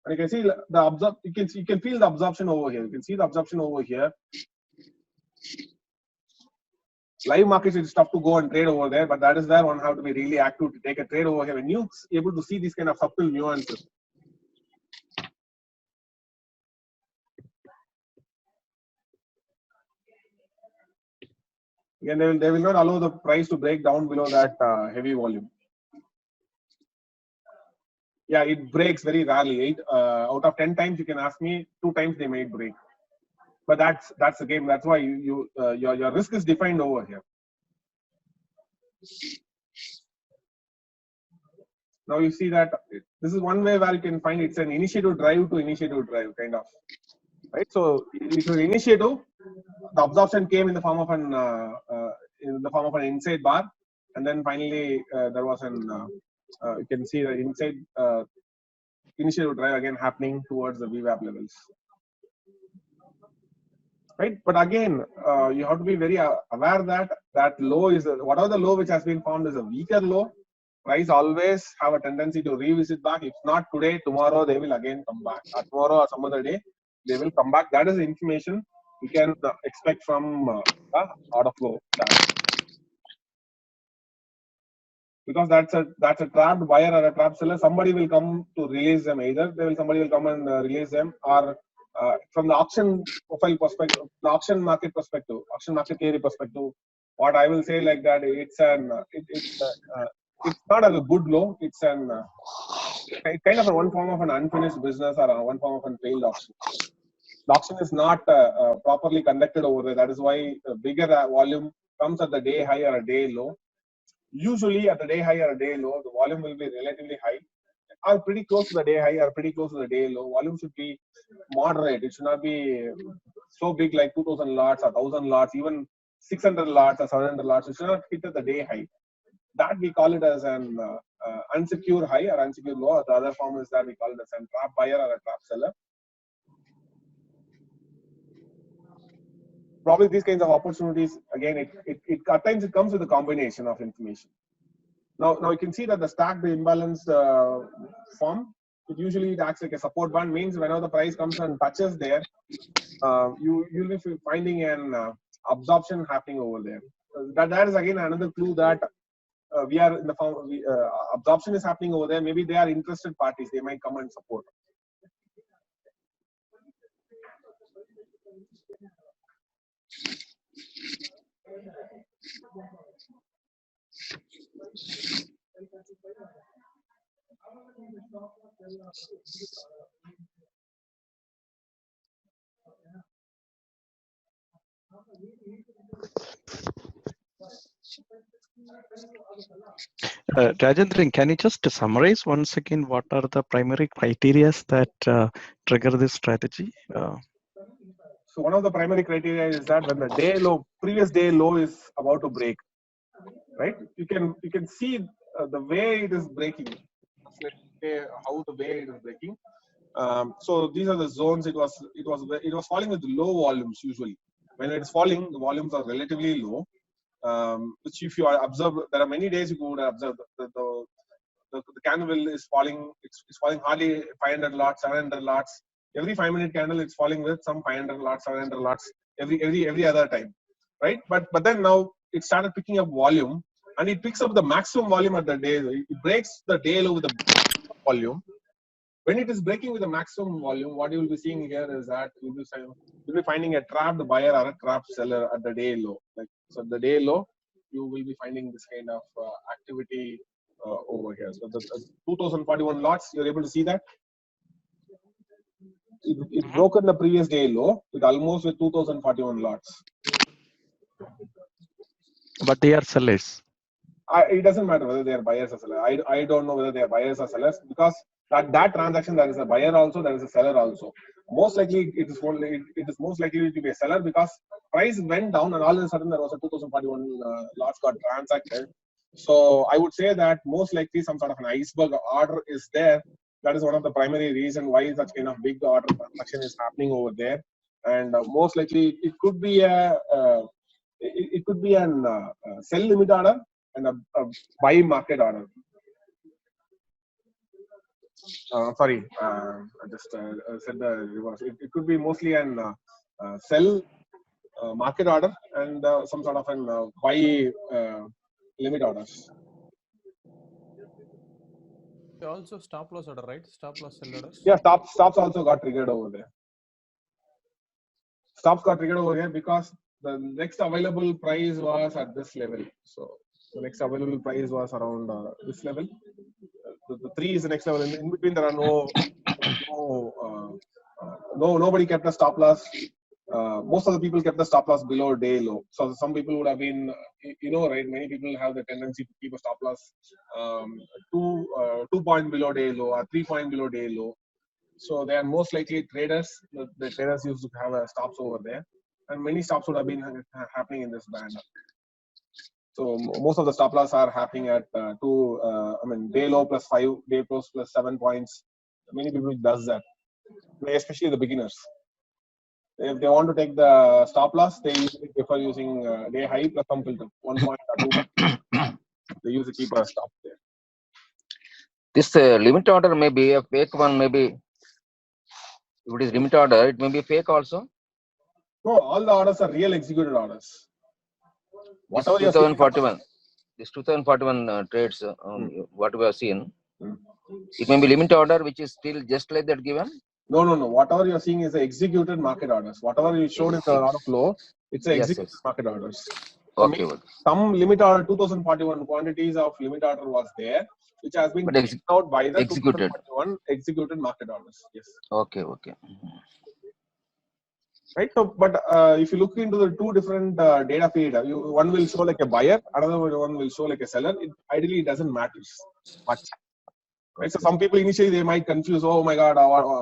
and you can see the you can feel the absorption over here. You can see the absorption over here. Live markets, it's tough to go and trade over there, but that is where one have to be really active to take a trade over here. When you able to see these kind of subtle nuances. Again, they will not allow the price to break down below that heavy volume. Yeah, it breaks very rarely. Out of 10 times, you can ask me, 2 times they may break. But that's the game. That's why your risk is defined over here. Now you see that this is one way where you can find it's an initiative drive to initiative drive kind of, right? So it was initiative. The absorption came in the form of an inside bar, and then finally there was an you can see the inside initiative drive again happening towards the VWAP levels, right? But again, you have to be very aware that low is whatever the low which has been formed is a weaker low. Price always have a tendency to revisit back. If not today, tomorrow they will again come back. Or tomorrow or some other day, they will come back. That is the information you can expect from the order flow chart. Because that's a trapped buyer or a trapped seller. Somebody will come to release them. Either somebody will come and release them, or from the auction profile perspective, the auction market perspective, auction market theory perspective. What I will say like that, it's not a good low. It's kind of a one form of an unfinished business or one form of a failed auction. The auction is not properly conducted over there. That is why the bigger volume comes at the day high or a day low. Usually at the day high or a day low, the volume will be relatively high, or pretty close to the day high or pretty close to the day low. Volume should be moderate. It should not be so big like 2,000 lots or 1,000 lots, even 600 lots or 700 lots. It should not hit at the day high. That we call it as an unsecured high or unsecured low. The other form is that we call it as a trap buyer or a trap seller. probably these kinds of opportunities, again, at times it comes with a combination of information. Now you can see that the stacked imbalanced form, it usually acts like a support band, means whenever the price comes and touches there, you'll be finding an absorption happening over there. That is again another clue that we are in the form, absorption is happening over there. Maybe they are interested parties, they might come and support. Rajendran, can you just summarize once again what are the primary criteria that trigger this strategy? So one of the primary criteria is that when the day low, previous day low is about to break, right? You can see the way it is breaking. Let's say how the way it is breaking. So these are the zones. It was falling with low volumes usually. When it is falling, the volumes are relatively low. Which if you observe, there are many days you would observe the candle is falling. It's falling hardly 500 lots, 700 lots. Every 5-minute candle, it's falling with some 500 lots, 700 lots every other time, right? But then now it started picking up volume, and it picks up the maximum volume at the day. It breaks the day low with the volume. When it is breaking with the maximum volume, what you will be seeing here is that you'll be finding a trapped buyer or a trapped seller at the day low. Like so, the day low, you will be finding this kind of activity over here. So the 2041 lots, you're able to see that it broken the previous day low with almost with 2041 lots. But they are sellers. It doesn't matter whether they are buyers or sellers. I don't know whether they are buyers or sellers, because that transaction, there is a buyer also, there is a seller also. Most likely it is most likely to be a seller, because price went down and all of a sudden there was a 2041 lots got transacted. So I would say that most likely some sort of an iceberg order is there. That is one of the primary reason why such kind of big order transaction is happening over there. And most likely it could be an sell limit order and a buy market order. Sorry, I just said the reverse. It could be mostly an sell market order and some sort of an buy limit orders. Also stop loss order, right? Stop loss sell orders. Yeah, stops also got triggered over there. Stops got triggered over here because the next available price was at this level. So the next available price was around this level. The 3 is the next level. In between, there are nobody kept a stop loss. Most of the people kept the stop loss below day low. So some people would have been, right? Many people have the tendency to keep a stop loss 2 point below day low or 3 point below day low. So they are most likely traders. The traders used to have stops over there, and many stops would have been happening in this band. So most of the stop loss are happening at day low plus 5, day close plus 7 points. Many people does that, especially the beginners. If they want to take the stop loss, they usually prefer using day high plus some filter, 1 point or 2. They use to keep a stop there. This limit order may be a fake one, maybe. If it is limit order, it may be fake also. No, all the orders are real executed orders. This 2041, this 2041 trades, what we have seen, it may be limit order, which is still just like that given. No. Whatever you are seeing is the executed market orders. Whatever you showed in the order flow, it's the executed market orders. So Okay. Some limit order 2041 quantities of limit order was there, which has been taken out by the 2041 executed market orders. Yes. Okay. Right. So, but if you look into the two different data feed, one will show like a buyer, another one will show like a seller. Ideally, it doesn't matter much. Right. So some people initially they might confuse. Oh my God,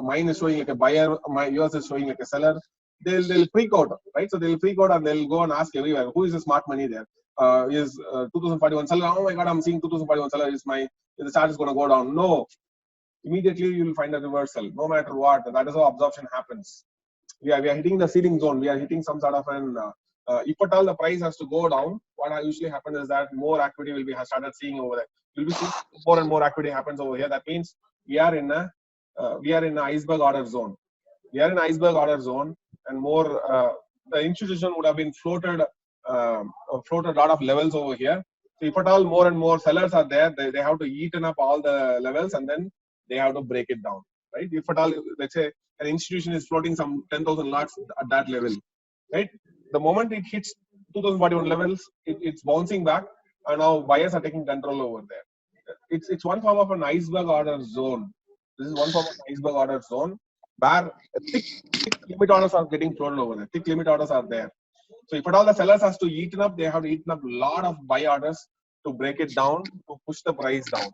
mine is showing like a buyer, yours is showing like a seller. They'll freak out, right? So they'll freak out and they'll go and ask everywhere, who is the smart money there? Is 2041 seller? Oh my God, I'm seeing 2041 seller. The chart is going to go down? No. Immediately you will find a reversal, no matter what. That is how absorption happens. we are hitting the ceiling zone. We are hitting some sort of an if at all the price has to go down, what usually happens is that more activity will be started seeing over there. You'll be seeing more and more activity happens over here. That means we are in an iceberg order zone. We are in iceberg order zone, and more the institution would have been floated a lot of levels over here. So if at all more and more sellers are there, they have to eaten up all the levels and then they have to break it down, right? If at all, let's say an institution is floating some 10,000 lots at that level, right? The moment it hits 2041 levels, it's bouncing back, and now buyers are taking control over there. It's one form of an iceberg order zone. This is one form of iceberg order zone where thick limit orders are getting floated over there. Thick limit orders are there. So if at all the sellers has to eaten up, they have to eaten up a lot of buy orders to break it down, to push the price down.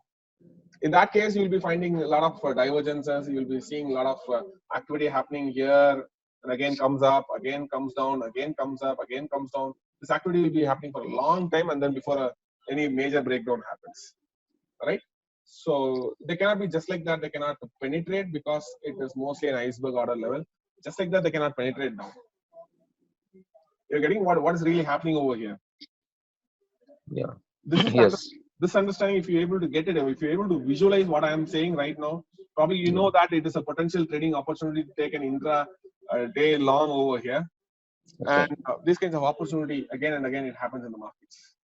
In that case, you will be finding a lot of divergences. You will be seeing a lot of activity happening here, and again comes up, again comes down, again comes up, again comes down. This activity will be happening for a long time, and then before any major breakdown happens, right? So they cannot be just like that. They cannot penetrate because it is mostly an iceberg order level. Just like that, they cannot penetrate down. You're getting what is really happening over here. Yeah. This is Yes. this understanding. If you're able to get it, if you're able to visualize what I am saying right now, probably you know that it is a potential trading opportunity to take an intra day long over here. Okay. And these kinds of opportunity again and again it happens in the markets,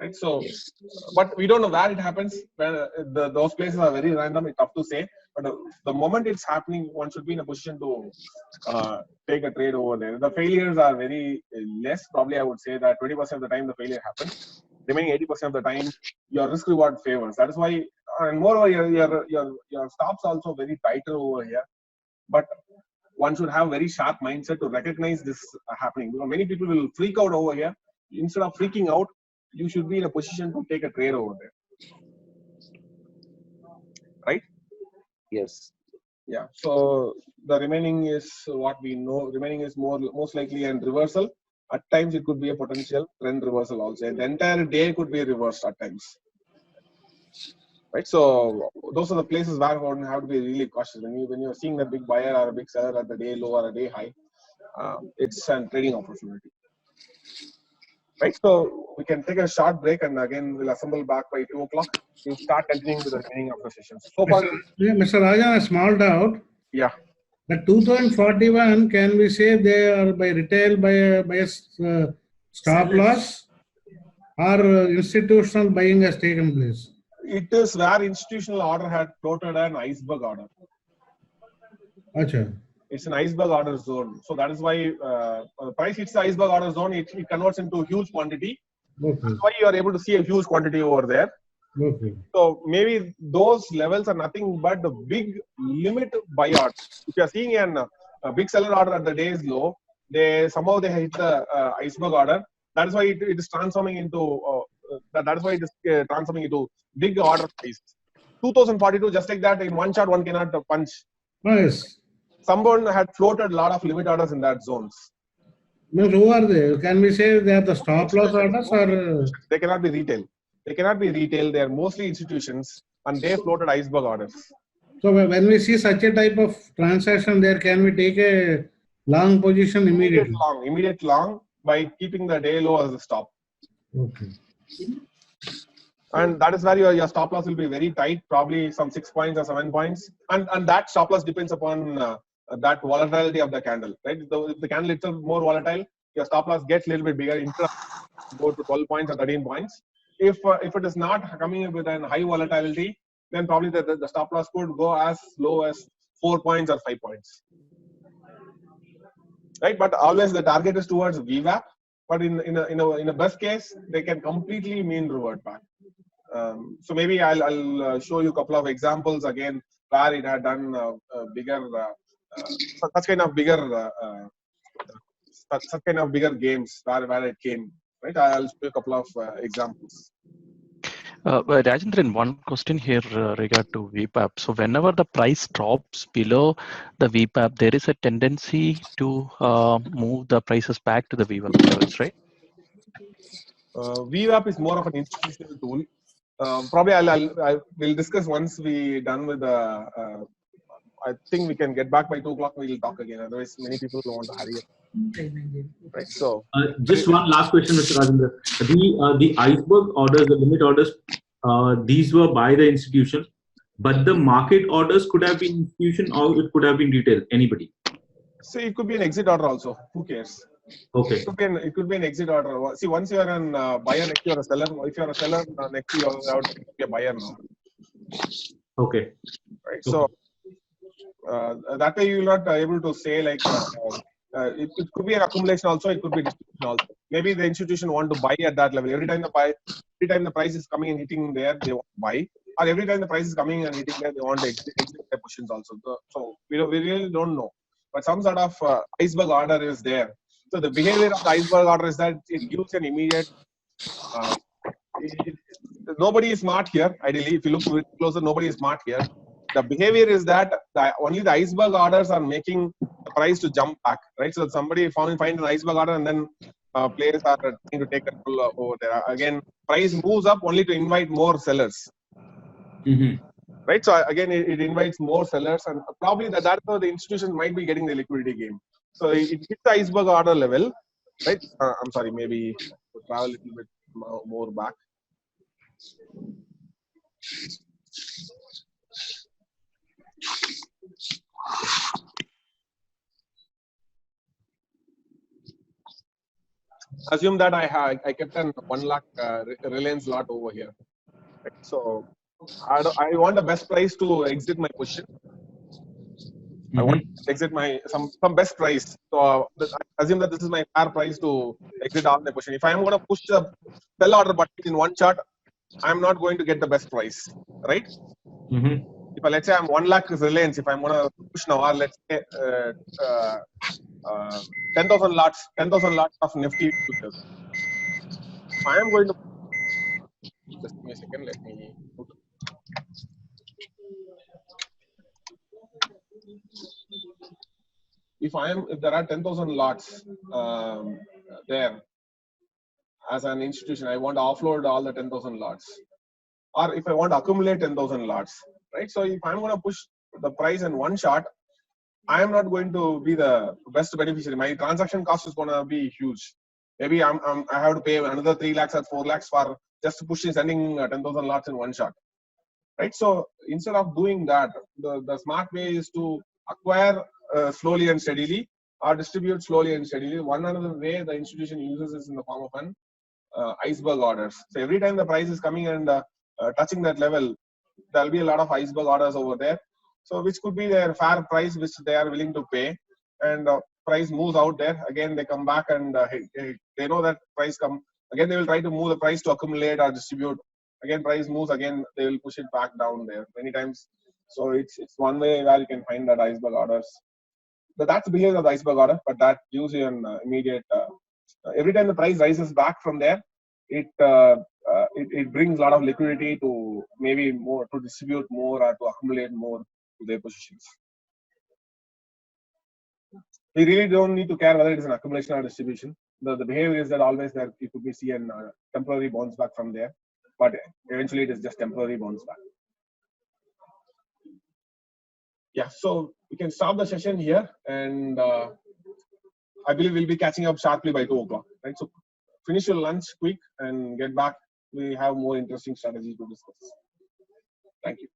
right? So, Yes. but we don't know where it happens. Where those places are very random. It's tough to say. But the moment it's happening, one should be in a position to take a trade over there. The failures are very less. Probably I would say that 20% of the time the failure happens. Remaining 80% of the time, your risk reward favors. That is why, and moreover, your stops also very tighter over here. But one should have very sharp mindset to recognize this happening. Because many people will freak out over here. Instead of freaking out, you should be in a position to take a trade over there, right? Yes. Yeah. So the remaining is what we know. Remaining is most likely a reversal. At times it could be a potential trend reversal also. The entire day could be reversed at times, right? So those are the places where one have to be really cautious when you're seeing a big buyer or a big seller at the day low or a day high. It's a trading opportunity, right? So we can take a short break and again we'll assemble back by 2 o'clock. We'll start continuing with the remaining of the sessions. So far, Mr. Rajan, a small doubt. yeah. The 2041, can we say they are by retail by a stop loss or institutional buying has taken place? It is where institutional order had floated an iceberg order. Achha. It's an iceberg order zone. So that is why price hits the iceberg order zone, it converts into a huge quantity. Okay. That's why you are able to see a huge quantity over there. Okay. So maybe those levels are nothing but the big limit buy order. If you are seeing a big seller order at the day's low, they hit the iceberg order. That is why it is transforming into that is why it is transforming into big order price. 2042, just like that, in one shot one cannot punch. Yes. Someone had floated a lot of limit orders in that zones. Means who are they? Can we say they are the stop loss orders or? They cannot be retail. They cannot be retail. They are mostly institutions and they floated iceberg orders. So when we see such a type of transaction there, can we take a long position immediately? Immediate long by keeping the day low as a stop. Okay. And that is where your stop loss will be very tight, probably some 6 points or 7 points. And that stop loss depends upon that volatility of the candle, right? If the candle itself more volatile, your stop loss gets a little bit bigger, go to 12 points or 13 points. If it is not coming with a high volatility, then probably the stop loss could go as low as 4 points or 5 points, right? But always the target is towards VWAP. But in a best case, they can completely mean revert back. So maybe I'll show you a couple of examples again where it had done bigger, such kind of bigger games where it came. Right? I'll show you a couple of examples. Rajendran, one question here regard to VPAP. So whenever the price drops below the VPAP, there is a tendency to move the prices back to the VWAP levels, right? VWAP is more of an institutional tool. Probably I will discuss once we done with the I think we can get back by 2 o'clock. We'll talk again. Otherwise, many people don't want to hurry up. Right. So just one last question, Mr. Rajendra. The iceberg orders, the limit orders, these were by the institution, but the market orders could have been institution or it could have been retail. Anybody? see, it could be an exit order also. Who cares? Okay. It could be an exit order. See, once you are a buyer, next you are a seller. If you are a seller, next you are to be a buyer now. Okay. Right. So that way you will not able to say like it could be an accumulation also. It could be distribution also. Maybe the institution want to buy at that level. Every time the price is coming and hitting there, they want to buy. Or every time the price is coming and hitting there, they want to exit their positions also. So we really don't know. But some sort of iceberg order is there. So the behavior of the iceberg order is that it gives an immediate. Nobody is smart here. Ideally, if you look closer, nobody is smart here. The behavior is that only the iceberg orders are making the price to jump back, right? So somebody find an iceberg order and then players are trying to take control over there. Again, price moves up only to invite more sellers. Right, so again, it invites more sellers, and probably that's how the institution might be getting the liquidity gain. So it hits the iceberg order level, right? I'm sorry, maybe to travel a little bit more back. Assume that I kept an 1 lakh Reliance lot over here. Right? So I want the best price to exit my position. I want to exit my some best price. So I assume that this is my fair price to exit out my position. If I am going to push the sell order button in one shot, I'm not going to get the best price, right? If let's say I'm 1 lakh Reliance, if I'm going to push now, or let's say 10,000 lots of Nifty futures. If I am going to just give me a second, let me put. If there are 10,000 lots there as an institution, I want to offload all the 10,000 lots, or if I want to accumulate 10,000 lots, right? So if I'm going to push the price in one shot, I am not going to be the best beneficiary. My transaction cost is going to be huge. Maybe I have to pay another 3 lakhs or 4 lakhs for just pushing sending 10,000 lots in one shot, right? So instead of doing that, the smart way is to acquire slowly and steadily, or distribute slowly and steadily. One another way the institution uses is in the form of an iceberg orders. So every time the price is coming and touching that level, there will be a lot of iceberg orders over there. So which could be their fair price which they are willing to pay, and price moves out there. Again, they come back and they know that price come. Again, they will try to move the price to accumulate or distribute. Again, price moves. Again, they will push it back down there many times. So it's one way where you can find that iceberg orders. But that's the behavior of the iceberg order. But that gives you an immediate. Every time the price rises back from there, it brings a lot of liquidity to maybe more to distribute more or to accumulate more to their positions. We really don't need to care whether it is an accumulation or distribution. The behavior is that always that you could be see a temporary bounce back from there, but eventually it is just temporary bounce back. Yeah, so we can stop the session here, and I believe we'll be catching up sharply by 2 o'clock. Right, so finish your lunch quick and get back. We have more interesting strategies to discuss. Thank you.